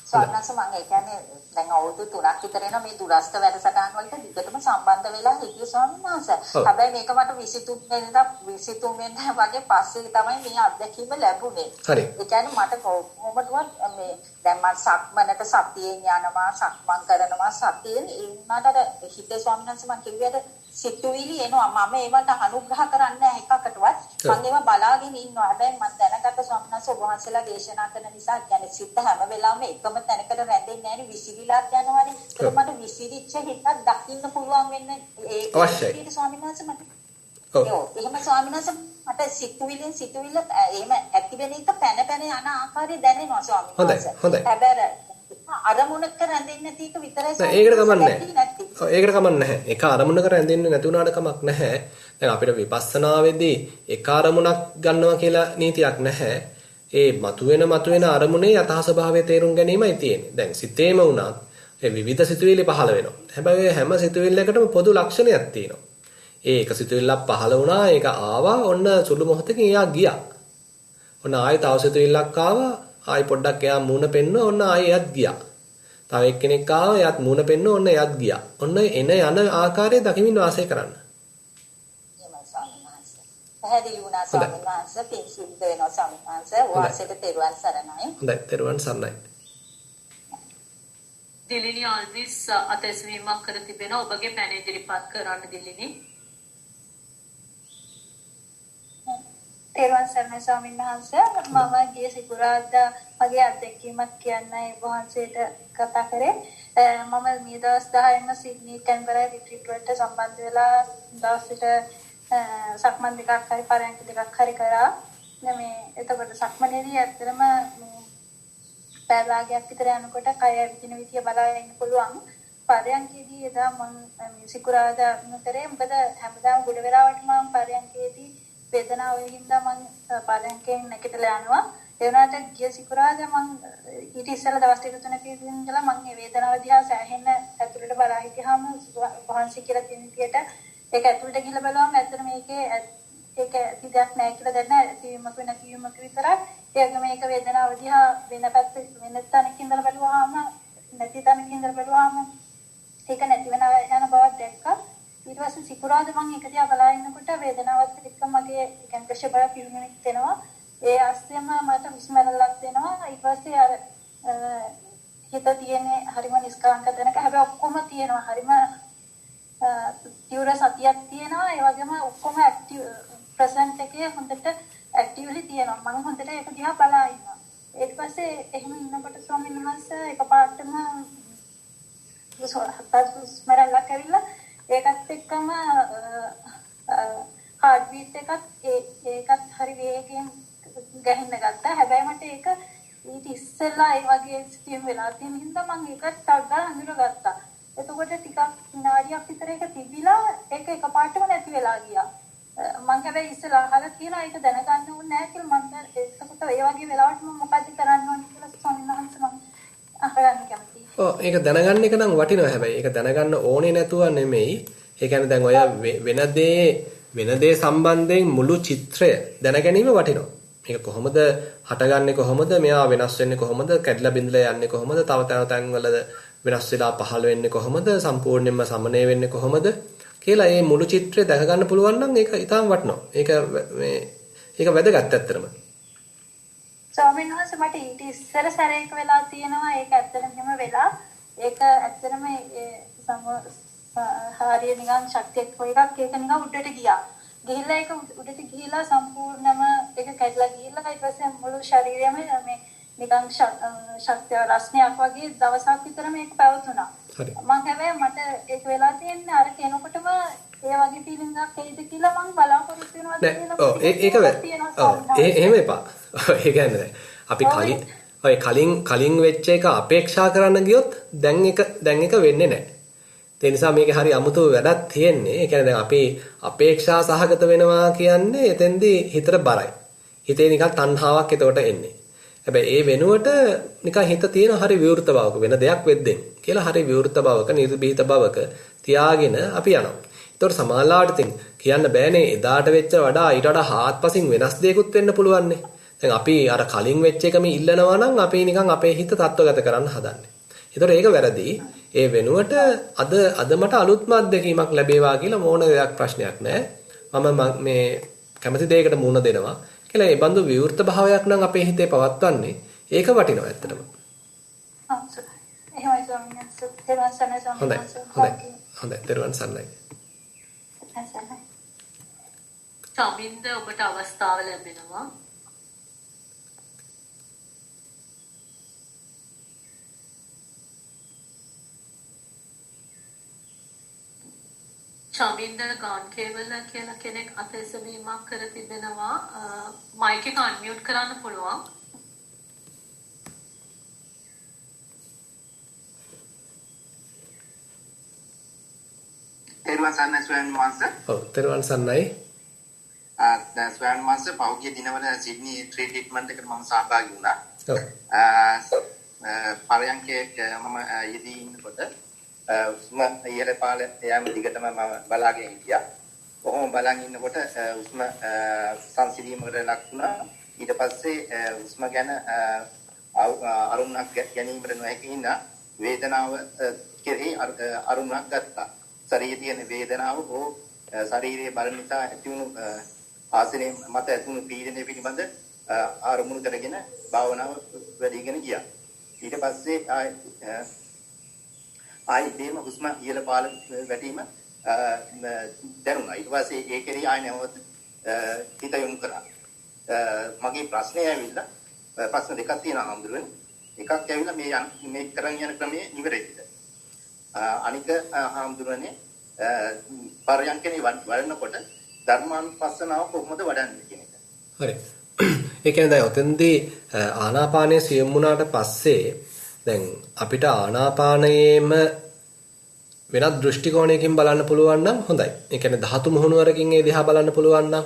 සෝනස මම ඒ කියන්නේ දැන් අවුරුදු 3ක් විතර එනවා මේ දුරස්ත වැඩසටහන් වලට දිගටම සම්බන්ධ වෙලා හිටිය ස්වාමීන් වහන්සේ. හැබැයි මේක මට 23 වෙනිදා වගේ පස්සේ තමයි මේ අත්දැකීම ලැබුණේ. හරි. ඒ කියන්නේ මට කොහොමදවත් මේ දැන් මම සක්මනට සතියෙන් යනවා සක්මන් කරනවා සතියෙන් ඒ වුණාට හිතේ ස්වාමීන් වහන්සේ මම කිව්වේ සිතුවිලි එනවා මම ඒවට අනුග්‍රහ කරන්නේ නැහැ එකකටවත් මම ඒවා බලාගෙන ඉන්නවා. හැබැයි මම දැනගත්ත ස්වාමීන් වහන්සේ ඔබ වහන්සේලා දේශනා කරන නිසා කියන්නේ සිත හැම වෙලාවෙම එකම තැනකට රැඳෙන්නේ නැහැ විසිරීලාත් යනවානේ. ඒක මට විසිරිච්ච හිතක් දකින්න පුළුවන් වෙන්නේ ඒක විදිහට ස්වාමීන් වහන්සේ මට එහෙම ස්වාමීන් වහන්සේ මට සිතුවිල්ල එහෙම ඇති වෙන එක පැන යන ආකාරය දැනෙනවා ස්වාමීන් වහන්සේ. හැබැයි අරමුණක රැඳෙන්නේ නැති එක විතරයි ඒකට කමක් නැහැ. ඒකට කමක් නැහැ. එක අරමුණක රැඳෙන්නේ නැති වුණාට කමක් නැහැ. දැන් අපිට විපස්සනාවේදී එක අරමුණක් ගන්නවා කියලා නීතියක් නැහැ. ඒ මතුවෙන අරමුණේ යථා ස්වභාවය තේරුම් ගැනීමයි තියෙන්නේ. දැන් සිතේම වුණත් ඒ විවිධ සිතුවිලි පහළ වෙනවා. හැබැයි හැම සිතුවිල්ලකටම පොදු ලක්ෂණයක් තියෙනවා. ඒක සිතුවිල්ලක් පහළ වුණා, ඒක ආවා, ඔන්න සුළු මොහොතකින් එයා ගියා. ඔන්න ආයෙ තව සිතුවිල්ලක් ආවා, ආයෙ පොඩ්ඩක් එයා මූණ පෙන්න, ඔන්න ආයෙ එයාත් ගියා. තව එක්කෙනෙක් ආවා, එයාත් මූණ පෙන්න, ඔන්න එයාත් ගියා. ඔන්න එන යන ආකාරය දකිමින් වාසය කරන්න. පැහැදිලි වුණා ස්වාමීන් වහන්සේ පින් සිද්ධ වෙනවා ස්වාමීන් වහන්සේ වාසයට තෙරුවන් සරණයි. හොඳයි තෙරුවන් සරණයි. දිලිනි ආල්විස් අතැස්වීමක් කර තිබෙනවා ඔබගේ පැන ඉදිරිපත් කරන්න දිලිනි. තෙරුවන් සරණයි ස්වාමීන් වහන්සේ. මම ගිය සිකුරාදා මගේ අත්දැකීමක් කියන්නයි වහන්සේට කතා කරේ. මම මේ දවස් 10ම සිඩ්නි කැන්බරා රිට්‍රීට් වලට සම්බන්ධ වෙලා දවසට සක්මන් දෙකක් හරි පරයන්ක දෙකක් හරි කරා. මේ එතකොට සක්මනේදී ඇත්තටම පැය භාගයක් විතර යනකොට කය ඇවිදින විදිය බලාගෙන ඉන්න පුළුවන්. පරයන්කේදී එදා මම සිකුරාදා කරේ. මොකද හැමදාම ගොඩ වෙලාවට මම පරයන්කේදී වේදනාවෙන් හින්දා මම පරයන්කෙන් නැගිටලා යනවා. ඒ වුණාට ගිය සිකුරාදා මම ඊට ඉස්සෙල්ලා දවස් දෙක තුනක ඉඳලා මම මේ වේදනාව දිහා සෑහෙන්න ඇතුළට බලා හිටියාම වහන්සේ කියලා තියෙන විදියට ඒක ඇතුළට ගිහලා බලුවම ඇත්තට මේකේ ඒක තියක් නැහැ කියලා දැන ඇතිවීමක් නැතිවීමක් විතරයි. ඒක මේක වේදනාව දිහා වෙන පැත්ත වෙන තැනකින් ඉඳලා බලුවාම නැති තැනකින් ඉඳලා බලුවාම ඒක නැති වෙන යන බවක් දැක්කා. ඊට පස්සේ සිකුරාදා මම ඒක දිහා බලා ඉන්නකොට වේදනාවත් එක්ක මගේ කියන්නේ ප්‍රෙෂර් පියුමක් දෙනවා. ඒ ආස්තෙම මට හුස්ම රැල්ලක් දෙනවා. ඊට පස්සේ අර හිත තියෙන්නේ හරිම නිස්කලංක තැනක. හැබැයි ඔක්කොම තියෙනවා. හරිම තියුර සතියක් තියෙනවා. ඒ වගේම ඔක්කොම ඇක්ටිව් ප්‍රසන්ට් එකේ හොඳට ඇක්ටිව්ලි තියෙනවා. මම හොඳට ඒක දිහා බලා ඉන්නවා. ඊට පස්සේ එහෙම ඉන්නකොට ස්වාමීන් වහන්සේ එකපාරටම හුස්ම රැල්ලක් ඇවිල්ලා ඒකත් එක්කම heart beat ඒකත් හරි වේගයෙන් ගහින්න ගත්තා. හැබැයි මට ඒක ඊට ඉස්සෙල්ලා ඒ වගේ ස්ටීම් වෙලා තියෙන හින්දා මම ඒකත් ටග්ගා හඳුනගත්තා. එතකොට ටිකක් විනාඩියක් විතර ඒක තිබිලා ඒක එකපාරටම නැති වෙලා ගියා. මම හැබැයි ඉස්සෙල්ලා අහලා තියෙනවා ඒක දැනගන්න ඕනේ නැහැ කියලා. මම එතකොට ඒ වගේ වෙලාවට මම මොකද කරන්න ඕනේ කියලා ස්වාමීන් වහන්සේ මම අහගන්න කැමතියි. ඔව් ඒක දැනගන්න එක නම් වටිනවා. හැබැයි ඒක දැනගන්න ඕනේ නැතුව නෙමෙයි. ඒ කියන්නේ දැන් ඔය වෙන දේ සම්බන්ධයෙන් මුළු චිත්‍රය දැනගැනීම වටිනවා. මේක කොහොමද හටගන්නේ, කොහොමද මෙයා වෙනස් වෙන්නේ, කොහොමද කැඩලා බිඳලා යන්නේ, කොහොමද තව තැන්වල වෙනස් වෙලා පහළ වෙන්නේ, කොහොමද සම්පූර්ණයෙන්ම සමනය වෙන්නේ, කොහොමද කියලා මේ මුළු චිත්‍රය දැක ගන්න පුළුවන් නම් ඒක ඊටම වටිනවා. ඒක වැදගත් ඇත්තටම. ස්වාමීන් වහන්සේ මට ඊට ඉස්සර සැරේක වෙලා තියෙනවා. ඒක ඇත්තටම එහෙම වෙලා. ඒක ඇත්තටම හරිය නිකන් ශක්තියක් වගේ එකක්. ඒක නිකන් උඩට ගියා. ගිහිල්ලා ඒක උඩට ගිහිල්ලා සම්පූර්ණම ඒක කැඩලා ගිහිල්ලා ඊට පස්සේ මුළු ශරීරයම මේ නිකන් ශක්තිය රස්නයක් වගේ දවසක් විතර මේක පැවතුණා. මම හැබැයි මට ඒක වෙලා තියෙන්නේ අර කෙනෙකුටම ඒ වගේ ෆීලිං එකක් එයිද කියලා මම බලාපොරොත්තු වෙනවා කියලා. ඔව් ඒක එහෙම එපා. ඒ කියන්නේ අපි කලින් වෙච්ච එක අපේක්ෂා කරන්න ගියොත් දැන් එක වෙන්නේ නැහැ. ඒ නිසා මේකේ හරි අමුතු වැඩක් තියෙන්නේ. ඒ කියන්නේ දැන් අපි අපේක්ෂා සහගත වෙනවා කියන්නේ එතෙන්දී හිතට බරයි. හිතේ නිකන් තණ්හාවක් එතකොට එන්නේ. හැබැයි ඒ වෙනුවට නිකන් හිත තියෙන හරි විවෘත බවක වෙන දෙයක් වෙද්දෙන් කියලා හරි විවෘත බවක නිර්භීත බවක තියාගෙන අපි යනවා. ඒතකොට සමාලාවට කියන්න බෑනේ එදාට වෙච්ච වඩා ඊට වඩා හාත්පසින් වෙනස් දෙයක්ත් වෙන්න පුළුවන්නේ. දැන් අපි අර කලින් වෙච්ච එකම ඉල්ලනවා නම් අපි නිකන් අපේ හිත තත්ත්වගත කරන්න හදන්නේ. ඒතකොට ඒක වැරදි. ඒ වෙනුවට අද මට අලුත්ම අත්දැකීමක් ලැබේවා කියලා මොන දෙයක් ප්‍රශ්නයක් නැහැ. මම මේ කැමති දෙයකට මුහුණ දෙනවා කියලා ඒ බඳු විවෘත භාවයක් නම් අපේ හිතේ පවත්වන්නේ ඒක වටිනවා ඇත්තටම. හොඳයි. දරුවන් සන්නයි. චමින්ද ඔබට අවස්ථාව ලැබෙනවා. චමින්ද ගාන්කේවල කියලා කෙනෙක් අතැසවීමක් කර තිබෙනවා. මයික් එක අන්මියුට් කරන්න පුළුවන්. තෙරුවන් සරණයි ස්වාමීන් වහන්සේ. ඔව් තෙරුවන් සරණයි. දැන් ස්වාමීන් වහන්සේ පහුගිය දිනවල සිඩ්නි ට්‍රීට්මන්ට් එකට මම සහභාගී වුණා. ඔව්. පරයන්කේ මම යෙදී ඉන්නකොට උස්ම ඉහළ පාල යාම දිගටම මම බලාගෙන හිටියා. කොහොම බලන් ඉන්නකොට උස්ම සංසිඳීමකට ලක් වුණා. ඊට පස්සේ උස්ම ගැන අරුණක් ගැනීමට නොහැකි හින්දා වේදනාව කෙරෙහි අරුණක් ගත්තා. ශරීරයේ තියෙන වේදනාව හෝ ශරීරයේ බල නිසා ඇතිවුණු ආසනයේ මත ඇතිවුණු පීඩනය පිළිබඳ අරමුණු කරගෙන භාවනාව වැඩිගෙන ගියා. ඊට පස්සේ ආයි දෙම හුස්ම ඉහළ පාල වැටීම දැනුණා. ඊට පස්සේ ඒ කෙරෙහි ආය නැවත හිත යොමු කරා. මගේ ප්‍රශ්නේ ඇවිල්ලා ප්‍රශ්න දෙකක් තියෙනවා හඳුරන්නේ. එකක් ඇවිල්ලා මේ කරන් යන ක්‍රමයේ නිවැරදිද? අනික හඳුරන්නේ පරයන්කේ වඩනකොට ධර්මානුපස්සනාව කොහොමද වඩන්නේ කියන එක. හරි. ඒ කියන්නේ දැන් ඔතෙන්දී ආනාපානයේ සියුම් වුණාට පස්සේ දැන් අපිට ආනාපානයේම වෙනත් දෘෂ්ටි කෝණයකින් බලන්න පුළුවන් නම් හොඳයි. ඒ කියන්නේ ධාතු මොහුනුවරකින් ඒ දිහා බලන්න පුළුවන් නම්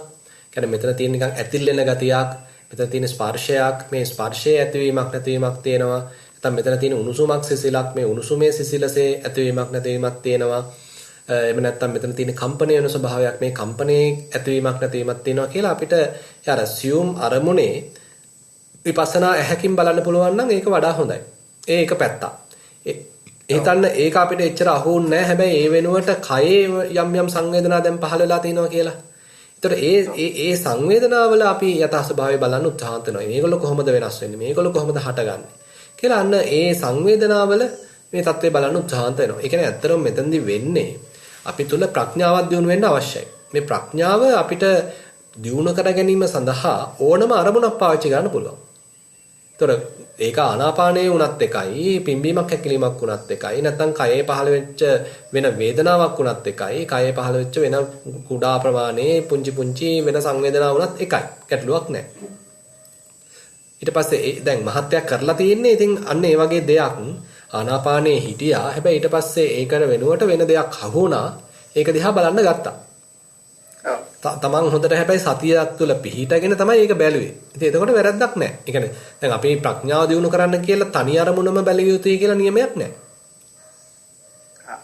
කියන්නේ මෙතන තියෙන නිකන් ඇතිල්ලෙන ගතියක්, මෙතන තියෙන ස්පර්ශයක්, මේ ස්පර්ශයේ ඇතිවීමක් නැතිවීමක් තියෙනවා. නැත්නම් මෙතන තියෙන උණුසුමක් සිසිලක්, මේ උණුසුමේ සිසිලසේ ඇතිවීමක් නැතිවීමක් තියෙනවා. එහෙම නැත්නම් මෙතන තියෙන කම්පන වෙන ස්වභාවයක්, මේ කම්පනයේ ඇතිවීමක් නැතිවීමක් තියෙනවා කියලා අපිට අර සියුම් අරමුණේ විපස්සනා ඇහැකින් බලන්න පුළුවන් නම් ඒක වඩා හොඳයි. ඒක පැත්තක්. හිතන්න ඒක අපිට එච්චර අහුන්නේ නැහැ. හැබැයි ඒ වෙනුවට කයේ යම් සංවේදනා දැන් පහළ වෙලා තියෙනවා කියලා. ඒතර ඒ සංවේදනාවල අපි යථා ස්වභාවය බලන්න උත්සාහ කරනවා. මේගොල්ලෝ කොහොමද වෙනස් වෙන්නේ? මේගොල්ලෝ කොහොමද හටගන්නේ? කියලා අන්න ඒ සංවේදනාවල මේ தත්ත්වය බලන්න උත්සාහ කරනවා. ඒ කියන්නේ ඇත්තටම මෙතනදී වෙන්නේ අපි තුල ප්‍රඥාවක් දියුණු වෙන්න අවශ්‍යයි. මේ ප්‍රඥාව අපිට දියුණු කර ගැනීම සඳහා ඕනම අරමුණක් පාවිච්චි කරන්න පුළුවන්. ඒතර ඒක ආනාපානයේ වුණත් එකයි, පිම්බීමක් හැකිලීමක් වුණත් එකයි, නැත්නම් කයේ පහළ වෙච්ච වෙන වේදනාවක් වුණත් එකයි, කයේ පහළ වෙච්ච වෙන කුඩා ප්‍රමාණයේ පුංචි වෙන සංවේදනාවක් වුණත් එකයි. ගැටලුවක් නැහැ. ඊට පස්සේ දැන් මහත්යක් කරලා තියෙන්නේ ඉතින් අන්න ඒ වගේ දෙයක් ආනාපානයේ හිටියා. හැබැයි ඊට පස්සේ ඒකට වෙනුවට වෙන දෙයක් අහුණා. ඒක දිහා බලන්න ගත්තා. තමන් හොඳට හැබැයි සතියක් තුළ පිහිටගෙන තමයි ඒක බැලුවේ. ඉතින් එතකොට වැරද්දක් නැහැ. ඒ කියන්නේ දැන් අපි ප්‍රඥාව දියුණු කරන්න කියලා තනි අරමුණම බැලිය යුතුයි කියලා නියමයක් නැහැ.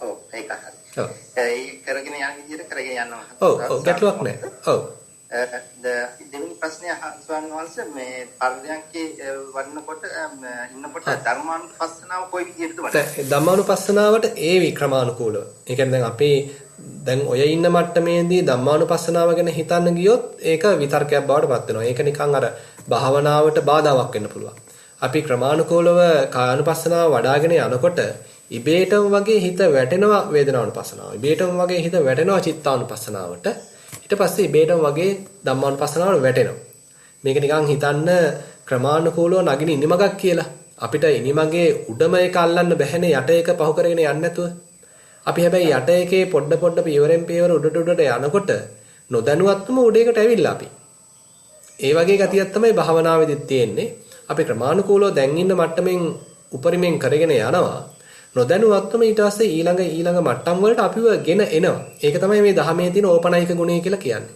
ඔව් ඒක හරි. ඔව්. ඒ කරගෙන යන විදිහට කරගෙන යනවා. ඔව් ගැටලුවක් නැහැ. ඔව්. දෙවෙනි ප්‍රශ්නය ස්වාමීන් වහන්සේ මේ පරයන්කේ වඩනකොට ඉන්නකොට ධර්මානුපස්සනාව කොයි විදිහටද වඩන්නේ? ධම්මානුපස්සනාවට ඒ වික්‍රමානුකූලව. ඒ කියන්නේ දැන් අපි දැන් ඔය ඉන්න මට්ටමේදී ධම්මානුපස්සනාව ගැන හිතන්න ගියොත් ඒක විතර්කයක් බවට පත් වෙනවා. ඒක නිකන් අර භාවනාවට බාධාවක් වෙන්න පුළුවන්. අපි ක්‍රමානුකූලව කායानुපස්සනාව වඩ아가ගෙන යනකොට ඉබේටම වගේ හිත වැටෙනවා වේදනානුපස්සනාව. ඉබේටම වගේ හිත වැටෙනවා චිත්තානුපස්සනාවට. ඊට පස්සේ ඉබේටම වගේ ධම්මානුපස්සනාවට වැටෙනවා. මේක නිකන් හිතන්න ක්‍රමානුකූලව නගින ඉනිමගක් කියලා. අපිට ඉනිමගේ උඩම එක අල්ලන්න බැහැනේ යට එක පහු කරගෙන යන්නේ නැතුව. අපි හැබැයි යට එකේ පොඩ පියවරෙන් පියවර උඩට යනකොට නොදැනුවත්වම උඩේකට ඇවිල්ලා අපි. ඒ වගේ ගතියක් තමයි භාවනාවේදීත් තියෙන්නේ. අපි ක්‍රමානුකූලව දැන් ඉන්න මට්ටමින් උපරිමයෙන් කරගෙන යනවා. නොදැනුවත්වම ඊට පස්සේ ඊළඟ මට්ටම් වලට අපිව ගෙන එනවා. ඒක තමයි මේ ධහමේ තියෙන ඕපනයික ගුණය කියලා කියන්නේ.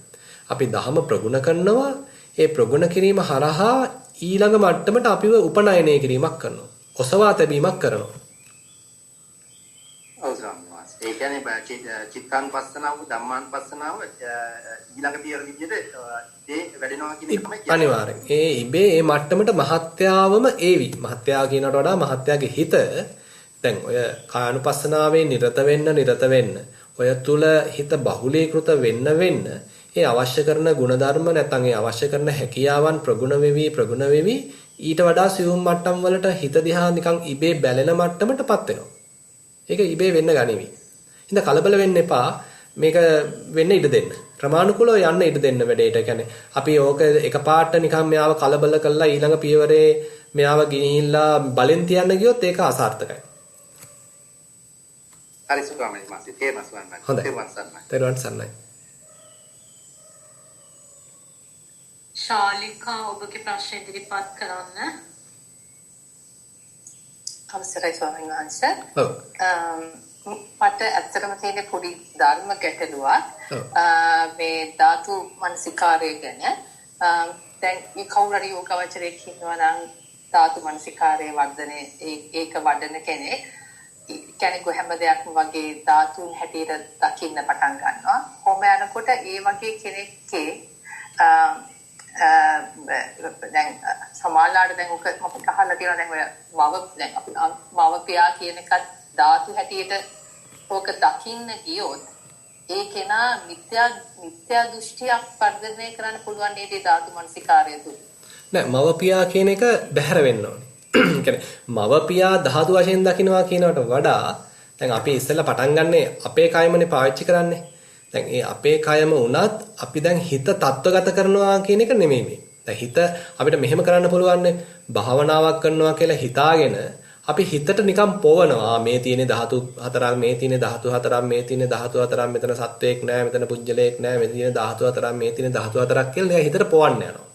අපි ධහම ප්‍රගුණ කරනවා. ඒ ප්‍රගුණ කිරීම හරහා ඊළඟ මට්ටමට අපිව උපනයනය කිරීමක් කරනවා. ඔසවා තැබීමක් කරනවා. ඒ කියන්නේ චිත්තානුපස්සනාව ධම්මානුපස්සනාව ඊළඟ පියවර විදිහට ඒ වැඩෙනවා කියන එක තමයි කියන්නේ. අනිවාර්යෙන්. ඒ ඉබේ මේ මට්ටමට මහත්යාවම ඒවි. මහත්යා කියනට වඩා මහත්යාගේ හිත දැන් ඔය කායानुපස්සනාවේ නිරත වෙන්න ඔය තුල හිත බහුලීකృత වෙන්න ඒ අවශ්‍ය කරන ಗುಣධර්ම නැත්නම් ඒ අවශ්‍ය කරන හැකියාවන් ප්‍රගුණ වෙවි ඊට වඩා සියුම් මට්ටම් වලට හිත දිහා නිකන් ඉබේ බැලෙන මට්ටමටපත් වෙනවා. ඒක ඉබේ වෙන්න ගනිවි. ඉතින් කලබල වෙන්න එපා. මේක වෙන්න ඉඩ දෙන්න. ක්‍රමානුකූලව යන්න ඉඩ දෙන්න වැඩේට. කියන්නේ අපි ඕක එකපාරට නිකන් මෙයාව කලබල කරලා ඊළඟ පියවරේ මෙයාව ගිනිහිල්ලා බලෙන් තියන්න ගියොත් ඒක අසාර්ථකයි. හරි ස්වාමීනි මාසි තේරුම් ගන්න. තේරුම් ගන්න. ශාලිකා ඔබගේ ප්‍රශ්න ඉදිරිපත් කරන්න. අවසරයි ස්වාමීන් වහන්සේ. ඔව්. මට ඇත්තටම තියෙන පොඩි ධර්ම ගැටලුවක්. මේ ධාතු මනසිකාරය ගැන. දැන් මේ කවුරුරි යෝගාවචරයේ කියනවා නම් ධාතු මනසිකාරයේ වර්ධනයේ ඒක වඩන කෙනෙක් කෙනෙකු හැම දෙයක්ම වගේ ධාතුන් හැටියට දකින්න පටන් ගන්නවා. කොහොම යනකොට ඒ වගේ කෙනෙක්ගේ දැන් සමාලාට දැන් ඔක මම අහලා තියෙනවා දැන් ඔය දැන් අපි මව පියා කියන එකත් ධාතු හැටියට ඕක දකින්න ගියොත් ඒ කෙනා මිත්‍යා දෘෂ්ටියක් වර්ධනය කරන්න පුළුවන් නේද ධාතු මනසිකාරය තුල? නෑ මව පියා කියන එක බැහැර වෙන්න ඕනේ. කියන්නේ මව පියා ධාතු වශයෙන් දකින්නවා කියනකට වඩා දැන් අපි ඉස්සෙල්ලා පටන් ගන්නෙ අපේ කයමනේ පාවිච්චි කරන්නේ. දැන් ඒ අපේ කයම වුණත් අපි දැන් හිත තත්වගත කරනවා කියන එක නෙමෙයි මේ. දැන් හිත අපිට මෙහෙම කරන්න පුළුවන් නේ. භාවනාවක් කරනවා කියලා හිතාගෙන අපි හිතට නිකන් පොවනවා මේ තියෙන ධාතු හතරක් මේ තියෙන ධාතු හතරක් මේ තියෙන ධාතු හතරක් මෙතන සත්වයක් නෑ මෙතන පුජ්‍යලයක් නෑ මේ තියෙන ධාතු හතරක් මේ තියෙන ධාතු හතරක් කියලා නිකන් හිතට පොවන්න යනවා.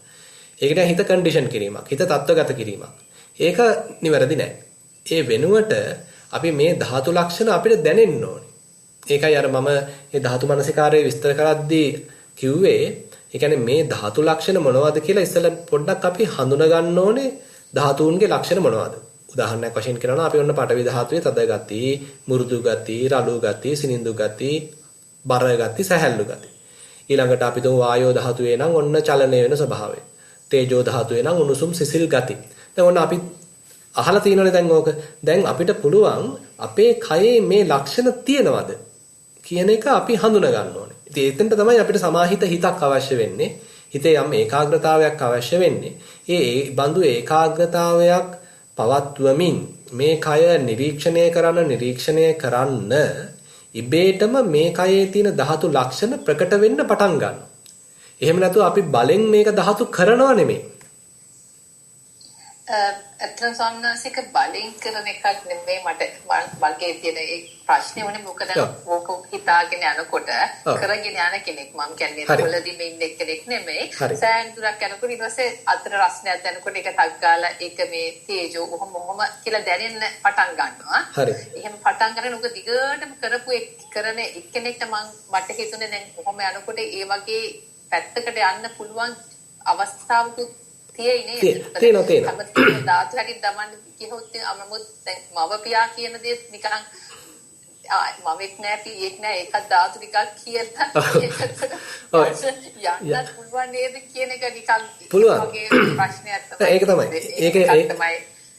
ඒකට හිත කන්ඩිෂන් කිරීමක් හිත තත්ත්වගත කිරීමක්. ඒක නිවැරදි නෑ. ඒ වෙනුවට අපි මේ ධාතු ලක්ෂණ අපිට දැනෙන්න ඕනේ. ඒකයි අර මම මේ ධාතු මනසිකාරයේ විස්තර කරද්දී කිව්වේ ඒ කියන්නේ මේ ධාතු ලක්ෂණ මොනවද කියලා ඉස්සෙල්ලා පොඩ්ඩක් අපි හඳුනා ගන්න ඕනේ ධාතුන්ගේ ලක්ෂණ මොනවද? උදාහරණයක් වශයෙන් කියනවා අපි ඔන්න පඨවි ධාතුවේ තද ගති, මෘදු ගති, රළු ගති, සිනිඳු ගති, බර ගති, සැහැල්ලු ගති. ඊළඟට අපි දුව වායෝ ධාතුවේ නම් ඔන්න චලනය වෙන ස්වභාවය. තේජෝ ධාතුවේ නම් උණුසුම් සිසිල් ගති. දැන් ඔන්න අපි අහලා තියෙනවනේ දැන් ඕක. දැන් අපිට පුළුවන් අපේ කයේ මේ ලක්ෂණ තියෙනවද කියන එක අපි හඳුනා ගන්න ඕනේ. ඉතින් එතෙන්ට තමයි අපිට සමාහිත හිතක් අවශ්‍ය වෙන්නේ. හිතේ යම් ඒකාග්‍රතාවයක් අවශ්‍ය වෙන්නේ. ඒ බඳු ඒකාග්‍රතාවයක් පවත්වමින් මේ කය නිරීක්ෂණය කරන්න ඉබේටම මේ කයේ තියෙන ධාතු ලක්ෂණ ප්‍රකට වෙන්න පටන් ගන්නවා. එහෙම නැතුව අපි බලෙන් මේක ධාතු කරනව නෙමෙයි. අත්‍යවශ්‍ය සම්මාසික බලෙන් කරන එකක් නෙමෙයි මගේ තියෙන ඒ ප්‍රශ්නේ වනේ මොකද ඕක හිතාගෙන යනකොට කරගෙන යන කෙනෙක් මම කියන්නේ මුලදී මේ ඉන්න කෙනෙක් නෙමෙයි සෑහෙන දුරක් යනකොට ඊට පස්සේ අතර රස්නයක් දැනකොට ඒක ටක් ගාලා ඒක මේ තේජෝ ඔහොම කියලා දැනෙන්න පටන් ගන්නවා. එහෙම පටන් ගන්න උග දිගටම කරන එක්කෙනෙක්ට මට හිතුනේ දැන් කොහොම යනකොට ඒ වගේ පැත්තකට යන්න පුළුවන් අවස්ථාවකුත් තියෙනවා. ධාතු හැටි දමන්න කිව්වොත් අමමුත් දැන් මවපියා කියන දේ නිකන් මවෙක් නෑ පියෙක් නෑ ඒකත් ධාතු ටිකක් කියලා යන්නත් පුළුවන් නේද කියන එක නිකන් වගේ ප්‍රශ්නයක් තමයි.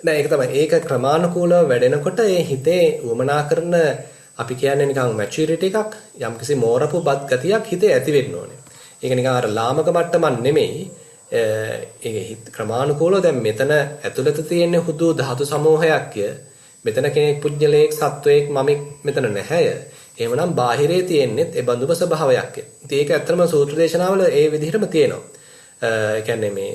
ඒක තමයි. ඒක ක්‍රමානුකූලව වැඩෙනකොට ඒ හිතේ වමනා කරන අපි කියන්නේ නිකන් මැචියුරිටි එකක් යම්කිසි මෝරපු බත් ගතියක් හිතේ ඇති වෙන්න ඕනේ. ඒක නිකන් අර ලාමක මට්ටමක් නෙමෙයි. ඒක ක්‍රමානුකූලව දැන් මෙතන ඇතුළත තියෙන හුදු ධාතු සමූහයක්ය. මෙතන කෙනෙක් පුජ්‍යලයක් සත්වයක් මමෙක් මෙතන නැහැය. එහෙමනම් බාහිරේ තියෙන්නේ ඒ බඳුම ස්වභාවයක්ය. ඉතින් ඒක ඇත්තම සූත්‍ර දේශනාවල ඒ විදිහටම තියෙනවා. ඒ කියන්නේ මේ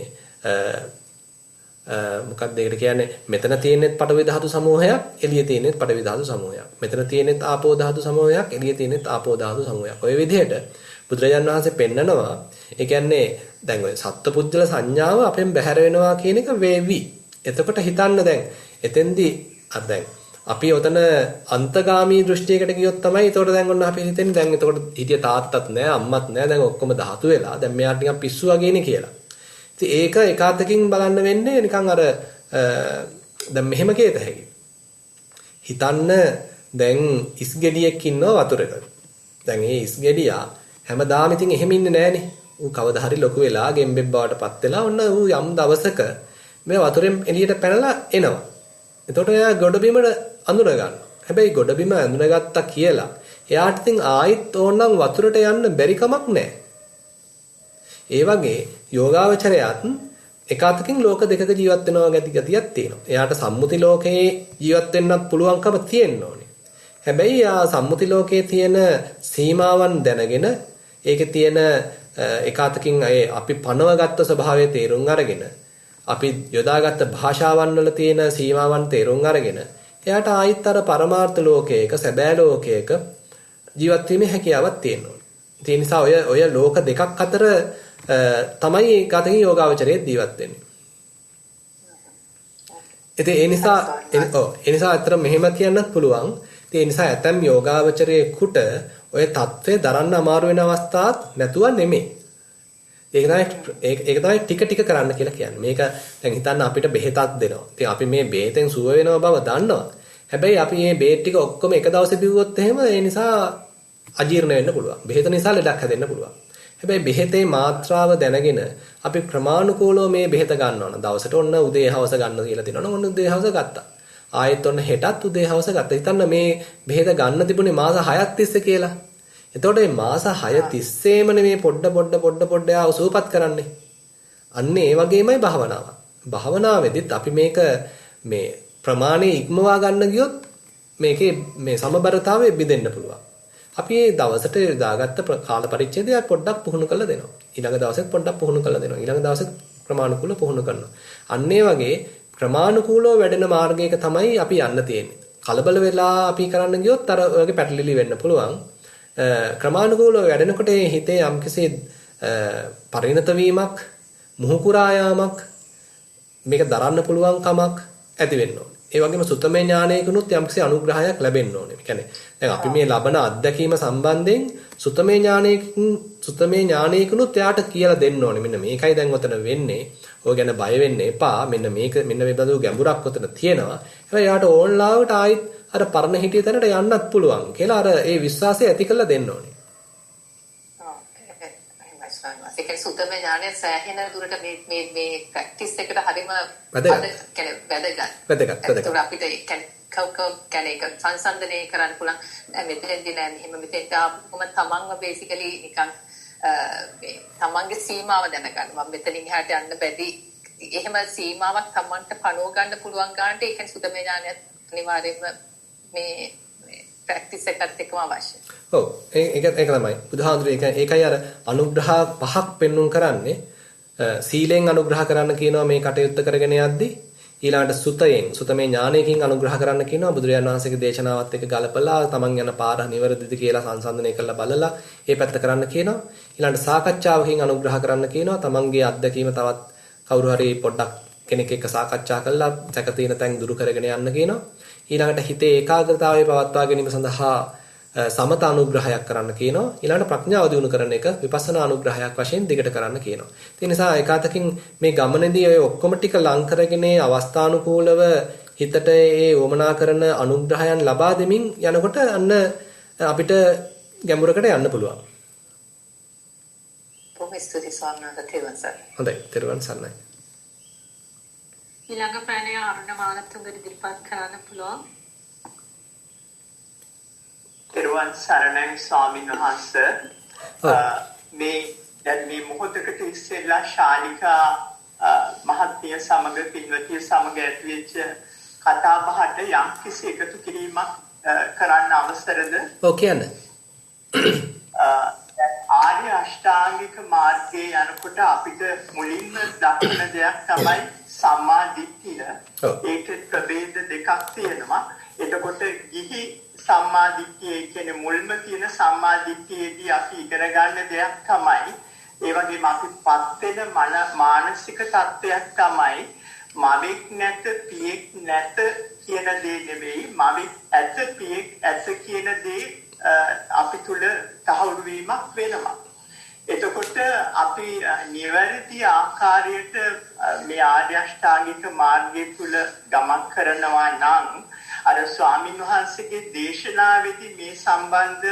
මොකක්ද ඒකට කියන්නේ මෙතන තියෙන්නේ පඨවි ධාතු සමූහයක් එළියේ තියෙන්නේ පඨවි ධාතු සමූහයක්. මෙතන තියෙන්නේ ආපෝ ධාතු සමූහයක් එළියේ තියෙන්නේ ආපෝ ධාතු සමූහයක්. ඔය විදිහට බුදුරජාන් වහන්සේ පෙන්නනවා ඒ කියන්නේ දැන් ඔය සත්පුද්ගල සංඥාව අපෙන් බැහැර වෙනවා කියන එක වේවි. එතකොට හිතන්න දැන් එතෙන්දී දැන් අපි ඔතන අන්තගාමී දෘෂ්ටියකට ගියොත් තමයි එතකොට දැන් ඔන්න අපි හිතන්නේ දැන් එතකොට හිටිය තාත්තත් නැහැ අම්මත් නැහැ දැන් ඔක්කොම ධාතු වෙලා දැන් මෙයාට නිකන් පිස්සු වගේනේ කියලා. ඉතින් ඒක එකාතකින් බලන්න වෙන්නේ නිකන් අර දැන් මෙහෙම කේත හැකි. හිතන්න දැන් ඉස්ගෙඩියක් ඉන්නවා වතුරක. දැන් මේ ඉස්ගෙඩියා හැමදාම ඉතින් එහෙම ඉන්නේ නැහනේ. ඌ කවදා හරි ලොකු වෙලා ගෙම්බෙක් බවට පත් වෙලා ඔන්න ඌ යම් දවසක මේ වතුරෙන් එළියට පැනලා එනවා. එතකොට එයා ගොඩබිමට අඳුර ගන්නවා. හැබැයි ගොඩබිම අඳුනගත්තා කියලා එයාට ඉතින් ආයිත් ඕනනම් වතුරට යන්න බැරි කමක් නැහැ. ඒ වගේ යෝගාවචරයත් එකාතකින් ලෝක දෙකක ජීවත් වෙනවා ගතියක් තියෙනවා. එයාට සම්මුති ලෝකයේ ජීවත් වෙන්නත් පුළුවන්කම තියෙන්න ඕනේ. හැබැයි ආ සම්මුති ලෝකයේ තියෙන සීමාවන් දැනගෙන ඒකේ තියෙන එකාතකින් අපි පනවගත්ත ස්වභාවයේ තේරුම් අරගෙන අපි යොදාගත්ත භාෂාවන් වල තියෙන සීමාවන් තේරුම් අරගෙන එයාට ආයිත් අර පරමාර්ථ ලෝකයක සැබෑ ලෝකයක ජීවත් වීමේ හැකියාවක් තියෙනවා. ඒ නිසා ඔය ලෝක දෙකක් අතර තමයි ඒකාතකින් යෝගාවචරයේ ජීවත් වෙන්නේ. ඉතින් ඒ නිසා අතර මෙහෙම කියන්නත් පුළුවන්. ඒ නිසා ඇතම් යෝගාවචරයේකට ඔය தත්ත්වය දරන්න අමාරු වෙන අවස්ථාවක් නැතුව නෙමෙයි. ඒක තමයි ටික ටික කරන්න කියලා කියන්නේ. මේක දැන් හිතන්න අපිට බෙහෙතක් දෙනවා. ඉතින් අපි මේ බෙහෙතෙන් සුව වෙනව බව දන්නවා. හැබැයි අපි මේ බෙහෙත් ටික ඔක්කොම එක දවසේ බිව්වොත් එහෙම ඒ නිසා අජීර්ණ වෙන්න පුළුවන්. බෙහෙත නිසා ලෙඩක් හැදෙන්න පුළුවන්. හැබැයි බෙහෙතේ මාත්‍රාව දැනගෙන අපි ක්‍රමානුකූලව මේ බෙහෙත ගන්නවා නම් දවසට ඔන්න උදේ හවස ගන්න කියලා තියෙනවා. ඔන්න උදේ හවස ගත්තා. ආයෙත් ඔන්න හෙටත් උදේ හවස ගත්තා. හිතන්න මේ බෙහෙත ගන්න තිබුණේ මාස 6ක් තිස්සේ කියලා. එතකොට මේ මාස 6 තිස්සේම මේ පොඩ යාව සූපත් කරන්නේ. අන්න ඒ වගේමයි භාවනාව. භාවනාවේදීත් අපි මේක මේ ප්‍රමාණය ඉක්මවා ගන්න ගියොත් මේකේ මේ සමබරතාවය බෙදෙන්න පුළුවන්. අපි මේ දවසට දාගත්ත කාල පරිච්ඡේදය පොඩ්ඩක් පුහුණු කරලා දෙනවා. ඊළඟ දවසෙත් පොඩ්ඩක් පුහුණු කරලා දෙනවා. ඊළඟ දවසෙත් ක්‍රමානුකූලව පුහුණු කරනවා. අන්න ඒ වගේ ක්‍රමානුකූලව වැඩෙන මාර්ගයක තමයි අපි යන්න තියෙන්නේ. කලබල වෙලා අපි කරන්න ගියොත් අර ඔයගේ පැටලිලි වෙන්න පුළුවන්. ක්‍රමානුකූලව වැඩෙනකොට හිතේ යම්කිසි පරිණත වීමක්, මුහුකුරා යාමක්, මේක දරන්න පුළුවන් කමක් ඇති වෙන්න ඕනේ. ඒ වගේම සුතමේ ඥානයකිනුත් යම්කිසි අනුග්‍රහයක් ලැබෙන්න ඕනේ. ඒ කියන්නේ දැන් අපි මේ ලබන අත්දැකීම සම්බන්ධයෙන් සුතමේ ඥානයකිනුත් එයාට කියලා දෙන්න ඕනේ. මෙන්න මේකයි දැන් ඔතන වෙන්නේ. ඔය ගැන බය වෙන්න එපා. මෙන්න මේ බඳු ගැඹුරක් ඔතන තියෙනවා. හැබැයි එයාට ඕන්ලාවට ආයිත් අර පරණ හිටිය තැනට යන්නත් පුළුවන් කියලා අර ඒ විශ්වාසය ඇති කරලා දෙන්න ඕනේ. ඒක සුතමේ ඥානය සෑහෙන දුරට මේ ප්‍රැක්ටිස් එකට හරිම වැදගත්. ඒකට අපිට කියන්නේ ඒක සංසන්දනය කරන්න පුළුවන්. මෙතෙන්දී නෑ මෙහෙම මෙතෙන්ට ආපුවම තමන්ව බේසිකලි නිකන් මේ තමන්ගේ සීමාව දැනගන්න. මම මෙතනින් එහාට යන්න බැරි. එහෙම සීමාවක් තමන්ට පනව ගන්න පුළුවන් ගන්නට ඒ කියන්නේ සුතමේ ඥානය අනිවාර්යයෙන්ම මේ ප්‍රැක්ටිස් එකත් එක්කම අවශ්‍යයි. ඔව් ඒක තමයි. බුදුහාඳුරේ ඒකයි අර අනුග්‍රහ පහක් පෙන්눔 කරන්නේ. සීලෙන් අනුග්‍රහ කරන්න කියනවා මේ කටයුත්ත කරගෙන යද්දී. ඊළඟට සුතමේ ඥානයකින් අනුග්‍රහ කරන්න කියනවා. බුදුරජාණන් වහන්සේගේ දේශනාවත් එක්ක ගලපලා තමන් යන පාර නිවැරදිද කියලා සංසන්දනය කරලා බලලා ඒ පැත්ත කරන්න කියනවා. ඊළඟට සාකච්ඡාවකින් අනුග්‍රහ කරන්න කියනවා. තමන්ගේ අත්දැකීම තවත් කවුරු හරි පොඩ්ඩක් කෙනෙක් එක්ක සාකච්ඡා කරලා සැක තියෙන තැන් දුරු කරගෙන යන්න කියනවා. ඊළඟට හිතේ ඒකාග්‍රතාවය පවත්වා ගැනීම සඳහා සමත අනුග්‍රහයක් කරන්න කියනවා. ඊළඟට ප්‍රඥාව දියුණු කරන එක විපස්සනා අනුග්‍රහයක් වශයෙන් දිගට කරන්න කියනවා. ඒ නිසා ඒකාතකින් මේ ගමනේදී ඔය ඔක්කොම ටික ලං කරගෙන අවස්ථානුකූලව හිතට ඒ වමනා කරන අනුග්‍රහයන් ලබා දෙමින් යනකොට අන්න අපිට ගැඹුරකට යන්න පුළුවන්. හොඳයි, තෙරුවන් සරණයි. ඊළඟ ප්‍රණය අරුණ මානතුංග ඉදිරිපත් කරන්න පුළුවන්. තෙරුවන් සරණයි ස්වාමීන් වහන්සේ. මේ දැන් මේ මොහොතකට ඉස්සෙල්ලා ශාලිකා මහත්මිය සමග පින්වතිය සමග ඇතිවෙච්ච කතා බහට යම් කිසි එකතු කිරීමක් කරන්න අවසරද? ඔව් කියන්න. ආර්ය අෂ්ටාංගික මාර්ගයේ යනකොට අපිට මුලින්ම දක්වන දෙයක් තමයි සම්මා දිට්ඨිය. ඒකේ ප්‍රභේද දෙකක් තියෙනවා. එතකොට ගිහි සම්මා දිට්ඨිය කියන්නේ මුල්ම තියෙන සම්මා දිට්ඨියේදී අපි ඉගෙන ගන්න දෙයක් තමයි ඒ වගේම අපිපත් වෙන මානසික තත්ත්වයක් තමයි මවෙක් නැත පියෙක් නැත කියන දේ නෙවෙයි මවෙක් ඇත පියෙක් ඇත කියන දේ අපි තුල තහවුරු වීමක් වෙනවා. එතකොට අපි නිවැරදි ආකාරයට මේ ආර්ය අෂ්ටාංගික මාර්ගය තුල ගමන් කරනවා නම් අර ස්වාමීන් වහන්සේගේ දේශනාවේදී මේ සම්බන්ධ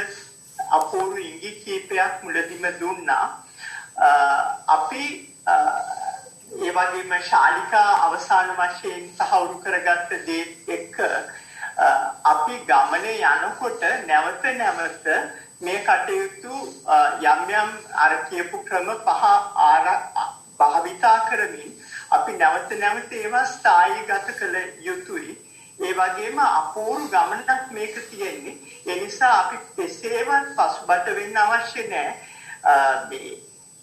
අපූර්ව ඉඟි කීපයක් මුලදීම දුන්නා. අපි ඒ වගේම ශාලිකා අවසාන වශයෙන් තහවුරු කරගත්ත දේ එක්ක අපි ගමනේ යනකොට නැවත මේ කටයුතු යම් යම් අර කියපු ක්‍රම පහ භාවිතා කරමින් අපි නැවත ඒවා ස්ථායීගත කළ යුතුයි. ඒ වගේම අපූර්ව ගමනක් මේක තියෙන්නේ. ඒ නිසා අපි කෙසේවත් පසුබට වෙන්න අවශ්‍ය නැහැ.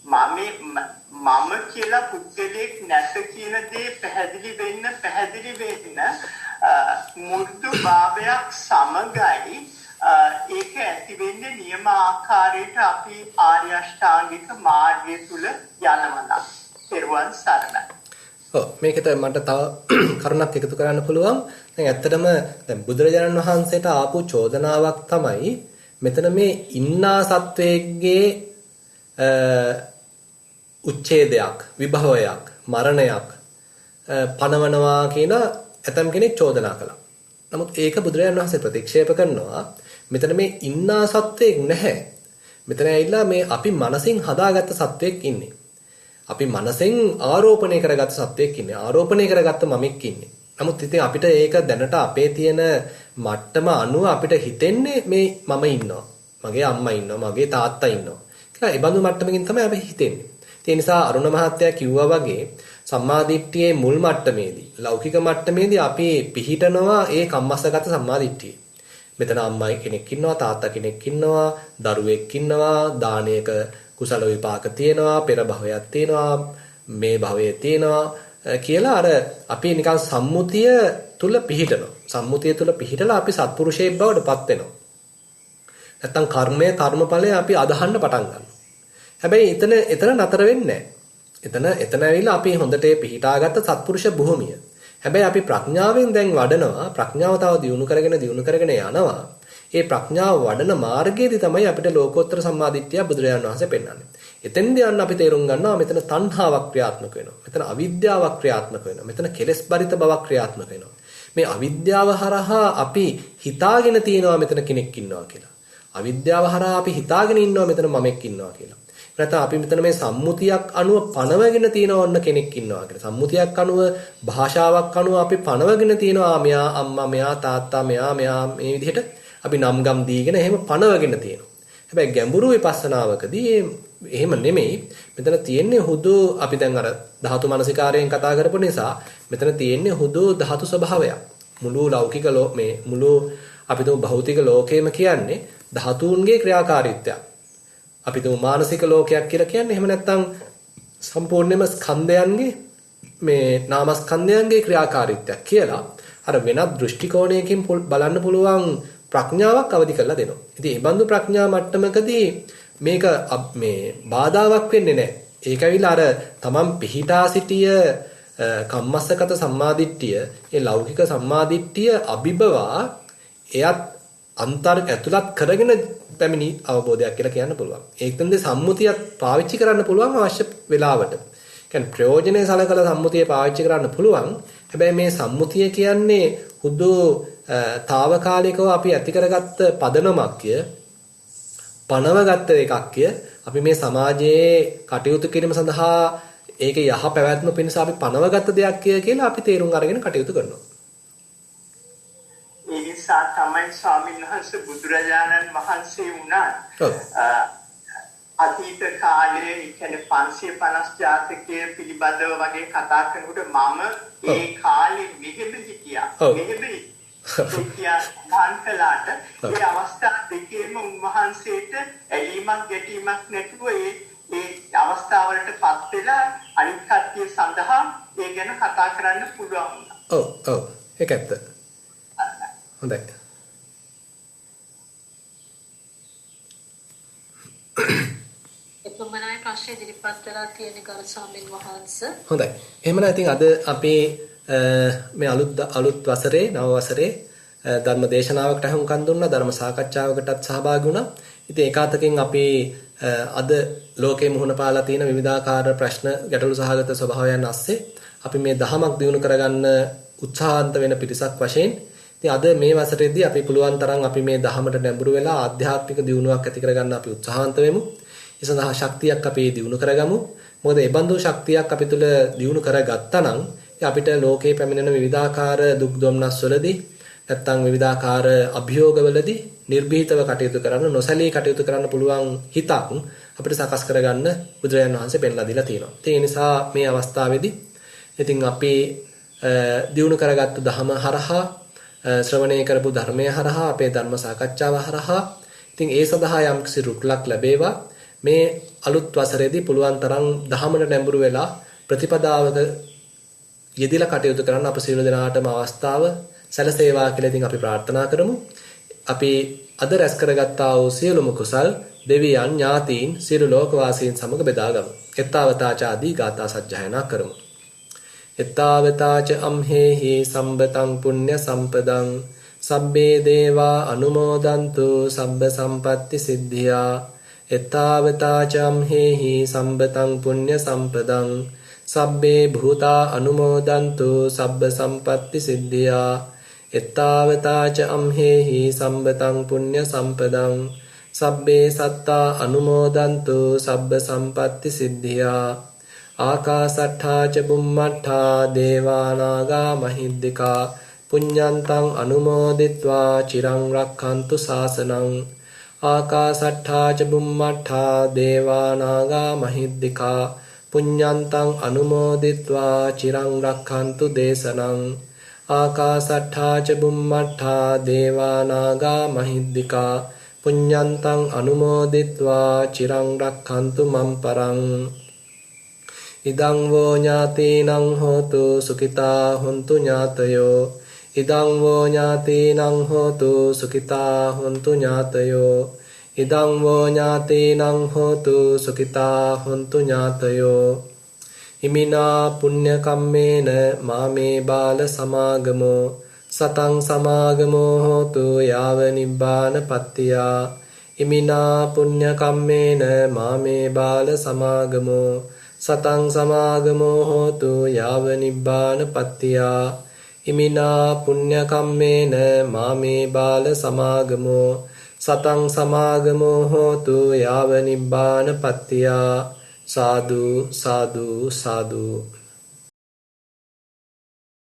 මම කියලා පුද්ගලයෙක් නැත කියන දේ පැහැදිලි වෙන්න මුර්ධු භාවයක් සමගයි ඒක ඇති වෙන්නේ නියම ආකාරයට අපි ආර්ය අෂ්ටාංගික මාර්ගය තුල යනවා. පෙරවන් සරණයි. ඔව් මේකට මට තව කරුණක් එකතු කරන්න පුළුවන්. දැන් ඇත්තටම දැන් බුදුරජාණන් වහන්සේට ආපු චෝදනාවක් තමයි මෙතන මේ ඉන්නා සත්වයේගේ උච්ඡේදයක්, විභවයක්, මරණයක් පනවනවා කියන ඇතම් කෙනෙක් චෝදනා කළා. නමුත් ඒක බුදුරජාණන් වහන්සේ ප්‍රතික්ෂේප කරනවා. මෙතන මේ ඉන්නා සත්වයක් නැහැ. මෙතන ඇවිල්ලා මේ අපි මනසින් හදාගත්ත සත්වයක් ඉන්නේ. අපි මනසෙන් ආරෝපණය කරගත්ත සත්වයක් ඉන්නේ. ආරෝපණය කරගත්ත මමෙක් ඉන්නේ. නමුත් ඉතින් අපිට ඒක දැනට අපේ තියෙන මට්ටම අනුව අපිට හිතෙන්නේ මේ මම ඉන්නවා. මගේ අම්මා ඉන්නවා. මගේ තාත්තා ඉන්නවා. කියලා ඒ බඳු මට්ටමකින් තමයි අපි හිතෙන්නේ. ඒ නිසා අරුණ මහත්තයා කිව්වා වගේ සම්මාදිට්ඨියේ මුල් මට්ටමේදී ලෞකික මට්ටමේදී අපි පිහිටනවා ඒ කම්මස්සගත සම්මාදිට්ඨිය. මෙතන අම්මයි කෙනෙක් ඉන්නවා, තාත්තා කෙනෙක් ඉන්නවා, දරුවෙක් ඉන්නවා, දානයක කුසල විපාක තියෙනවා, පෙර භවයක් තියෙනවා, මේ භවයේ තියෙනවා කියලා අර අපි නිකන් සම්මුතිය තුල පිහිටනවා. සම්මුතිය තුල පිහිටලා අපි සත්පුරුෂයෙක් බවට පත් වෙනවා. නැත්තම් කර්මඵලය අපි අදහන්න පටන් ගන්නවා. හැබැයි එතන නතර වෙන්නේ නැහැ. එතන ඇවිල්ලා අපි හොඳට පිහිටාගත්ත සත්පුරුෂ භූමිය. හැබැයි අපි ප්‍රඥාවෙන් දැන් වඩනවා. ප්‍රඥාව තව දියුණු කරගෙන යනවා. ඒ ප්‍රඥාව වඩන මාර්ගයේදී තමයි අපිට ලෝකෝත්තර සම්මාදිට්ඨිය බුදුරජාණන් වහන්සේ පෙන්වන්නේ. එතෙන්දී යන්න අපි තේරුම් ගන්නවා මෙතන තණ්හාවක් ක්‍රියාත්මක වෙනවා. මෙතන අවිද්‍යාවක් ක්‍රියාත්මක වෙනවා. මෙතන කෙලෙස් බරිත බවක් ක්‍රියාත්මක වෙනවා. මේ අවිද්‍යාව හරහා අපි හිතාගෙන තියෙනවා මෙතන කෙනෙක් ඉන්නවා කියලා. අවිද්‍යාව හරහා අපි හිතාගෙන ඉන්නවා මෙතන මමෙක් ඉන්නවා කියලා. නැත්නම් අපි මෙතන මේ සම්මුතියක් අනුව පනවගෙන තියෙන ඕන්න කෙනෙක් ඉන්නවා කියලා. සම්මුතියක් අනුව භාෂාවක් අනුව අපි පනවගෙන තියෙනවා මෙයා අම්මා මෙයා තාත්තා මෙයා මේ විදිහට අපි නම් ගම් දීගෙන එහෙම පනවගෙන තියෙනවා. හැබැයි ගැඹුරු විපස්සනාවකදී එහෙම නෙමෙයි. මෙතන තියෙන්නේ හුදු අපි දැන් අර ධාතු මනසිකාරයෙන් කතා කරපු නිසා මෙතන තියෙන්නේ හුදු ධාතු ස්වභාවයක්. මුළු ලෞකික මුළු අපි තුමු භෞතික ලෝකයම කියන්නේ ධාතුන්ගේ ක්‍රියාකාරීත්වයක්. අපි තුමු මානසික ලෝකයක් කියලා කියන්නේ එහෙම නැත්නම් සම්පූර්ණයෙන්ම ස්කන්ධයන්ගේ මේ නාමස්කන්ධයන්ගේ ක්‍රියාකාරීත්වයක් කියලා අර වෙනත් දෘෂ්ටි කෝණයකින් බලන්න පුළුවන් ප්‍රඥාවක් අවදි කරලා දෙනවා. ඉතින් මේ බඳු ප්‍රඥා මට්ටමකදී මේක මේ බාධාවක් වෙන්නේ නැහැ. ඒක ඇවිල්ලා අර තමන් පිහිටා සිටිය කම්මස්සගත සම්මාදිට්ඨිය, ඒ ලෞකික සම්මාදිට්ඨිය අභිබවා එයත් ඇතුළත් කරගෙන පැමිණි අවබෝධයක් කියලා කියන්න පුළුවන්. ඒකෙන්ද සම්මුතියක් පාවිච්චි කරන්න පුළුවන් අවශ්‍ය වෙලාවට. කියන්නේ ප්‍රයෝජනේ සලකලා සම්මුතිය පාවිච්චි කරන්න පුළුවන්. හැබැයි මේ සම්මුතිය කියන්නේ හුදු తాවකාලිකව අපි ඇති කරගත්ත පදනමක්ය, පනවගත්ත එකක්ය. අපි මේ සමාජයේ කටයුතු කිරීම සඳහා ඒකේ යහ පැවැත්ම පිණිස අපි පනවගත්ත දෙයක් කියලා අපි තේරුම් අරගෙන කටයුතු කරනවා. ඒ නිසා තමයි ස්වාමීන් වහන්සේ බුදුරජාණන් වහන්සේ වුණා අතීත කාලයේ කියන්නේ 550 ජාතකයේ පිළිබඳව වගේ කතා කරනකොට මම ඒ කාලේ මෙහෙම හිටියා. මෙහෙම දාන්කලාට ඒ අවස්ථා දෙකේම උන්වහන්සේට ඇලීමක් ගැටීමක් නැතුව ඒ අවස්ථාවලටපත් වෙලා අනිත් කට්ටිය සඳහා ඒ ගැන කතා කරන්න පුළුවන් වුණා. ඔව් ඒක ඇත්ත. හොඳයි. එතුමනයි ප්‍රශ්න ඉදිරිපත් කරලා තියෙන ගරු ස්වාමීන් වහන්සේ. හොඳයි. එහෙමනම් ඉතින් අද අපි මේ අලුත් වසරේ නව වසරේ ධර්ම දේශනාවකට අහුම්කන් දුන්නා, ධර්ම සාකච්ඡාවකටත් සහභාගී වුණා. ඉතින් ඒකාතකින් අපි අද ලෝකේ මුහුණ පාලා තියෙන විවිධාකාර ප්‍රශ්න ගැටලු සහගත ස්වභාවයන් ASCII අපි මේ දහමක් දියුණු කරගන්න උත්සාහන්ත වෙන පිරිසක් වශයෙන් ඉතින් අද මේ වසරේදී අපි පුළුවන් තරම් අපි මේ දහමට නැඹුරු වෙලා ආධ්‍යාත්මික දියුණුවක් ඇති කරගන්න අපි උත්සාහන්ත වෙමු. ඒ සඳහා ශක්තියක් අපි දියුණු කරගමු. මොකද ඒ බඳු ශක්තියක් අපි තුල දියුණු කරගත්තා නම් අපිට ලෝකේ පැමිණෙන විවිධාකාර දුක් දුම්නස් වලදී නැත්තම් විවිධාකාර අභියෝගවලදී නිර්භීතව කටයුතු කරන්න, නොසැලී කටයුතු කරන්න පුළුවන් හිතක් අපිට සකස් කරගන්න බුදුරජාණන් වහන්සේ පෙන්ලා දීලා තියෙනවා. ඒ නිසා මේ අවස්ථාවේදී ඉතින් අපි දියුණු කරගත්තු ධහම හරහා ශ්‍රවණය කරපු ධර්මය හරහා අපේ ධර්ම සාකච්ඡාව හරහා ඉතින් ඒ සඳහා යම්කිසි රුකුලක් ලැබේවා. මේ අලුත් වසරේදී පුළුවන් තරම් ධහමට නැඹුරු වෙලා ප්‍රතිපදාවක යෙදিলা කටයුතු කරන්න අප සියලු දෙනාටම අවස්ථාව සැලසේවා කියලා ඉතින් අපි ප්‍රාර්ථනා කරමු. අපි අද රැස් කරගත්තා වූ සියලුම කුසල් දෙවියන් ඥාතීන් සියලු ලෝකවාසීන් සමග බෙදාගමු. එත්තාවතාචාදී ගාථා සජ්ජායනා කරමු. එත්තාවතාච අම්හෙහි සම්බතං පුඤ්ඤ සම්පදං සබ්බේ දේවා අනුමෝදන්තු සබ්බ සම්පatti සිද්ධියා. එත්තාවතාච අම්හෙහි සම්බතං පුඤ්ඤ සම්පදං සබ්බේ භූතා අනුමෝදන්තු සබ්බ සම්පatti සිද්ධියා. එත්තාවතාච අම්හෙහි සම්බතං පුඤ්ඤ සම්පදං සබ්බේ සත්තා අනුමෝදන්තු සබ්බ සම්පatti සිද්ධියා. ආකාසට්ඨා ච බුම්මට්ඨා දේවානාගා මහිද්దికා පුඤ්ඤන්තං අනුමෝදිත්වා චිරං රක්ඛන්තු ශාසනං. ආකාසට්ඨා ච බුම්මට්ඨා දේවානාගා මහිද්దికා පුඤ්ඤන්තං අනුමෝදිත්වා චිරං රක්ඛන්තු දේශනං. ආකාසට්ඨා ච බුම්මට්ඨා දේවානාගා මහිද්దికා පුඤ්ඤන්තං අනුමෝදිත්වා චිරං රක්ඛන්තු මම් පරං. ඉදං වෝ ඥාතීනං හෝතු සුඛිතා හොන්තු ඥාතයෝ ඉදං වෝ ඥාතීනං හෝතු සුඛිතා හොන්තු ඥාතයෝ ඉදං වෝ ඥාතීනං හෝතු සුඛිතා හොන්තු ඥාතයෝ ඉමිනා පුඤ්ඤ කම්මේන මාමේ බාල සමාගමෝ සතං සමාගමෝ හෝතු යාව නිබ්බාන පත්තියා ඉමිනා පුඤ්ඤ කම්මේන මාමේ බාල සමාගමෝ සතං සමාගමෝ හෝතු යාව නිබ්බාන පත්තියා ඉමිනා පුඤ්ඤ කම්මේන මාමේ බාල සමාගමෝ සතං සමාගමෝ හෝතු යාව නිබ්බාන පත්තියා සාදු සාදු සාදු